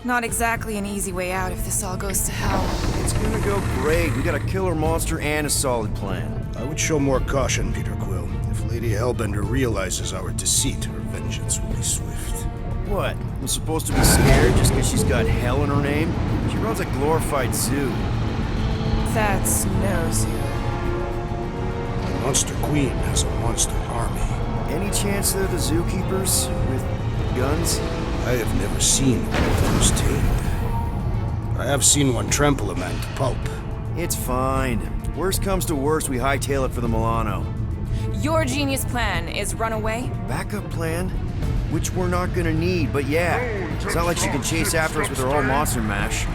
Not exactly an easy way out if this all goes to hell. It's gonna go great. We got a killer monster and a solid plan. I would show more caution, Peter Quill. If Lady Hellbender realizes our deceit, her vengeance will be swift. What? I'm supposed to be scared just because she's got hell in her name? She runs a glorified zoo. That's no zoo. The Monster Queen has a monster army. Any chance they're the zookeepers with guns? I have never seen one of those tamed. I have seen one trample a man to pulp. It's fine. Worst comes to worst, we hightail it for the Milano. Your genius plan is run away? Backup plan? Which we're not gonna need, but yeah. It's not like she can chase after us with her whole monster mash.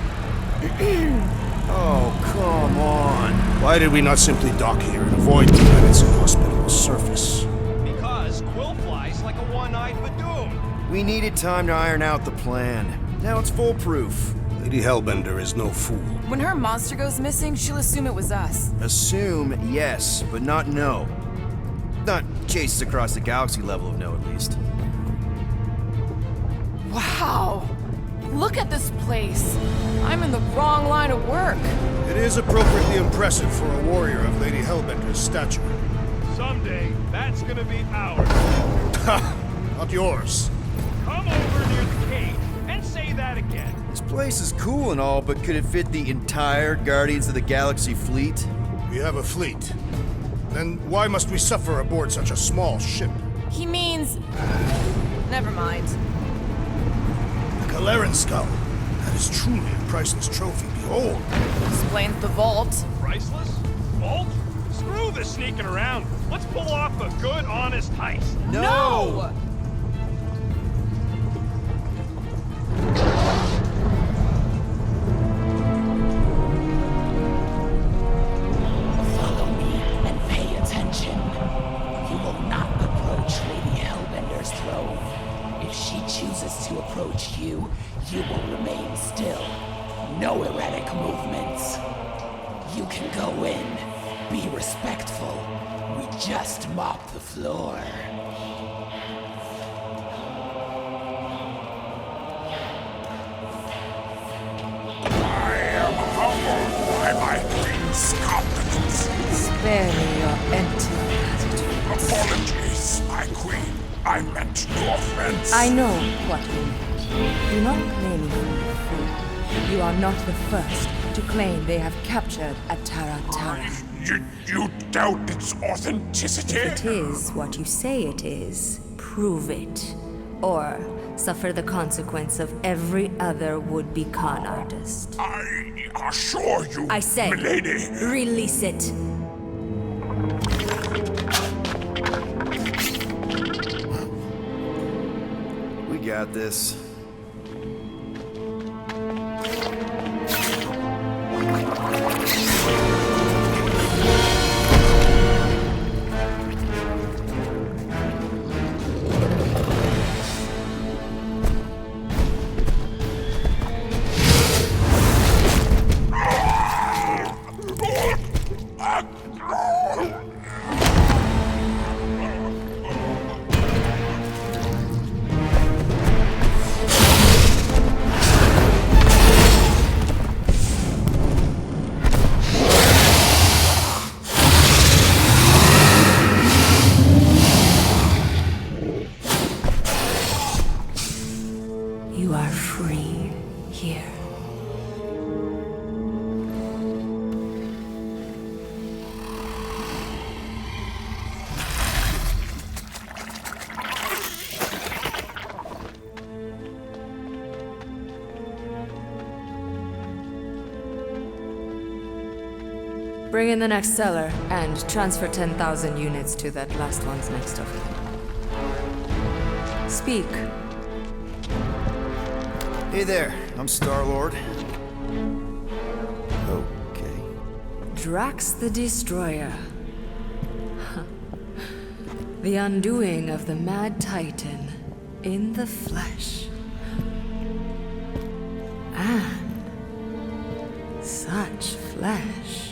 Oh, come on. Why did we not simply dock here and avoid the planet's inhospitable surface? Because Quill flies like a one-eyed Badoon. We needed time to iron out the plan. Now it's foolproof. Lady Hellbender is no fool. When her monster goes missing, she'll assume it was us. Assume, yes, but not know. Not chases across the galaxy level of no, at least. Wow! Look at this place! I'm in the wrong line of work. It is appropriately impressive for a warrior of Lady Hellbender's stature. Someday, that's gonna be ours. Ha! Not yours. Come over near the cage and say that again. This place is cool and all, but could it fit the entire Guardians of the Galaxy fleet? We have a fleet. Then why must we suffer aboard such a small ship? He means... Never mind. The Galeran skull. That is truly a priceless trophy. Behold. Explains the vault. Priceless? Vault? Screw the sneaking around. Let's pull off a good, honest heist. No! Follow me and pay attention. You will not approach Lady Hellbender's throne. If she chooses to approach you, you will remain still. No erratic movements. You can go in. Be respectful. We just mop the floor. I am humbled by my queen's competence. Spare me your empty platitudes. Apologies, my queen. I meant no offense. I know what you meant. Do not claim me for a fool. You are not the first to claim they have captured a Tara Tara. You doubt its authenticity? If it is what you say it is, prove it. Or suffer the consequence of every other would-be con artist. I assure you, I say, milady. Release it. We got this. You are free here. Bring in the next cellar and transfer 10,000 units to that last one's next of it. Speak. Hey there, I'm Star-Lord. Okay. Drax the Destroyer. The undoing of the Mad Titan in the flesh. And such flesh.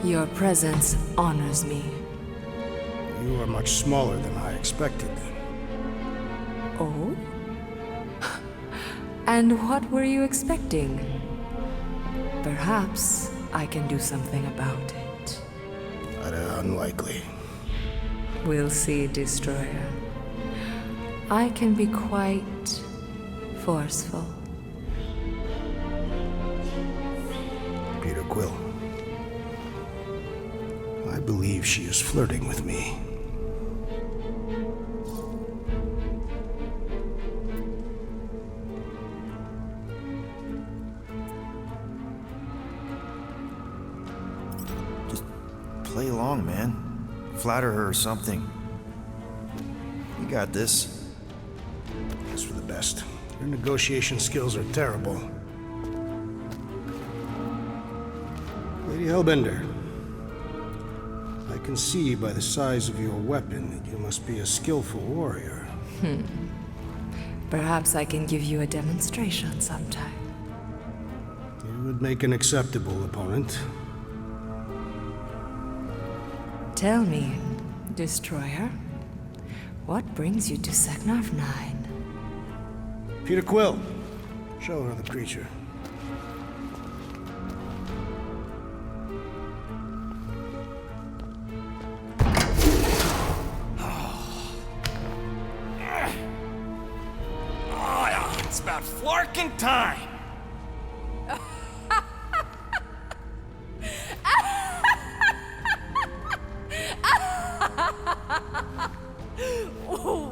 Your presence honors me. You are much smaller than I expected. Oh? And what were you expecting? Perhaps I can do something about it. Unlikely. We'll see, Destroyer. I can be quite forceful. Peter Quill. I believe she is flirting with me. Just play along, man. Flatter her or something. You got this. It's for the best. Your negotiation skills are terrible. Lady Hellbender, I can see by the size of your weapon that you must be a skillful warrior. Perhaps I can give you a demonstration sometime. You would make an acceptable opponent. Tell me, Destroyer, what brings you to Seknarf 9? Peter Quill, show her the creature. It's about flarkin' time.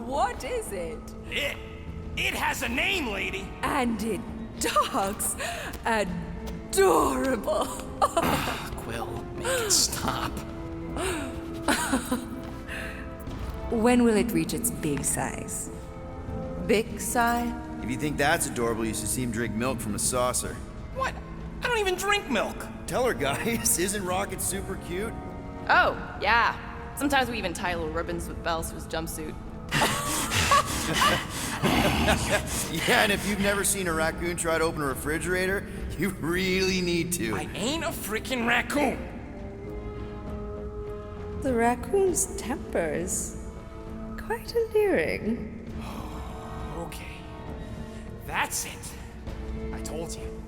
What is it? It has a name, lady. And it talks adorable. Quill, make it stop. When will it reach its big size? Big size? If you think that's adorable, you should see him drink milk from a saucer. What? I don't even drink milk. Tell her, guys, isn't Rocket super cute? Oh, yeah. Sometimes we even tie little ribbons with bells to his jumpsuit. Yeah, and if you've never seen a raccoon try to open a refrigerator, you really need to. I ain't a freaking raccoon. The raccoon's tempers. Quite alluring. Okay. That's it. I told you.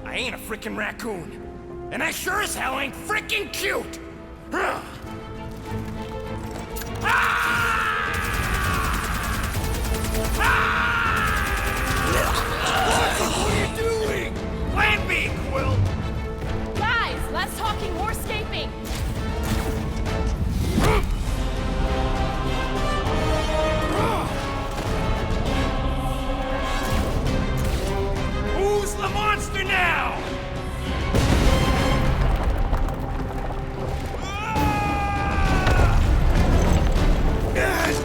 I ain't a freaking raccoon. And I sure as hell ain't freaking cute. What are you doing? Plan B, Quill. Guys, let's talking warscaping. Who's the monster now?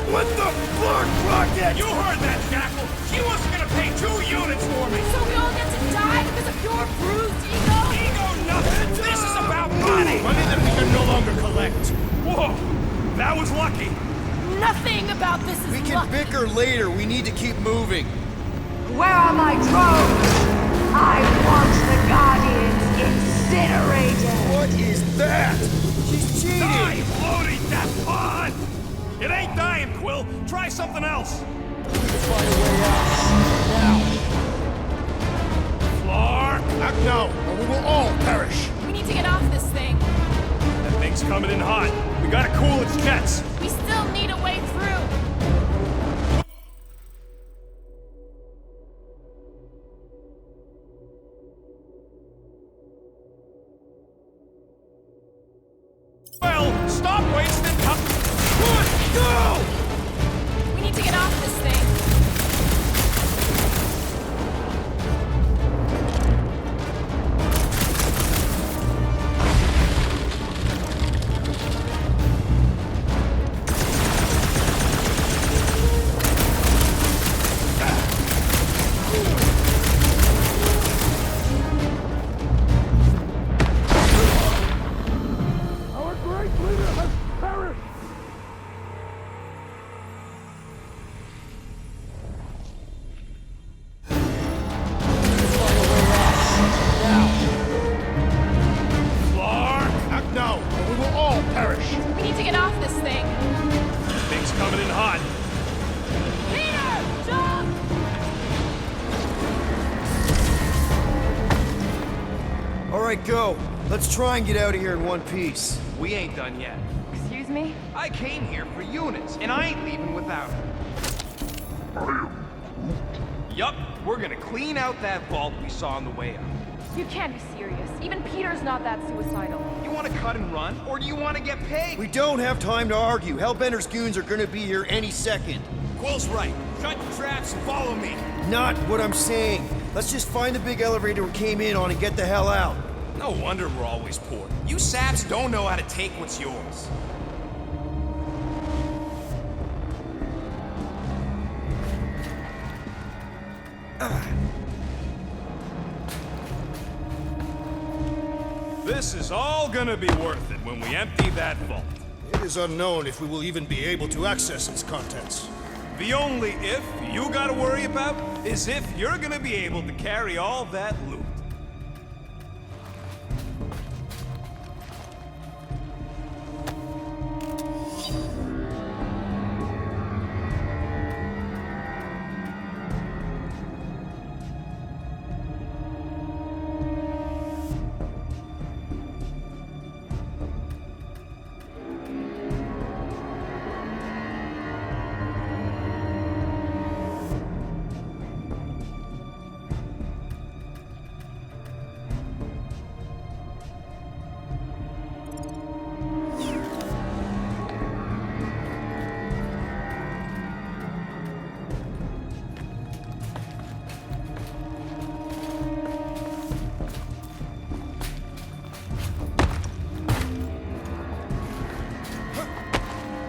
What the fuck, Rocket? You heard that, Jackal. She wasn't gonna pay 2 units for me. So we all get to die because of your bruised ego? Ego nothing. This is about money. Money that we can no longer collect. Whoa! That was lucky. Nothing about this is We can luck. bicker later. We need to keep moving. Where are my drones? I want the Guardians incinerated! What is that? She's cheating! Die floating that pod! It ain't dying, Quill. Try something else. Find a way out. Now. Floor! Act now, or we will all perish. We need to get off this thing. That thing's coming in hot. We gotta cool its jets. We still need a way through. Well, stop wasting time. Good, go! We need to get off this thing. Our great leader has perished. Floor! Act now, or we will all perish. We need to get off this thing. That thing's coming in hot. Peter! Jump! All right, go. Let's try and get out of here in one piece. We ain't done yet. Excuse me? I came here for units, and I ain't leaving without them. Yup, we're gonna clean out that vault we saw on the way up. You can't be serious. Even Peter's not that suicidal. You wanna cut and run, or do you wanna get paid? We don't have time to argue. Hellbender's goons are gonna be here any second. Quill's right. Shut the traps and follow me. Not what I'm saying. Let's just find the big elevator we came in on and get the hell out. No wonder we're always poor. You saps don't know how to take what's yours. This is all gonna be worth it when we empty that vault. It is unknown if we will even be able to access its contents. The only if you gotta worry about is if you're gonna be able to carry all that loot.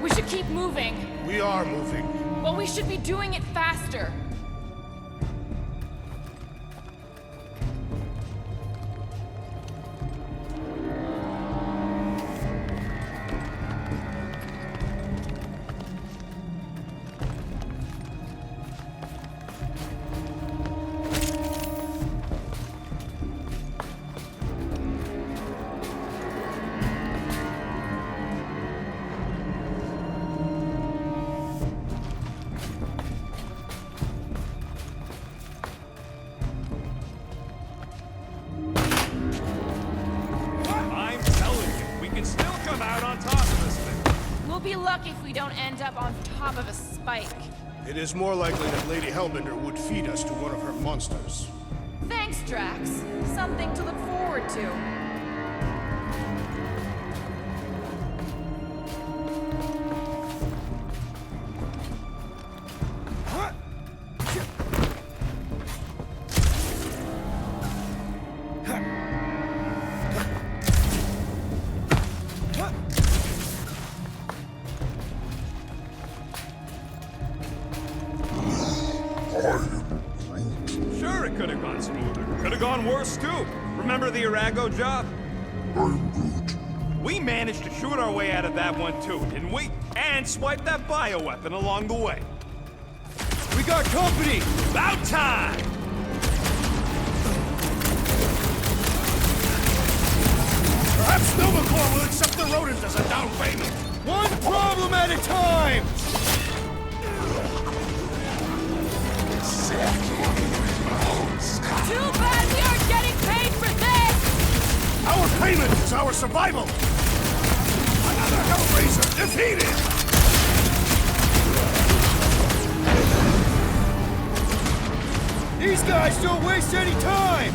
We should keep moving. We are moving. But we should be doing it faster. I'm telling you, we can still come out on top of this thing. We'll be lucky if we don't end up on top of a spike. It is more likely that Lady Hellbender would feed us to one of her monsters. Thanks, Drax. Something to look forward to. Sure, it could have gone smoother. Could have gone worse, too. Remember the Arago job? I'm Groot. We managed to shoot our way out of that one, too, didn't we? And swipe that bioweapon along the way. We got company! About time! Perhaps Novacor will accept the rodent as a down payment. One problem at a time! Too bad we aren't getting paid for this! Our payment is our survival! Another Hellraiser defeated! These guys don't waste any time!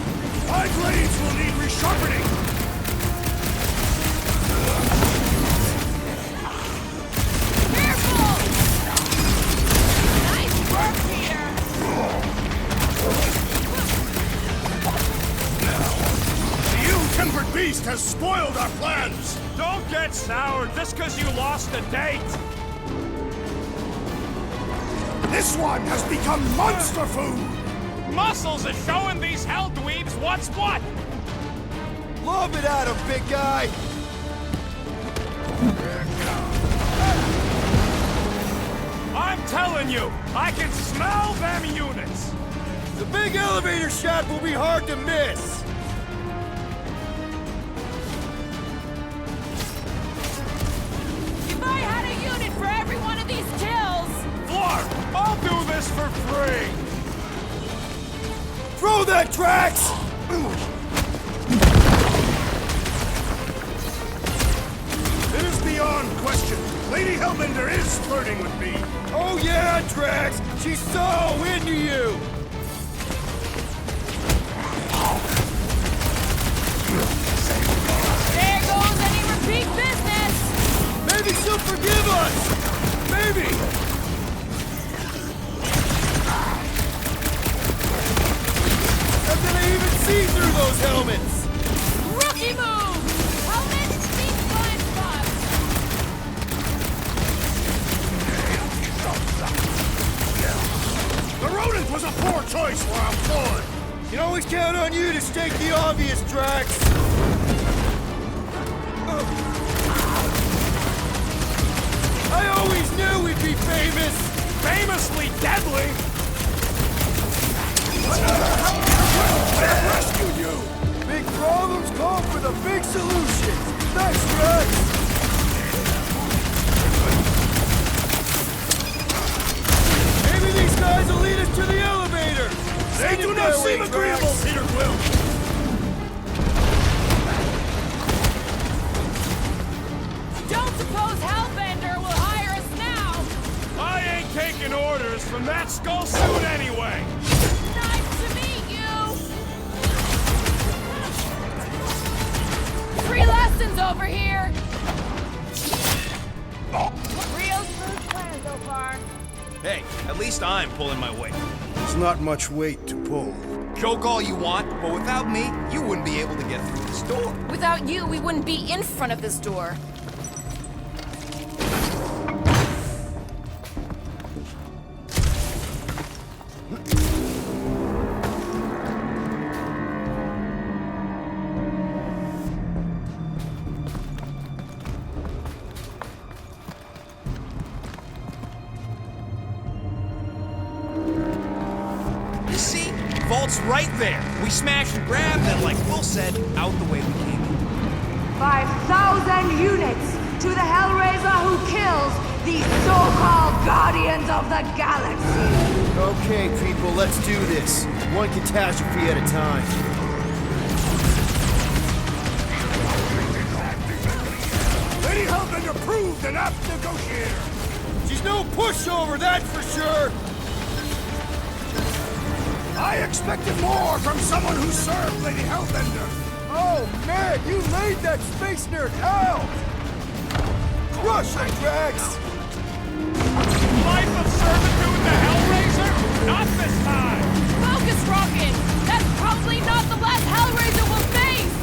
My blades will need resharpening! Careful! Nice work, Peter! The ill-tempered beast has spoiled our plans! Don't get sour just because you lost a date! This one has become monster food! Muscles is showing these hell dweebs what's what! Lob it at him, big guy! I'm telling you, I can smell them units! The big elevator shaft will be hard to miss! If I had a unit for every one of these kills! Flark, I'll do this for free! Throw that, Drax! It is beyond question. Lady Hellbender is flirting with me. Oh yeah, Drax! She's so into you! There goes any repeat business! Maybe she'll forgive us! Maybe! How can I even see through those helmets? Rookie move! Helmet, deep blind spots! The rodent was a poor choice for our ploy. Can always count on you to state the obvious, Drax. I always knew we'd be famous! Famously deadly! I rescued you! Big problems call for the big solutions! Thanks, Drax! Maybe these guys will lead us to the elevator! They do not seem agreeable, Peter Quill! Don't suppose Hellbender will hire us now! I ain't taking orders from that skull suit anyway! Nice to meet you! Free lessons over here! Real smooth plan so far. Hey, at least I'm pulling my weight. It's not much weight to pull. Joke all you want, but without me, you wouldn't be able to get through this door. Without you, we wouldn't be in front of this door. You see? Vault's right there. We smash and grab, then like Will said, out the way we came in. 5,000 units to the Hellraiser who kills these so-called Guardians of the Galaxy! Okay, people, let's do this. One catastrophe at a time. Lady Hellbender proved an apt negotiator! She's no pushover, that's for sure! I expected more from someone who served Lady Hellbender! Oh man, you laid that space nerd out! Crush it, Drax! Life of servitude the Hellraiser? Not this time! Focus, Rocket! That's probably not the last Hellraiser we'll face!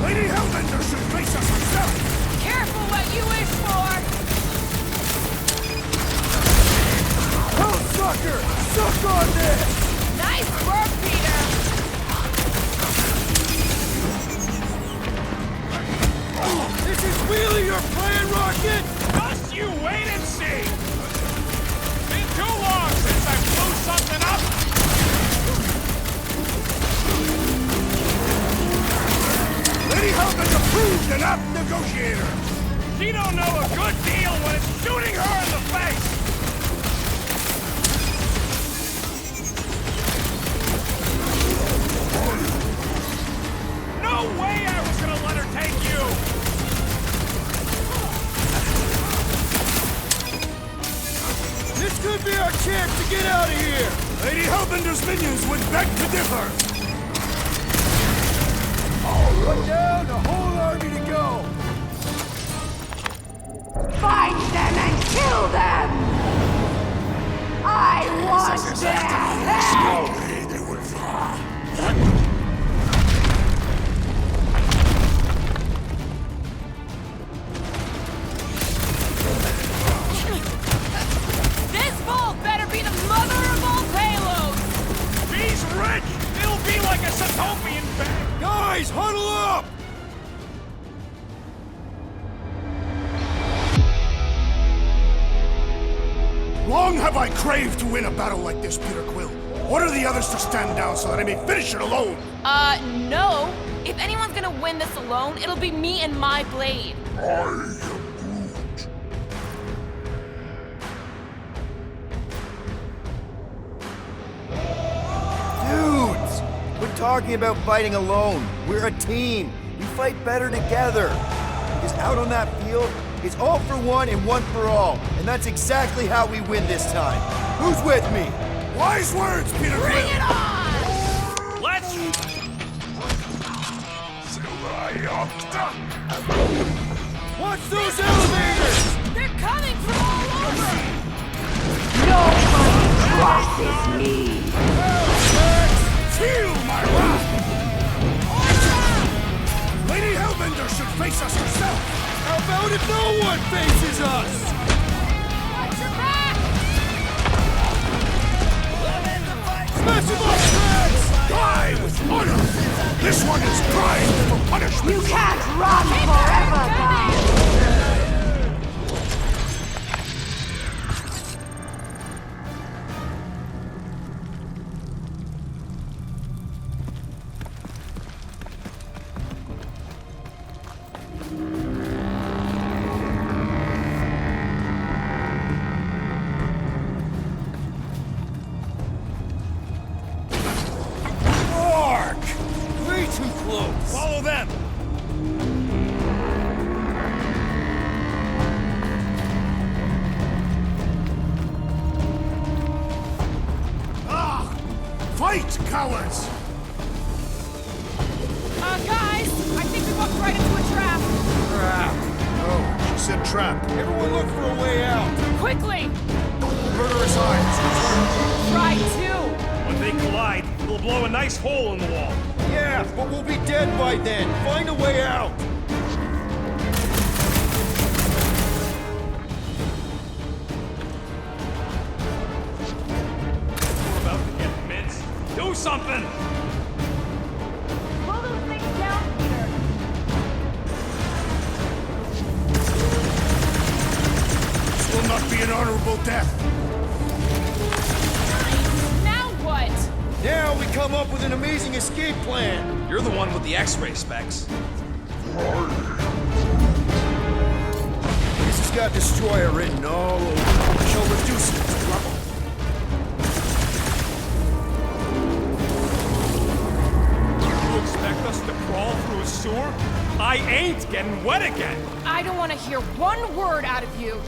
Lady Hellbender should face us herself! Careful what you wish for! Hellsucker! Suck on this! Nice work, Peter! this really your plan, Rocket? Just you wait and see! Been too long since I blew something up! Lady Hellman's a proved and apt negotiator! She don't know a good deal when it's shooting her in the face! No way I was gonna let her take you! This could be our chance to get out of here! Lady Hellbender's minions would beg to differ! Put down a whole army to go! Find them and kill them! I want their head! Slowly they will fall. This vault better be the mother of all payloads! He's rich! It'll be like a Satopian bag! Guys, huddle up! Long have I craved to win a battle like this, Peter Quill. Order the others to stand down so that I may finish it alone. No. If anyone's gonna win this alone, it'll be me and my blade. Dudes! We're talking about fighting alone. We're a team. We fight better together. Because out on that field, it's all for one and one for all. And that's exactly how we win this time. Who's with me? Wise words, Peter Quill! Bring it on! Let's... Watch those elevators! They're coming from all over! Nobody crosses me! Feel my wrath! Lady Hellbender should face us herself! How about if no one faces us? Watch your back! Smash them up, Drax! Die with honor! This one is primed for punishment! You can't run forever, guys! Mark! Way too close! Follow them! Ah! Fight, cowards! Guys, I think we walked right into a trap. Trap. No, she said trap. Everyone look for a way out! Quickly! Murderous eyes. Try to! When they collide, it'll blow a nice hole in the wall. Yeah, but we'll be dead by then. Find a way out! We're about to get minced. Do something! Pull those things down, Peter. This will not be an honorable death. Now what? Now we come up with an amazing escape plan! You're the one with the X-ray specs. This has got Destroyer written all over it. Shall reduce it to rubble. You expect us to crawl through a sewer? I ain't getting wet again! I don't want to hear one word out of you.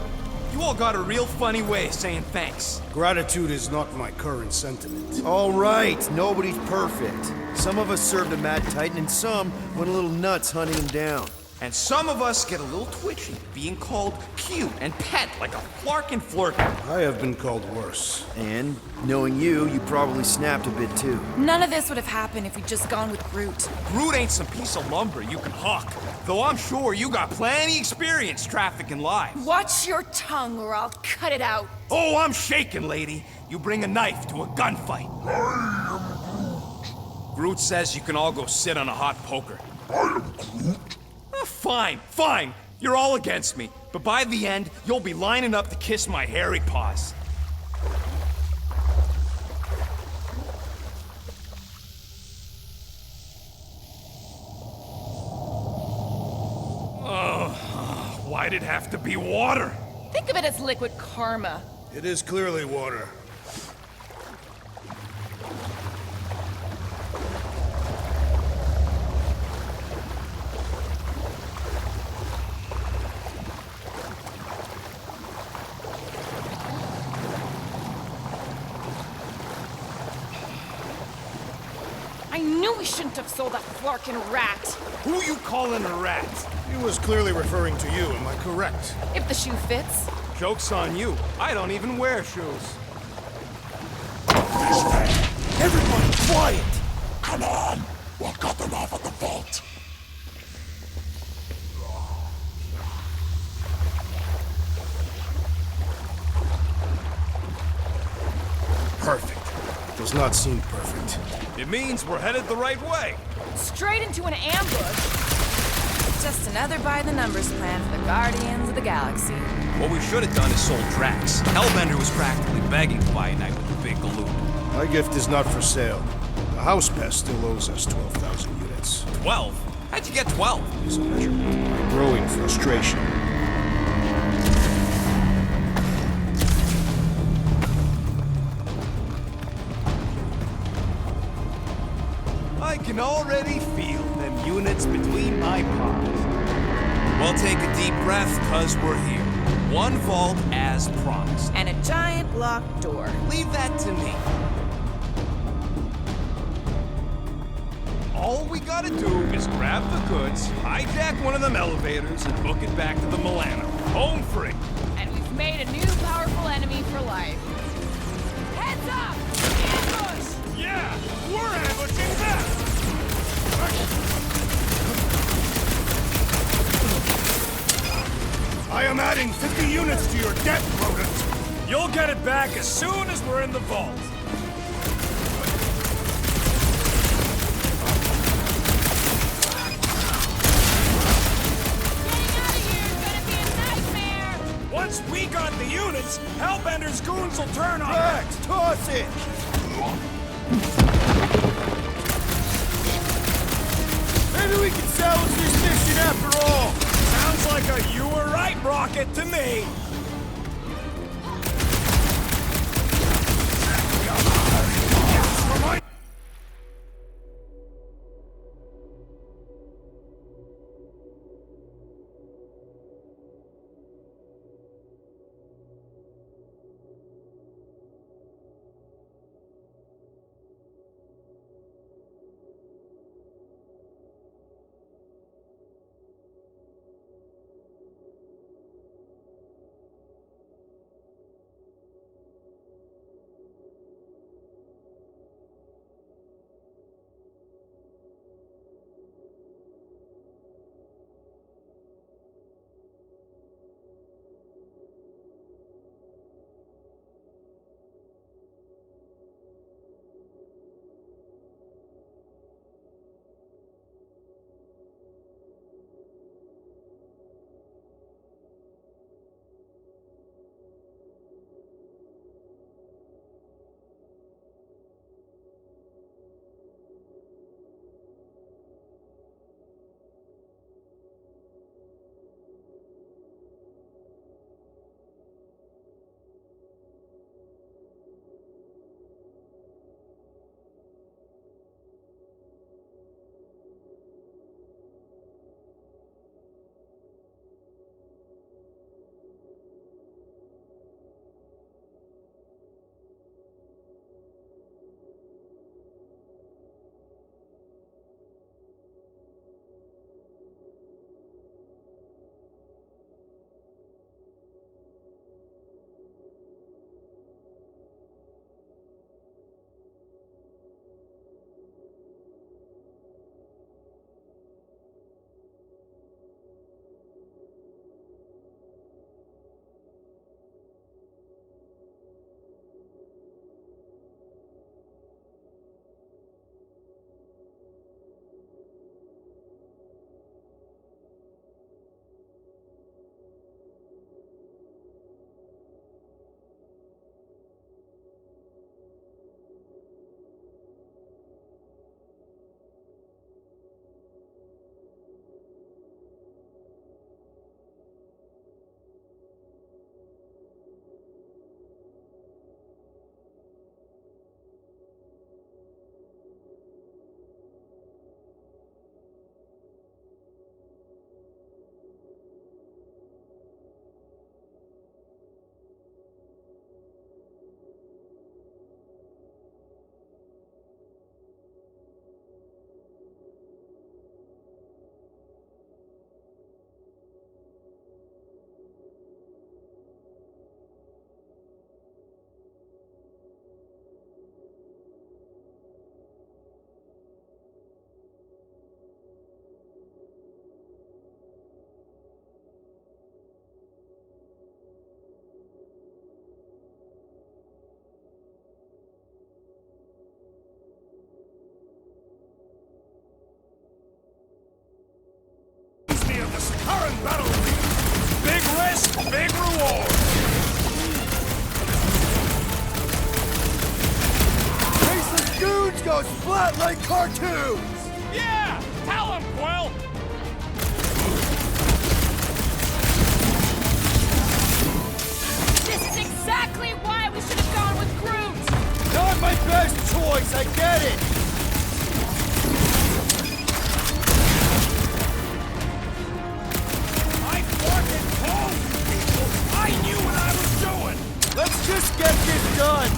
You all got a real funny way of saying thanks. Gratitude is not my current sentiment. All right, nobody's perfect. Some of us serve the Mad Titan, and some went a little nuts hunting him down. And some of us get a little twitchy, being called cute and pet like a flarkin' flirkin. I have been called worse. And, knowing you, you probably snapped a bit too. None of this would have happened if we'd just gone with Groot. Groot ain't some piece of lumber you can hawk. Though I'm sure you got plenty experience trafficking lives. Watch your tongue or I'll cut it out. Oh, I'm shaking, lady. You bring a knife to a gunfight. Groot says you can all go sit on a hot poker. Fine, fine. You're all against me, but by the end, you'll be lining up to kiss my hairy paws. Why'd it have to be water? Think of it as liquid karma. It is clearly water. I knew we shouldn't have sold that Flarkin rat. Who you calling a rat? He was clearly referring to you, am I correct? If the shoe fits. Joke's on you. I don't even wear shoes. Everyone, quiet! Come on! We'll cut them off at the vault. Perfect. Does not seem perfect. It means we're headed the right way. Straight into an ambush. Just another by-the-numbers plan for the Guardians of the Galaxy. What we should have done is sold Drax. Hellbender was practically begging to buy a night with the big galoot. My gift is not for sale. The house pest still owes us 12,000 units. 12? How'd you get 12? Is a measurement of my growing frustration. I can already feel them units between my paws. Well, take a deep breath, cause we're here. One vault as promised. And a giant locked door. Leave that to me. All we gotta do is grab the goods, hijack one of them elevators, and book it back to the Milano. Home free. And we've made a new powerful enemy for life. Heads up! Ambush! Yeah, we're ambushing them! I am adding 50 units to your debt, rodent! You'll get it back as soon as we're in the vault. Once we got the units, Hellbender's goons will turn on Drax, us. toss it! Maybe we can salvage this mission after all! Sounds like a you were right rocket to me. heroes flat like cartoons! Yeah! Tell him, Quill! This is exactly why we should have gone with Groot! Not my best choice, I get it! I fucking told you people! I knew what I was doing! Let's just get this done!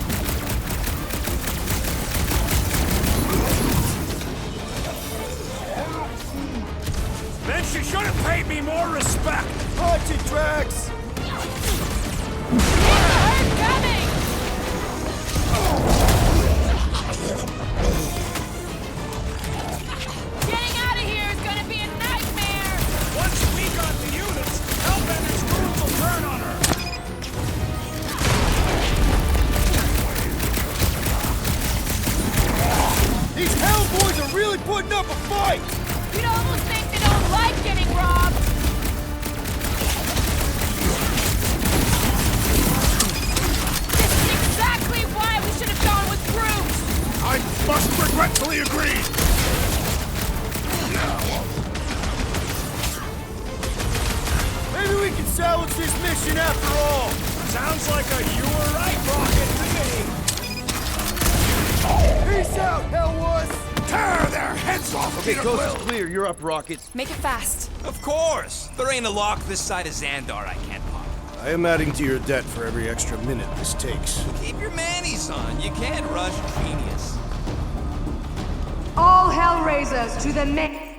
Then she should have paid me more respect! Punch it, Drax! Coming! Getting out of here is gonna be a nightmare! Once we got the units, Hellbender's crew will turn on her! These Hellboys are really putting up a fight! You'd almost think they don't like getting robbed! This is exactly why we should have gone with Groot! I must regretfully agree! Maybe we can salvage this mission after all! Sounds like a you were right rocket to me! Peace out, Hellwuss! Tear their heads off of Okay, Peter coast Quill! is clear. You're up, Rocket. Make it fast. Of course! There ain't a lock this side of Xandar I can't pop. I am adding to your debt for every extra minute this takes. Keep your manis on. You can't rush genius. All Hellraisers to the main.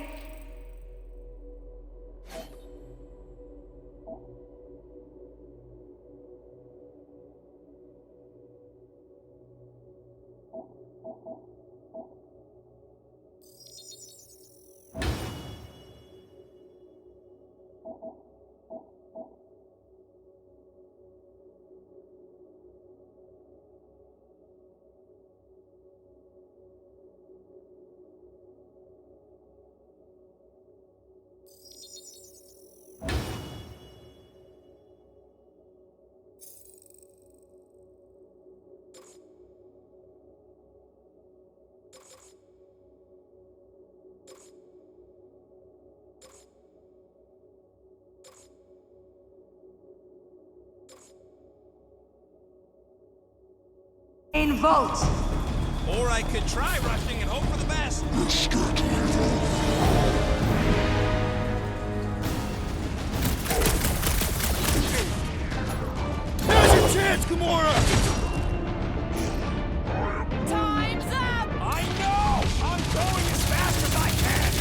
Vote. Or I could try rushing and hope for the best. Now's your chance, Gamora! Time's up! I know! I'm going as fast as I can!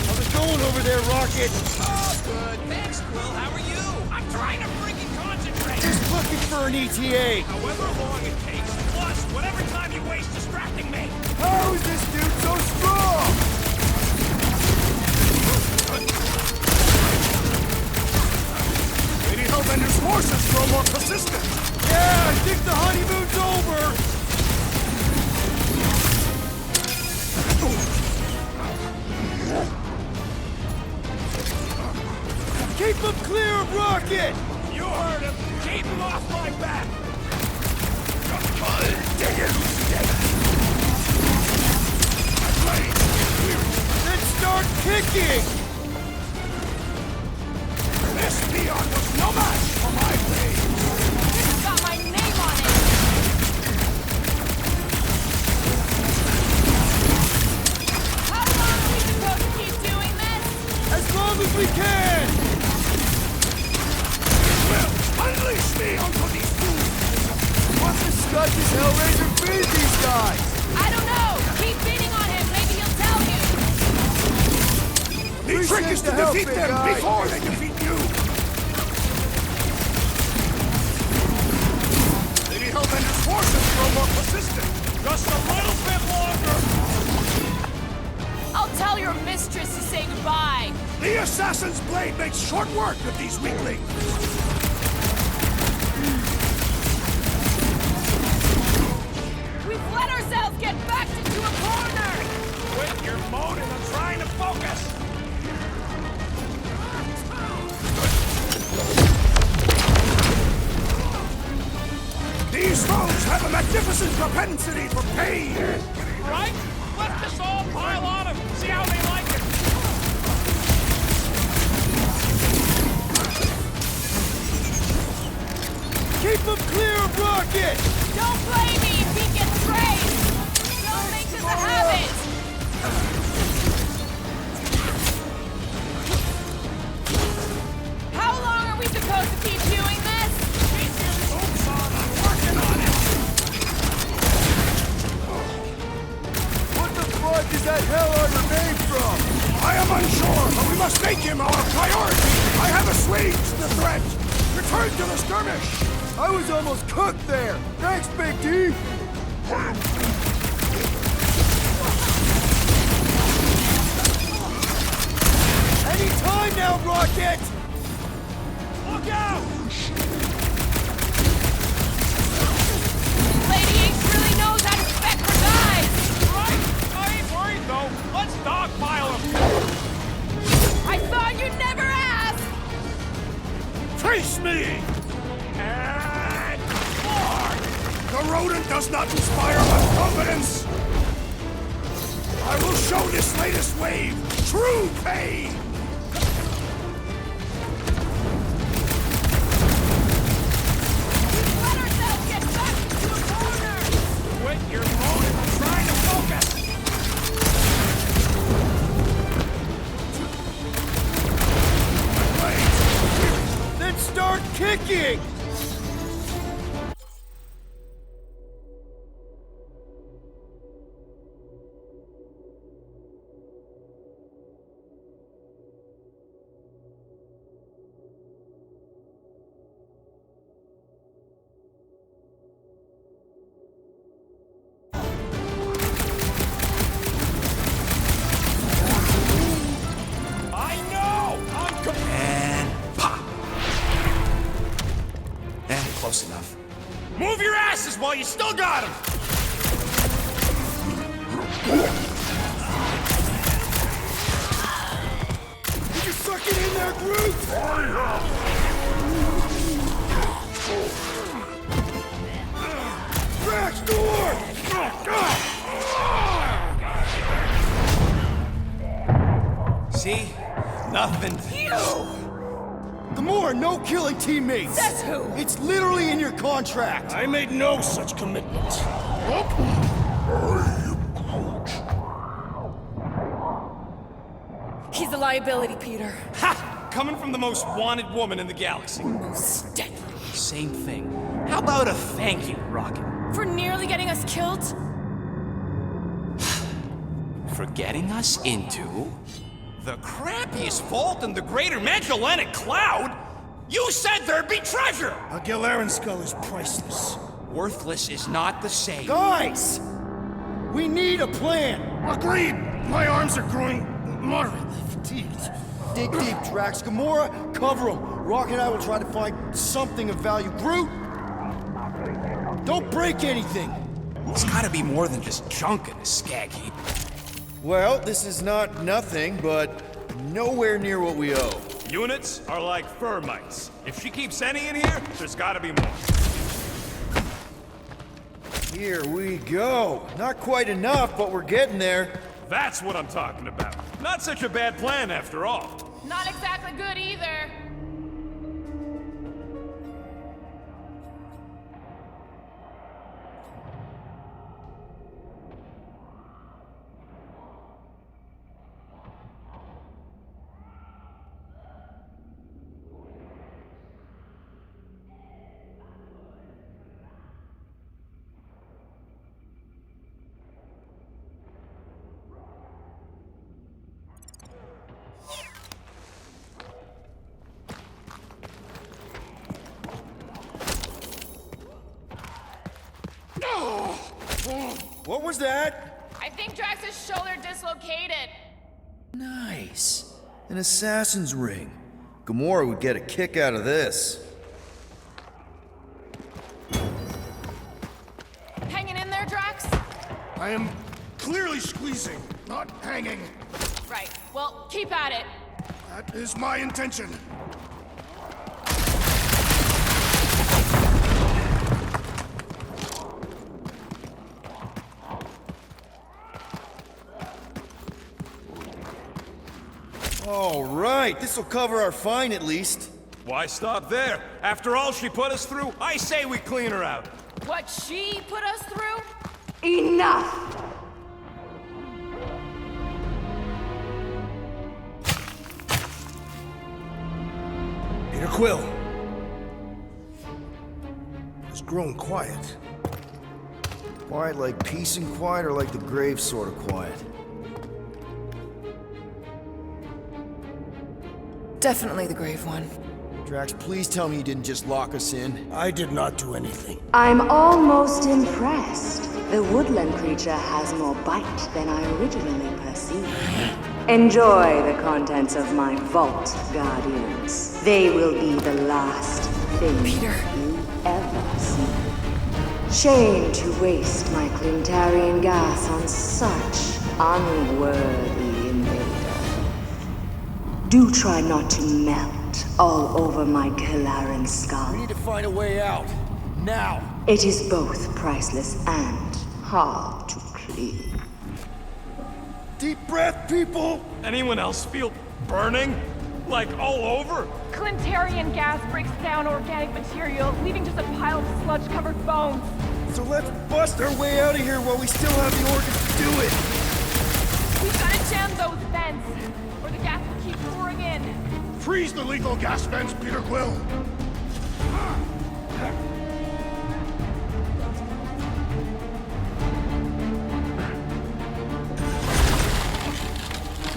How's it going over there, Rocket? Oh, good. Thanks, Quill. How are you? I'm trying to freaking concentrate. Just looking for an ETA. However long it takes, plus whatever time you waste distracting me. How is this dude so strong? Lady Hellbender's forces grow more persistent! Yeah, I think the honeymoon's over. Keep him clear of Rocket! You heard him. Keep him off my back. Then start kicking! This peon was no match for my blade! This has got my name on it! How long are we supposed to keep doing this? As long as we can! Well, unleash me onto these fools! What the scud does Hellraiser feed these guys? I don't know! Keep beating on him, maybe he'll tell you! The trick is to help, defeat big them guy. before they defeat you! Lady Hellbender's forces grow more persistent! Just a little bit longer. I'll tell your mistress to say goodbye! The assassin's blade makes short work of these weaklings! We've let ourselves get backed into a corner! Quit your moaning. I'm trying to focus. These foes have A magnificent propensity for pain! Right? Let us all pile on him. See how they like it. Keep him clear of Rocket! Don't blame me if he gets praised! Don't make this a habit! How long are we supposed to keep doing this? Keep your hopes on! I'm working on it! What the fuck is that hell armor made from? I am unsure, but we must make him our priority! I have assuaged the threat! Return to the skirmish! I was almost cooked there! Thanks, Big D! Any time now, Rocket! Look out! Lady H really knows how to spec her guys! Right? I ain't worried, though. Let's dogpile him. I thought you'd never ask! Face me! And forward! The rodent does not inspire much confidence! I will show this latest wave true pain! Let ourselves get back into a corner! Quit your moaning. I'm trying to focus. Then start kicking! I know! And pop. Close enough. Move your asses while you still got him! Did you suck it in there, Groot? Drax, door! See? Nothing. Gamora, no killing teammates! Says who? It's literally in your contract! I made no such commitment. He's a liability, Peter. Ha! Coming from the most wanted woman in the galaxy. Most deadly. Same thing. How about a thank you, Rocket? For nearly getting us killed? For getting us into... The crappiest vault in the greater Magellanic Cloud? You said there'd be treasure! A Gilarian skull is priceless. Worthless is not the same. Guys! We need a plan! Agreed! My arms are growing moderately fatigued. Dig deep, Drax. Gamora, cover him. Rocket and I will try to find something of value. Groot! Don't break anything! It's gotta be more than just junk in this skag heap. Well, this is not nothing, but nowhere near what we owe. Units are like fur mites. If she keeps any in here, there's gotta be more. Here we go. Not quite enough, but we're getting there. That's what I'm talking about. Not such a bad plan after all. Not exactly good either. What was that? I think Drax's shoulder dislocated. Nice. An assassin's ring. Gamora would get a kick out of this. Hanging in there, Drax? I am clearly squeezing, not hanging. Right. Well, keep at it. That is my intention. All right, this'll cover our fine at least. Why stop there? After all she put us through, I say we clean her out. What she put us through? Enough! Peter Quill has grown quiet. Quiet like peace and quiet, or like the grave sort of quiet? Definitely the grave one. Drax, please tell me you didn't just lock us in. I did not do anything. I'm almost impressed. The woodland creature has more bite than I originally perceived. Enjoy the contents of my vault, Guardians. They will be the last thing you ever see. Shame to waste my Clintarian gas on such unworthy invader. Do try not to melt all over my Kalaran skull. We need to find a way out. Now! It is both priceless and hard to clean. Deep breath, people! Anyone else feel burning? Like all over? Clintarian gas breaks down organic material, leaving just a pile of sludge-covered bones. So let's bust our way out of here while we still have the organs to do it! We've got to jam those vents, or the gas will keep pouring in. Freeze the legal gas vents, Peter Quill!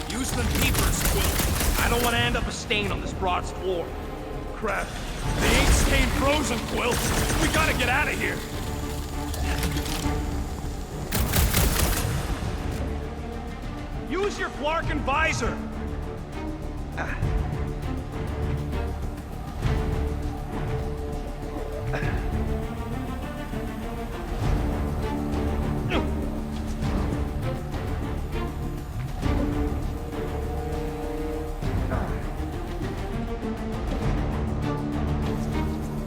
Use them peepers, Quill. I don't want to end up a stain on this broad's floor. Crap. They ain't staying frozen, Quill. We gotta get out of here. Use your Flarkin visor.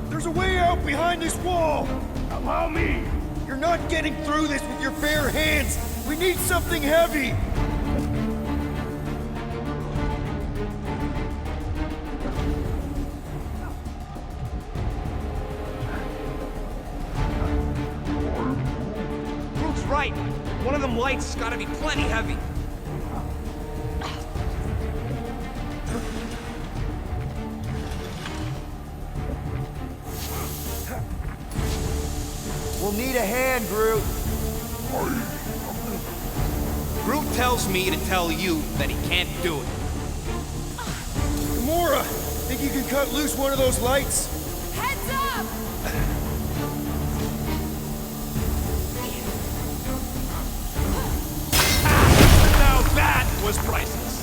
There's a way out behind this wall! Allow me! You're not getting through this with your bare hands! We need something heavy! Groot's right. One of them lights has gotta be plenty heavy. We'll need a hand, Groot. Groot tells me to tell you that he can't do it. Gamora! Think you can cut loose one of those lights? Heads up! Now that was priceless.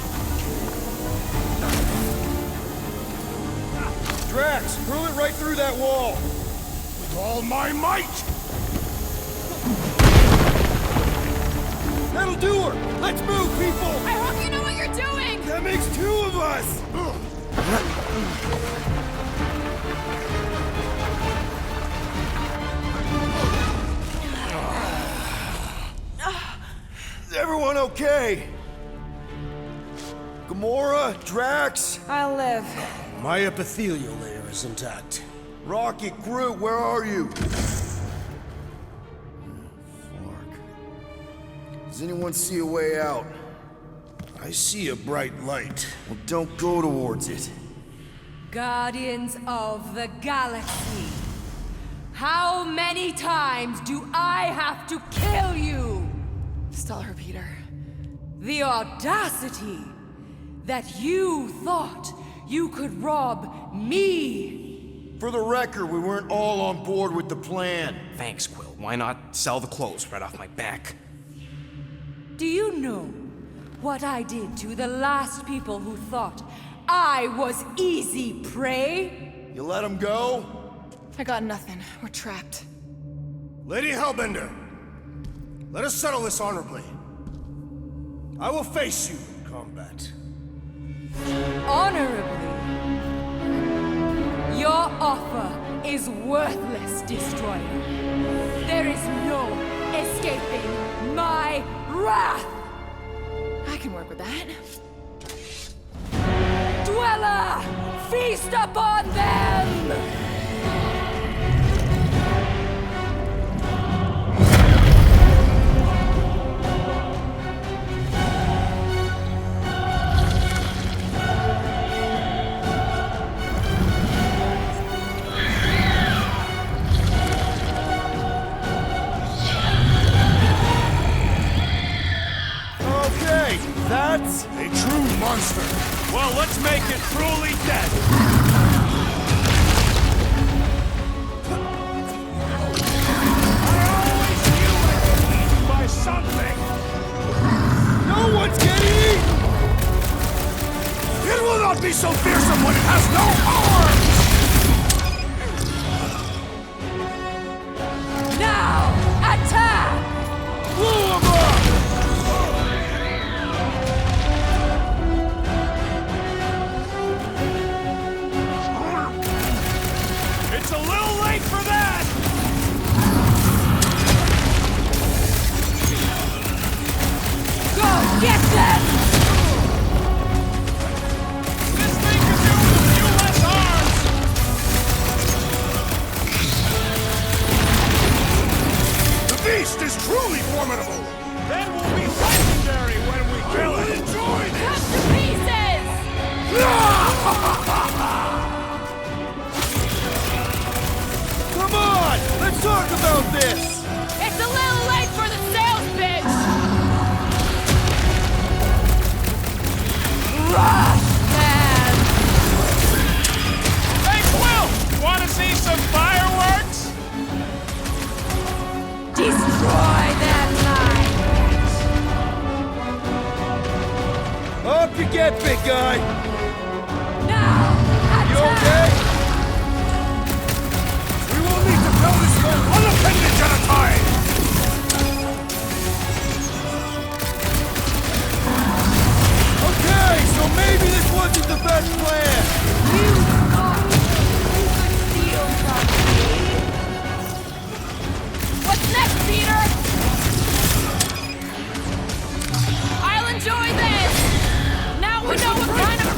Drax, hurl it right through that wall! With all my might! That'll do her! Let's move, people! I hope you know what you're doing! That makes two of us! Is everyone okay? Gamora? Drax? I'll live. My epithelial layer is intact. Rocket, Groot, where are you? Does anyone see a way out? I see a bright light. Well, don't go towards it. Guardians of the Galaxy, how many times do I have to kill you? Stall her, Peter. The audacity that you thought you could rob me! For the record, we weren't all on board with the plan. Thanks, Quill. Why not sell the clothes right off my back? Do you know what I did to the last people who thought I was easy prey? You let him go? I got nothing. We're trapped. Lady Hellbender, let us settle this honorably. I will face you in combat. Honorably? Your offer is worthless, Destroyer. There is no escaping my wrath! I can work with that. Dweller! Feast upon them! Okay, that's a true monster. Well, let's make it truly dead. By something. No one's getting eaten! It will not be so fearsome when it has no arms! Now, attack! Blew him up! It's a little late for that! Go get them! This thing can do with a few less arms! The beast is truly formidable! Then we'll be legendary when we kill it! Enjoy Cut this! to pieces! Come on! Let's talk about this! It's a little late for the sales pitch! Rush them! Hey, Quill! Want to see some fireworks? Destroy their light! Up you get, big guy! Now, You attack! okay? We will need to blow this one one appendage at a time! Okay, so maybe this wasn't the best plan! You thought you could steal from me? What's next, Peter? I'll enjoy this! Now we know what kind of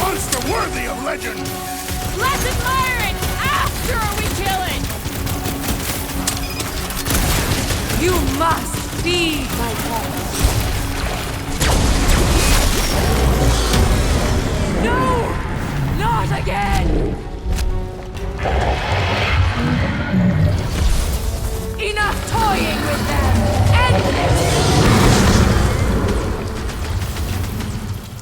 monster worthy of legend! Let's admire it after we kill it! You must feed my pet. No! Not again! Enough toying with them! End this!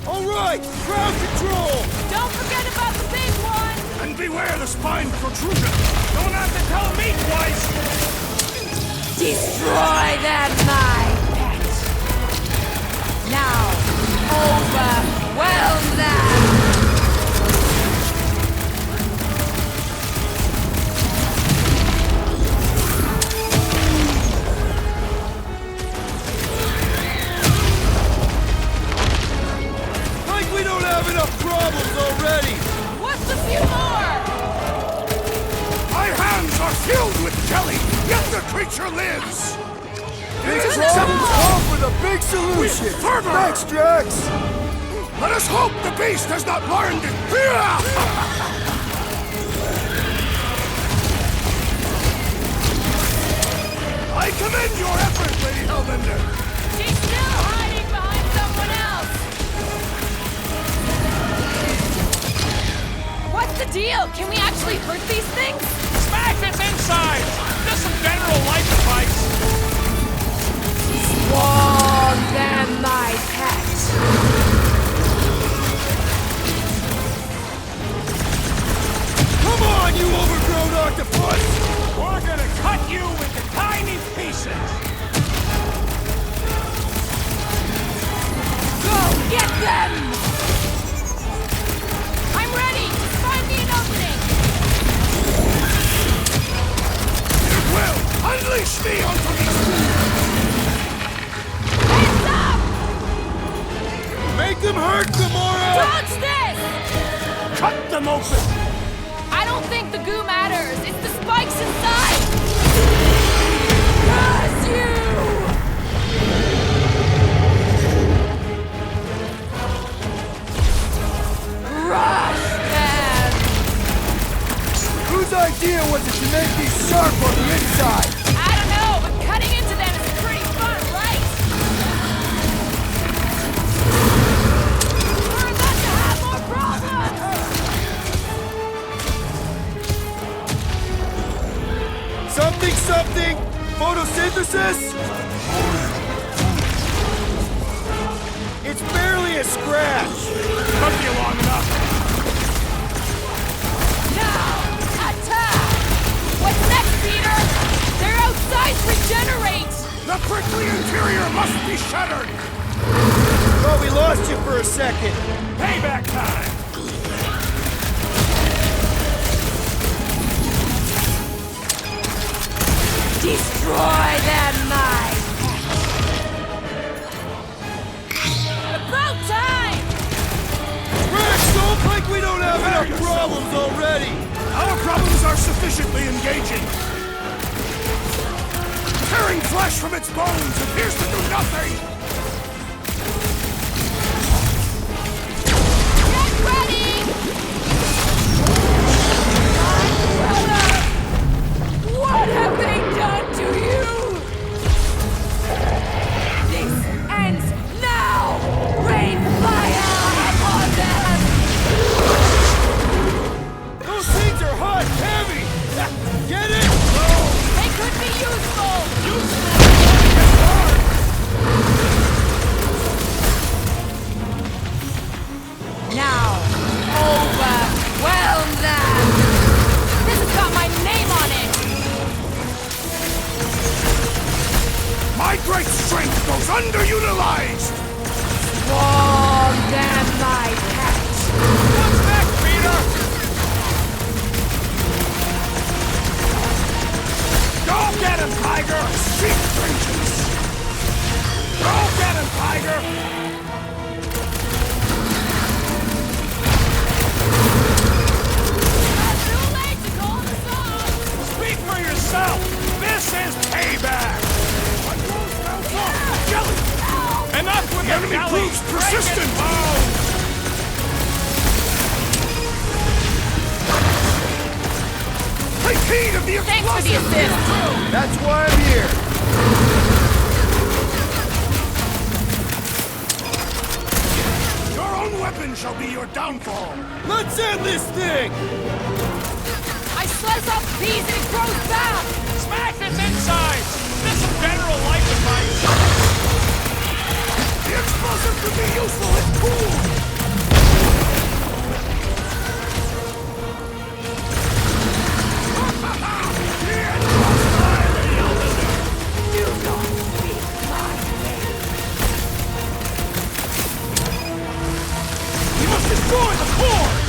All right, crowd control! Don't forget about the big one! And beware the spine protrusion! Don't have to tell me twice! Destroy them, my pet! Now, overwhelm them! Like we don't have enough problems already! What's a few more? My hands are filled with jelly, yet the creature lives! Big problems call for the big solution! With fervor! Thanks, Drax! Let us hope the beast has not learned it! I commend your effort, Lady Hellbender! She's still hiding behind someone else! What's the deal? Can we actually hurt these things? Smash its inside! Just some general life advice. Swarm them, my pet! Come on, you overgrown octopus! We're gonna cut you into tiny pieces. Go get them! I'm ready! Just find me an opening! Well, unleash me onto these Hands up! Make them hurt, Gamora! Dodge this! Cut them open! I don't think the goo matters. It's the spikes inside! Curse you! Crush them! Whose idea was it to make these sharp on the inside? I don't know, but cutting into them is pretty fun, right? We're about to have more problems! Something? Photosynthesis? It's barely a scratch! Took you long enough. Now, attack! What's next, Peter? Their outsides regenerate! The prickly interior must be shattered! Thought we lost you for a second! Payback time! Destroy them, my About time! Rex, don't like we don't have enough problems already! Our problems are sufficiently engaging. Tearing flesh from its bones appears to do nothing! Get ready! What have they done to you? This ends now! Rain fire upon them! Those things are hot, heavy! Get it? They could be useful! Useful! heat of the Thanks for the assist. That's why I'm here. Your own weapon shall be your downfall. Let's end this thing! I slice off the piece and it grows back! Smash its insides! This is general life advice! The explosive could be useful if cooled! We must destroy the cores!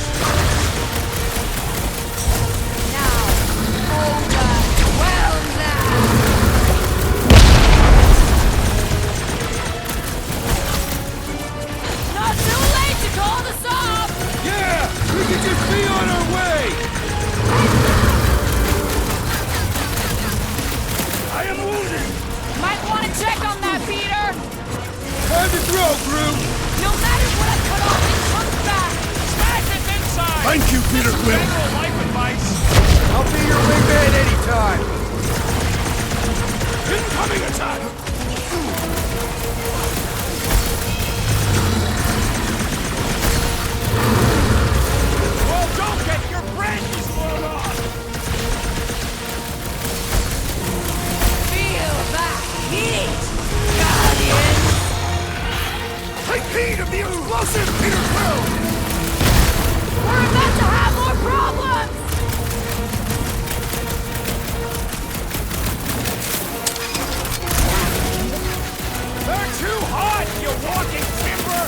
Not too late to call this off! Yeah! We can just be on our way! I am wounded! Might want to check on that, Peter! Time to throw, Groot! No matter what I cut off, it comes back! Smash its insides! Thank you, Peter Quill. General life advice! I'll be your wingman anytime. Incoming attack! Well, don't get your branches blown off! Feel that heat, Guardian! Take heed of the explosive, Peter Quill! We're about to have more problems! They're too hot, you walking timber!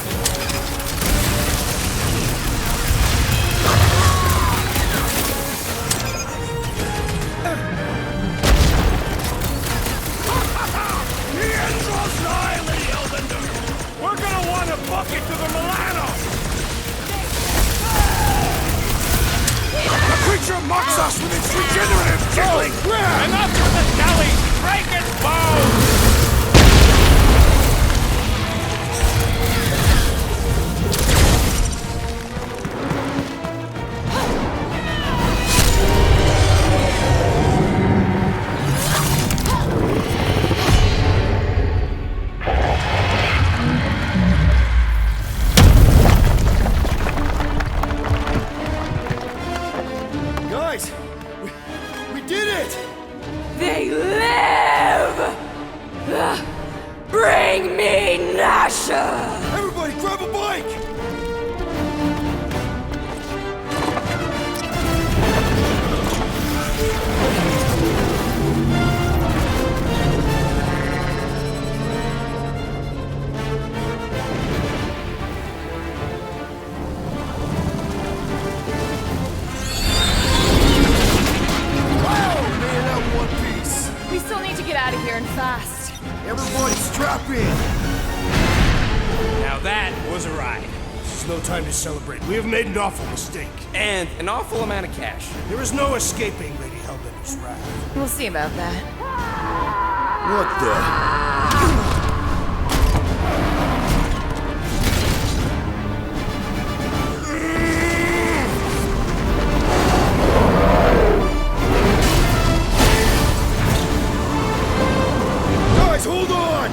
The end draws nigh, Lady Hellbender! We're gonna want to bucket to the Milano! The creature mocks us with its regenerative jiggling! Enough with the jelly! Break its bones! Guys, we did it! They live! Bring me Nasha! Everybody grab a bike! We still need to get out of here and fast. Everybody strap in! Now that was a ride. This is no time to celebrate. We have made an awful mistake. And an awful amount of cash. There is no escaping Lady Hellbender's wrath. We'll see about that. What the? Guys, hold on!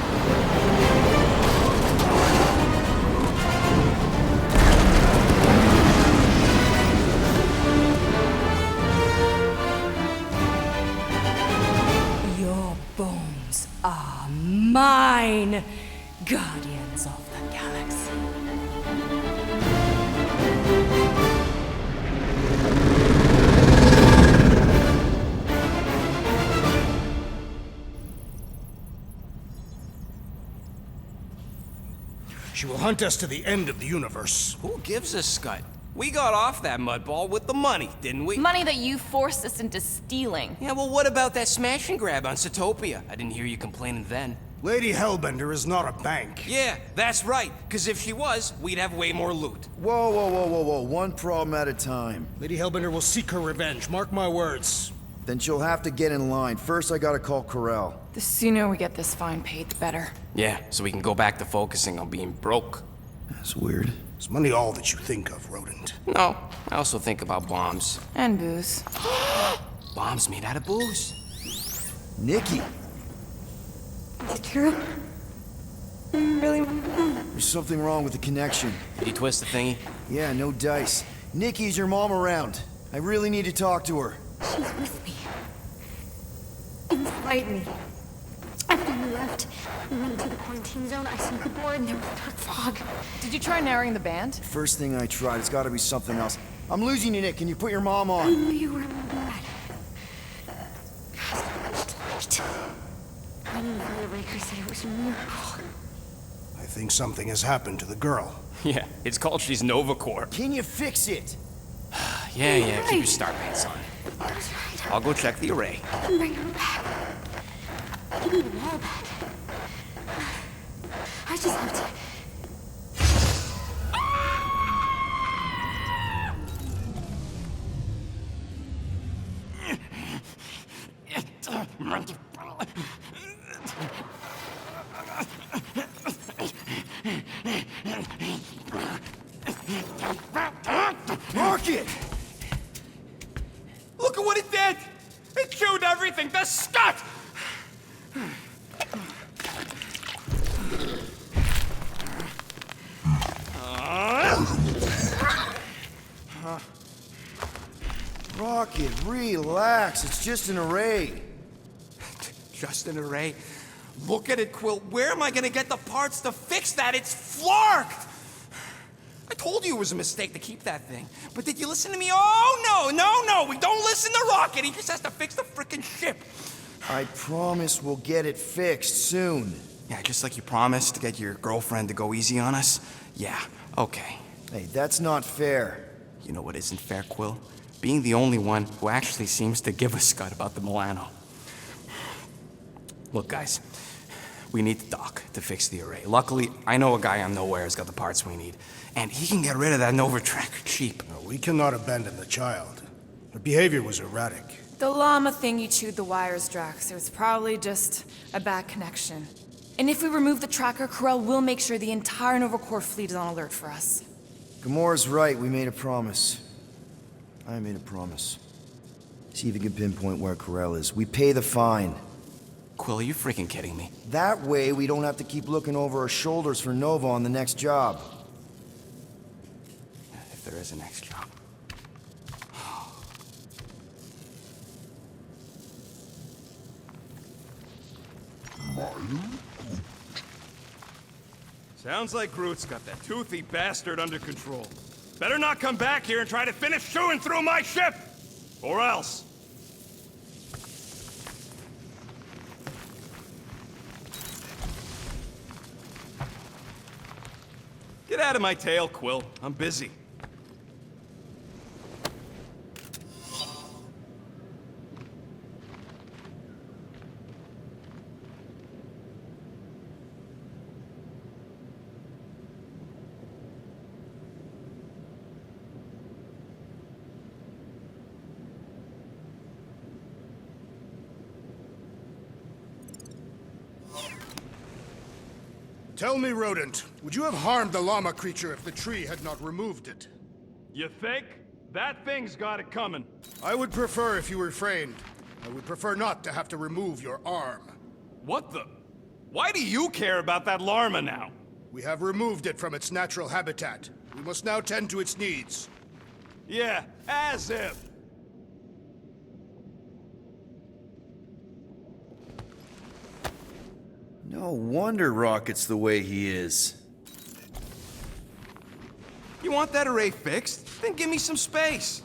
Your bones are mine, Guardians of the Galaxy. She will hunt us to the end of the universe. Who gives a scut? We got off that mudball with the money, didn't we? Money that you forced us into stealing. Yeah, well, what about that smash and grab on Satopia? I didn't hear you complaining then. Lady Hellbender is not a bank. Yeah, that's right. Because if she was, we'd have way more loot. Whoa, whoa, whoa, whoa, whoa. One problem at a time. Lady Hellbender will seek her revenge. Mark my words. Then she'll have to get in line. First, I gotta call Corel. The sooner we get this fine paid, the better. Yeah, so we can go back to focusing on being broke. That's weird. Is money all that you think of, rodent? No, I also think about bombs. And booze. bomb's made out of booze. Nikki, Is it true? Really? there's something wrong with the connection. Did you twist the thingy? Yeah, no dice. Nikki, is your mom around? I really need to talk to her. She's with me. Inside me. After you left, we went into the quarantine zone. I seen the board and there was dark fog. Did you try narrowing the band? First thing I tried, it's gotta be something else. I'm losing you, Nick. Can you put your mom I on? knew you were bad. Light. I knew Father Raker said it was a miracle. I think something has happened to the girl. Yeah, it's called she's Nova Corp. Can you fix it? Yeah, keep your star pants on. I'll go check the array. Bring her back. Give me the wall back. I just have to... Rocket! Look at what it did! It chewed everything! The scut! Rocket, relax. It's just an array. Just an array. Look at it, Quill. Where am I gonna get the parts to fix that? It's flarked! I told you it was a mistake to keep that thing. But did you listen to me? Oh, no! We don't listen to Rocket. He just has to fix the frickin' ship. I promise we'll get it fixed soon. Yeah, just like you promised to get your girlfriend to go easy on us? Yeah, okay. Hey, that's not fair. You know what isn't fair, Quill? Being the only one who actually seems to give a scut about the Milano. Look, guys, we need the doc to fix the array. Luckily, I know a guy on Nowhere has got the parts we need, and he can get rid of that Novatrack cheap. No, we cannot abandon the child. Her behavior was erratic. The llama thing you chewed the wires, Drax. It was probably just a bad connection. And if we remove the tracker, Corel will make sure the entire Nova Corps fleet is on alert for us. Gamora's right. We made a promise. I made a promise. See if you can pinpoint where Corel is. We pay the fine. Quill, are you freaking kidding me? That way, we don't have to keep looking over our shoulders for Nova on the next job. If there is a next job. Sounds like Groot's got that toothy bastard under control. Better not come back here and try to finish chewing through my ship! Or else. Get out of my tail, Quill. I'm busy. Tell me, Rodent, would you have harmed the llama creature if the tree had not removed it? You think? That thing's got it coming. I would prefer if you refrained. I would prefer not to have to remove your arm. What the? Why do you care about that llama now? We have removed it from its natural habitat. We must now tend to its needs. Yeah, as if. No wonder Rocket's the way he is. You want that array fixed? Then give me some space.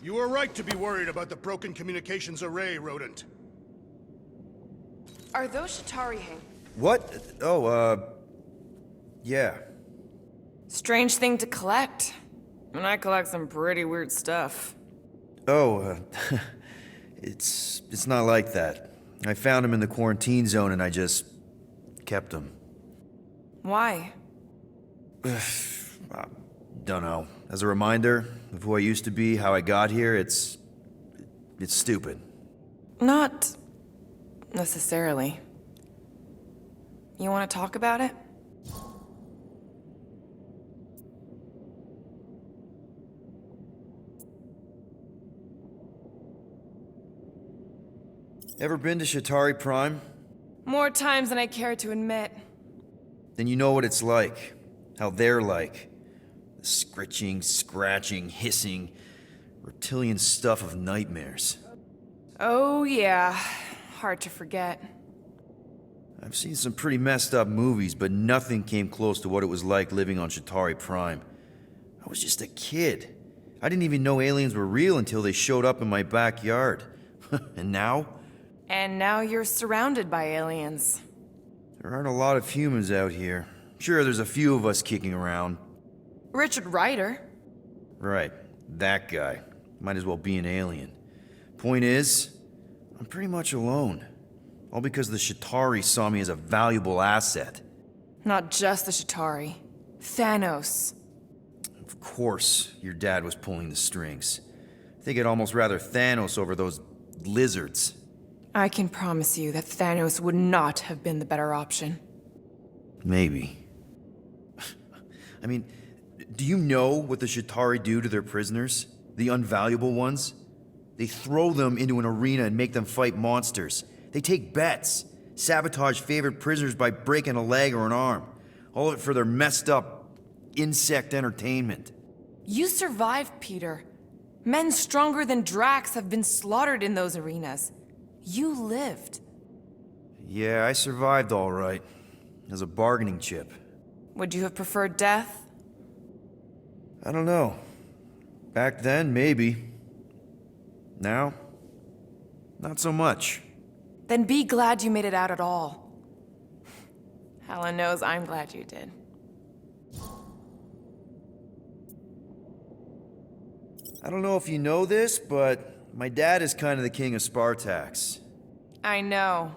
You are right to be worried about the broken communications array, Rodent. Are those Shatari hang? What? Oh, yeah. Strange thing to collect. And I collect some pretty weird stuff. Oh, it's not like that. I found him in the quarantine zone and I just kept him. Why? Dunno. As a reminder of who I used to be, how I got here, it's stupid. Not necessarily. You want to talk about it? Ever been to Shatari Prime? More times than I care to admit. Then you know what it's like. How they're like. The scritching, scratching, hissing, reptilian stuff of nightmares. Oh, yeah. Hard to forget. I've seen some pretty messed up movies, but nothing came close to what it was like living on Shatari Prime. I was just a kid. I didn't even know aliens were real until they showed up in my backyard. And now? And now you're surrounded by aliens. There aren't a lot of humans out here. Sure, there's a few of us kicking around. Richard Ryder. Right, that guy. Might as well be an alien. Point is, I'm pretty much alone. All because the Shatari saw me as a valuable asset. Not just the Shatari. Thanos. Of course, your dad was pulling the strings. I think I'd almost rather Thanos over those lizards. I can promise you that Thanos would not have been the better option. Maybe. I mean, do you know what the Shatari do to their prisoners? The unvaluable ones? They throw them into an arena and make them fight monsters. They take bets, sabotage favorite prisoners by breaking a leg or an arm. All of it for their messed up insect entertainment. You survived, Peter. Men stronger than Drax have been slaughtered in those arenas. You lived. Yeah, I survived all right. As a bargaining chip. Would you have preferred death? I don't know. Back then, maybe. Now, not so much. Then be glad you made it out at all. Helen knows I'm glad you did. I don't know if you know this, but my dad is kind of the king of Spartax. I know.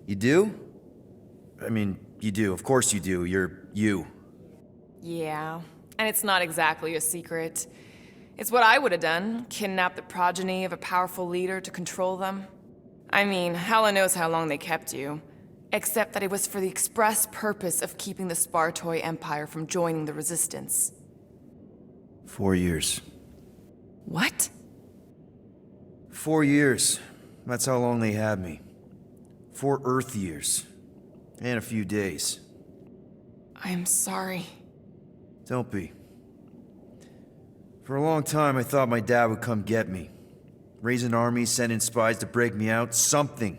You do? I mean, you do. Of course you do. You're you. Yeah, and it's not exactly a secret. It's what I would have done, kidnap the progeny of a powerful leader to control them. I mean, Hela knows how long they kept you. Except that it was for the express purpose of keeping the Spartoi Empire from joining the Resistance. 4 years. What? 4 years. That's how long they had me. 4 Earth years. And a few days. I'm sorry. Don't be. For a long time, I thought my dad would come get me. Raise an army, send in spies to break me out, something.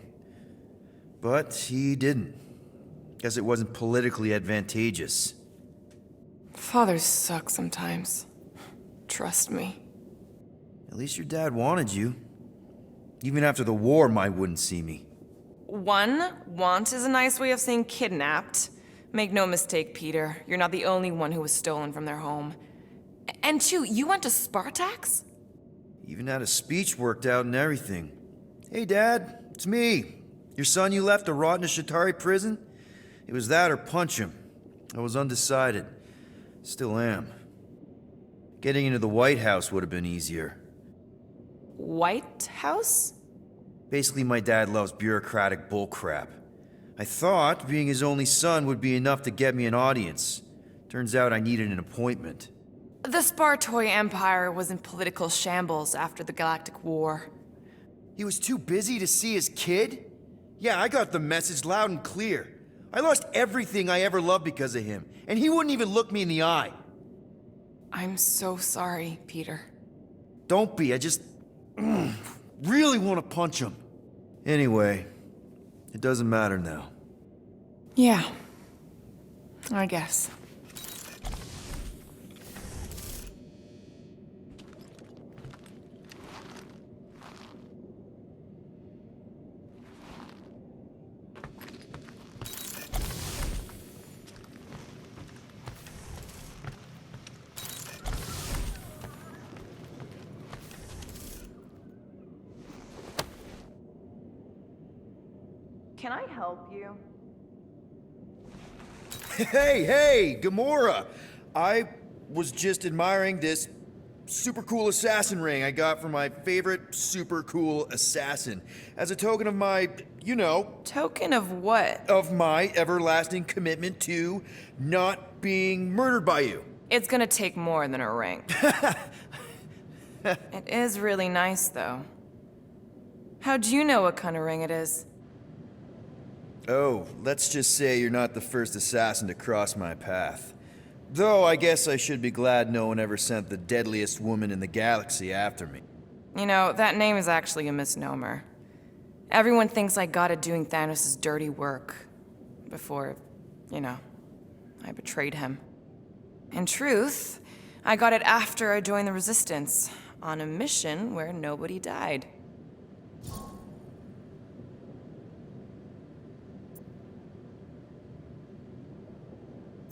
But he didn't. Guess it wasn't politically advantageous. Fathers suck sometimes. Trust me. At least your dad wanted you. Even after the war, Mai wouldn't see me. Want is a nice way of saying kidnapped. Make no mistake, Peter. You're not the only one who was stolen from their home. And 2, you went to Spartax? Even had a speech worked out and everything. Hey, Dad, it's me. Your son you left to rot in a Shatari prison? It was that or punch him. I was undecided. Still am. Getting into the White House would have been easier. White House? Basically, my dad loves bureaucratic bullcrap. I thought being his only son would be enough to get me an audience. Turns out I needed an appointment. The Spartoi Empire was in political shambles after the Galactic War. He was too busy to see his kid? Yeah, I got the message loud and clear. I lost everything I ever loved because of him, and he wouldn't even look me in the eye. I'm so sorry, Peter. Don't be, I just really want to punch him. Anyway, it doesn't matter now. Yeah, I guess. Can I help you? Hey, Gamora! I was just admiring this super cool assassin ring I got from my favorite super cool assassin. As a token of my, you know. Token of what? Of my everlasting commitment to not being murdered by you. It's gonna take more than a ring. It is really nice, though. How'd you know what kind of ring it is? Oh, let's just say you're not the first assassin to cross my path. Though I guess I should be glad no one ever sent the deadliest woman in the galaxy after me. You know, that name is actually a misnomer. Everyone thinks I got it doing Thanos' dirty work. Before, you know, I betrayed him. In truth, I got it after I joined the Resistance, on a mission where nobody died.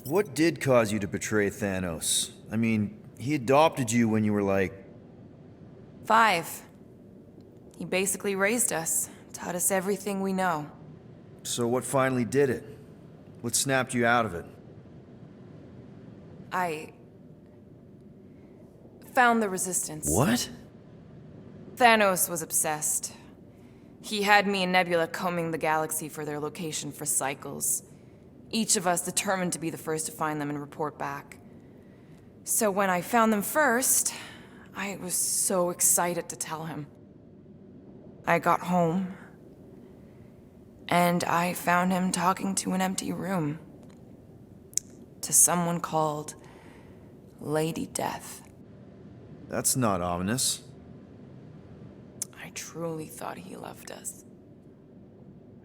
What did cause you to betray Thanos? I mean, he adopted you when you were like... 5. He basically raised us, taught us everything we know. So what finally did it? What snapped you out of it? I found the Resistance. What? Thanos was obsessed. He had me and Nebula combing the galaxy for their location for cycles. Each of us determined to be the first to find them and report back. So when I found them first, I was so excited to tell him. I got home, and I found him talking to an empty room. To someone called Lady Death. That's not ominous. I truly thought he loved us.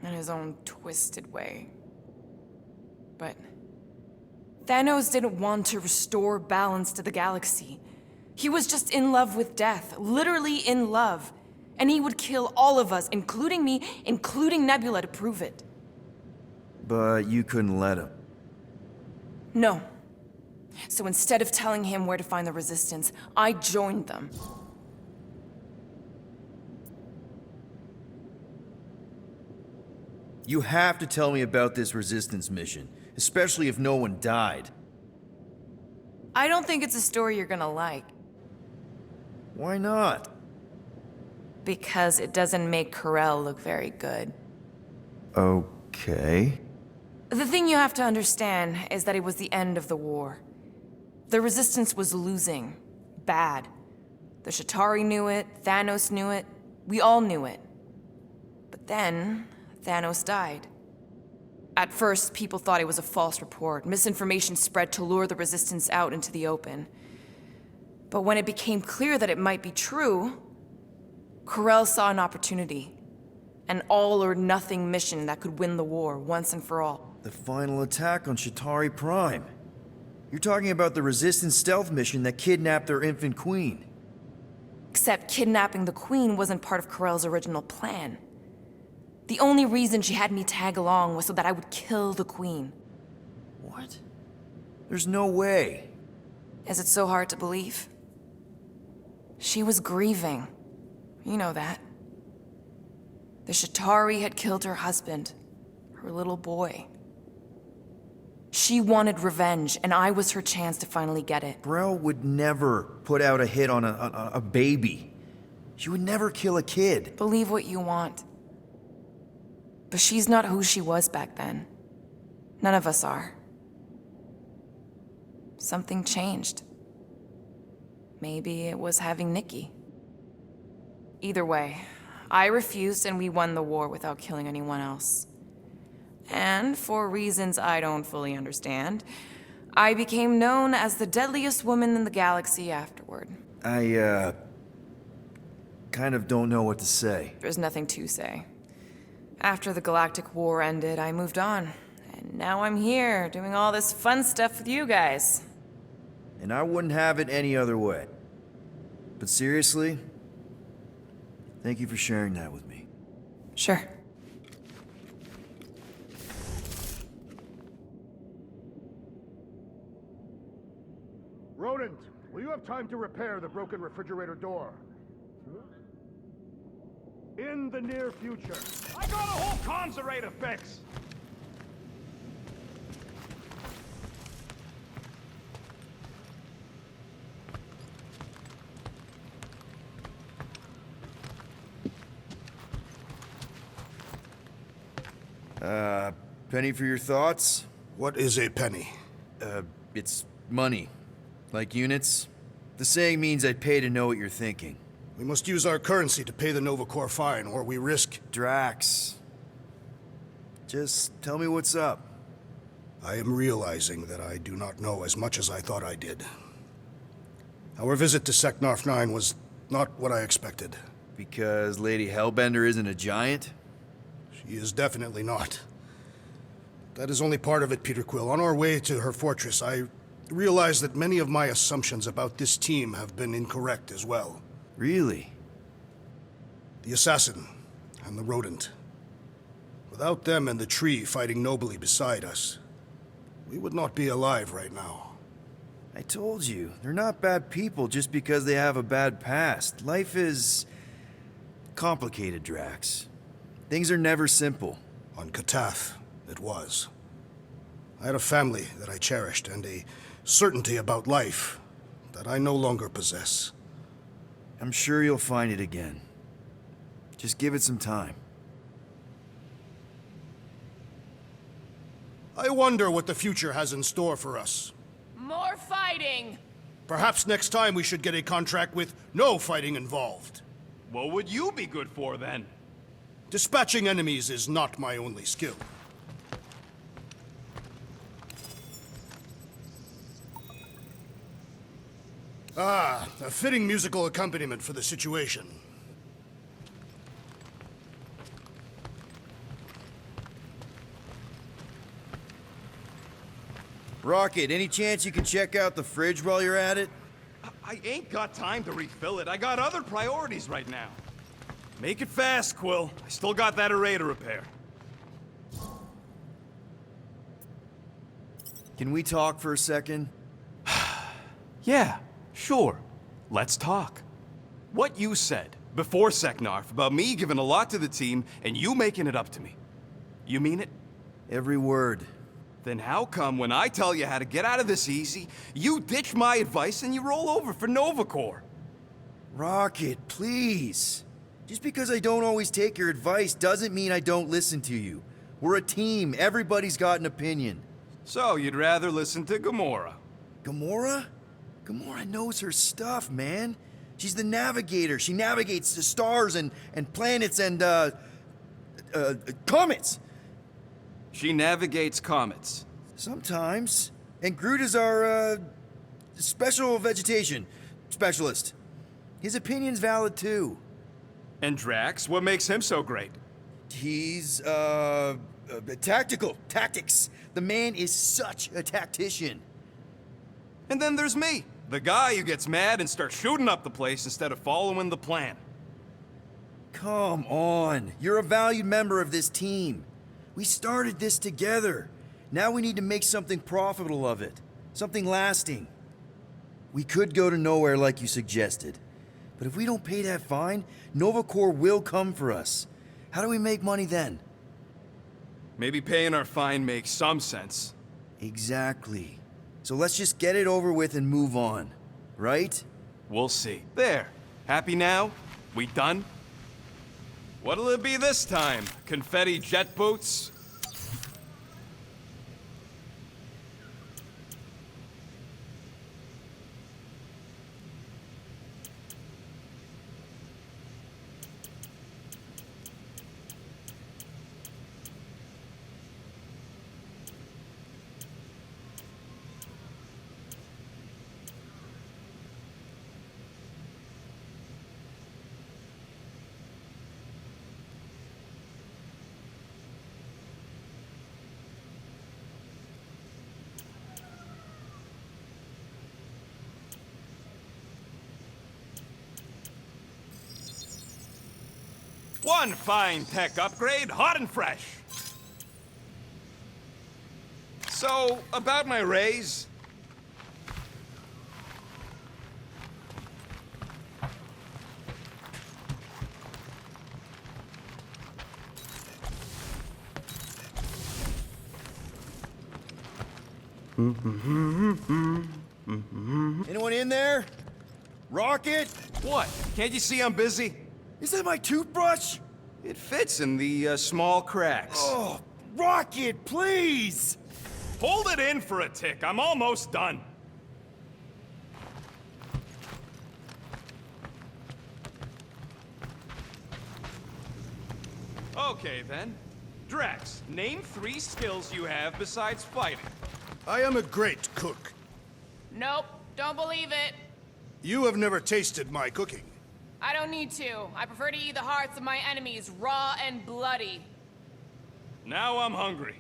In his own twisted way. But Thanos didn't want to restore balance to the galaxy. He was just in love with death, literally in love. And he would kill all of us, including me, including Nebula, to prove it. But you couldn't let him. No. So instead of telling him where to find the Resistance, I joined them. You have to tell me about this Resistance mission, especially if no one died. I don't think it's a story you're gonna like. Why not? Because it doesn't make Karel look very good. Okay. The thing you have to understand is that it was the end of the war. The Resistance was losing. Bad. The Chitauri knew it, Thanos knew it, we all knew it. But then, Thanos died. At first, people thought it was a false report. Misinformation spread to lure the Resistance out into the open. But when it became clear that it might be true, Karel saw an opportunity. An all-or-nothing mission that could win the war once and for all. The final attack on Chitauri Prime. You're talking about the Resistance stealth mission that kidnapped their infant queen. Except kidnapping the queen wasn't part of Karel's original plan. The only reason she had me tag along was so that I would kill the queen. What? There's no way. Is it so hard to believe? She was grieving. You know that. The Chitauri had killed her husband, her little boy. She wanted revenge, and I was her chance to finally get it. Grell would never put out a hit on a baby. She would never kill a kid. Believe what you want. But she's not who she was back then. None of us are. Something changed. Maybe it was having Nikki. Either way, I refused and we won the war without killing anyone else. And for reasons I don't fully understand, I became known as the deadliest woman in the galaxy afterward. I, kind of don't know what to say. There's nothing to say. After the Galactic War ended, I moved on. And now I'm here, doing all this fun stuff with you guys. And I wouldn't have it any other way. But seriously, thank you for sharing that with me. Sure. Rodent, will you have time to repair the broken refrigerator door? In the near future. I got a whole conservator fix. Penny for your thoughts? What is a penny? It's money. Like units. The saying means I'd pay to know what you're thinking. We must use our currency to pay the Nova Corps fine, or we risk... Drax. Just tell me what's up. I am realizing that I do not know as much as I thought I did. Our visit to Seknarf 9 was not what I expected. Because Lady Hellbender isn't a giant? She is definitely not. That is only part of it, Peter Quill. On our way to her fortress, I realized that many of my assumptions about this team have been incorrect as well. Really? The assassin and the rodent. Without them and the tree fighting nobly beside us, we would not be alive right now. I told you, they're not bad people just because they have a bad past. Life is complicated, Drax. Things are never simple. On Katath, it was. I had a family that I cherished and a certainty about life that I no longer possess. I'm sure you'll find it again. Just give it some time. I wonder what the future has in store for us. More fighting! Perhaps next time we should get a contract with no fighting involved. What would you be good for, then? Dispatching enemies is not my only skill. Ah, a fitting musical accompaniment for the situation. Rocket, any chance you can check out the fridge while you're at it? I ain't got time to refill it. I got other priorities right now. Make it fast, Quill. I still got that array to repair. Can we talk for a second? Yeah, sure. Let's talk. What you said before Seknarf about me giving a lot to the team and you making it up to me. You mean it? Every word. Then how come when I tell you how to get out of this easy, you ditch my advice and you roll over for Nova Corps? Rocket, please. Just because I don't always take your advice doesn't mean I don't listen to you. We're a team. Everybody's got an opinion. So you'd rather listen to Gamora? Gamora? Gamora knows her stuff, man. She's the navigator. She navigates the stars and planets and, comets. She navigates comets. Sometimes. And Groot is our, special vegetation specialist. His opinion's valid, too. And Drax, what makes him so great? He's, tactical. Tactics. The man is such a tactician. And then there's me, the guy who gets mad and starts shooting up the place instead of following the plan. Come on. You're a valued member of this team. We started this together. Now we need to make something profitable of it. Something lasting. We could go to nowhere like you suggested. But if we don't pay that fine, Nova Corps will come for us. How do we make money then? Maybe paying our fine makes some sense. Exactly. So let's just get it over with and move on. Right? We'll see. There. Happy now? We done? What'll it be this time? Confetti jet boots? One fine tech upgrade, hot and fresh. So, about my raise. Anyone in there? Rocket? What? Can't you see I'm busy? Is that my toothbrush? It fits in the small cracks. Oh, Rocket, please! Hold it in for a tick. I'm almost done. Okay, then. Drax, name 3 skills you have besides fighting. I am a great cook. Nope, don't believe it. You have never tasted my cooking. I don't need to. I prefer to eat the hearts of my enemies raw and bloody. Now I'm hungry.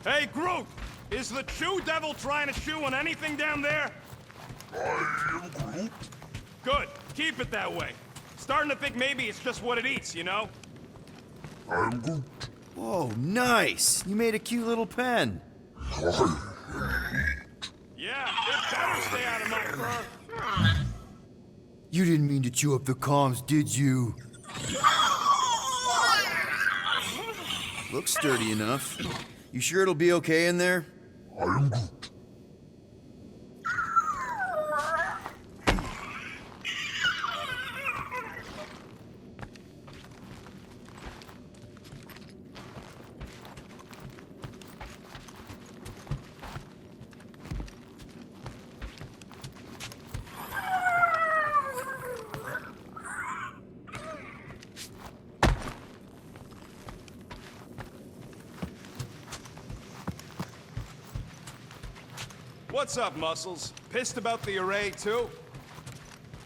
Hey, Groot! Is the Chew Devil trying to chew on anything down there? I am Groot. Good. Keep it that way. Starting to think maybe it's just what it eats, you know? I am Groot. Oh, nice! You made a cute little pen. Yeah, it better stay out of my fur. You didn't mean to chew up the comms, did you? Looks sturdy enough. You sure it'll be okay in there? I am Groot. What's up, Muscles? Pissed about the array, too?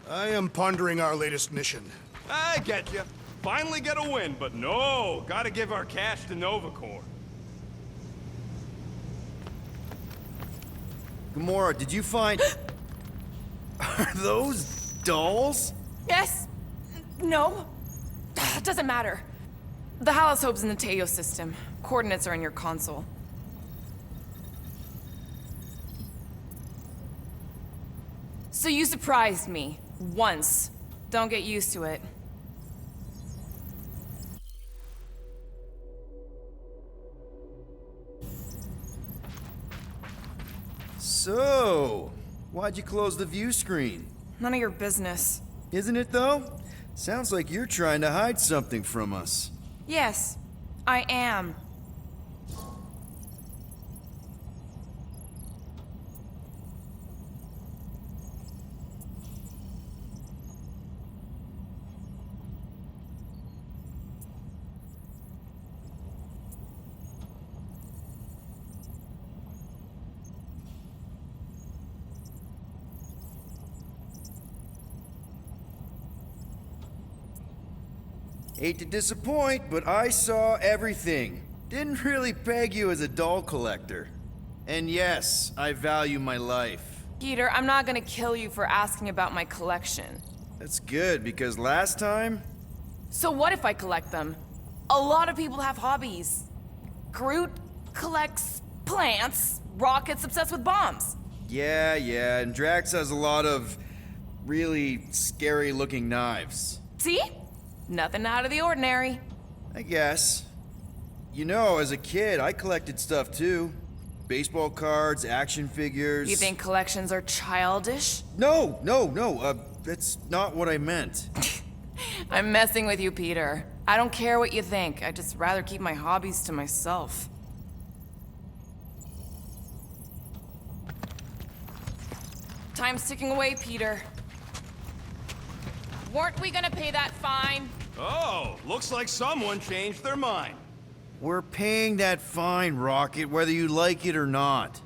I am pondering our latest mission. I get you. Finally get a win, but no, gotta give our cash to Nova Corps. Gamora, did you find... Are those dolls? Yes. No. It doesn't matter. The Halosope's in the Teo system. Coordinates are in your console. So you surprised me. Once. Don't get used to it. So, why'd you close the view screen? None of your business. Isn't it, though? Sounds like you're trying to hide something from us. Yes, I am. Hate to disappoint, but I saw everything. Didn't really peg you as a doll collector. And yes, I value my life. Peter, I'm not gonna kill you for asking about my collection. That's good, because last time... So what if I collect them? A lot of people have hobbies. Groot collects plants, Rocket's obsessed with bombs. Yeah, and Drax has a lot of really scary-looking knives. See? Nothing out of the ordinary. I guess. You know, as a kid, I collected stuff too. Baseball cards, action figures... You think collections are childish? No, that's not what I meant. I'm messing with you, Peter. I don't care what you think. I'd just rather keep my hobbies to myself. Time's ticking away, Peter. Weren't we gonna pay that fine? Oh, looks like someone changed their mind. We're paying that fine, Rocket, whether you like it or not.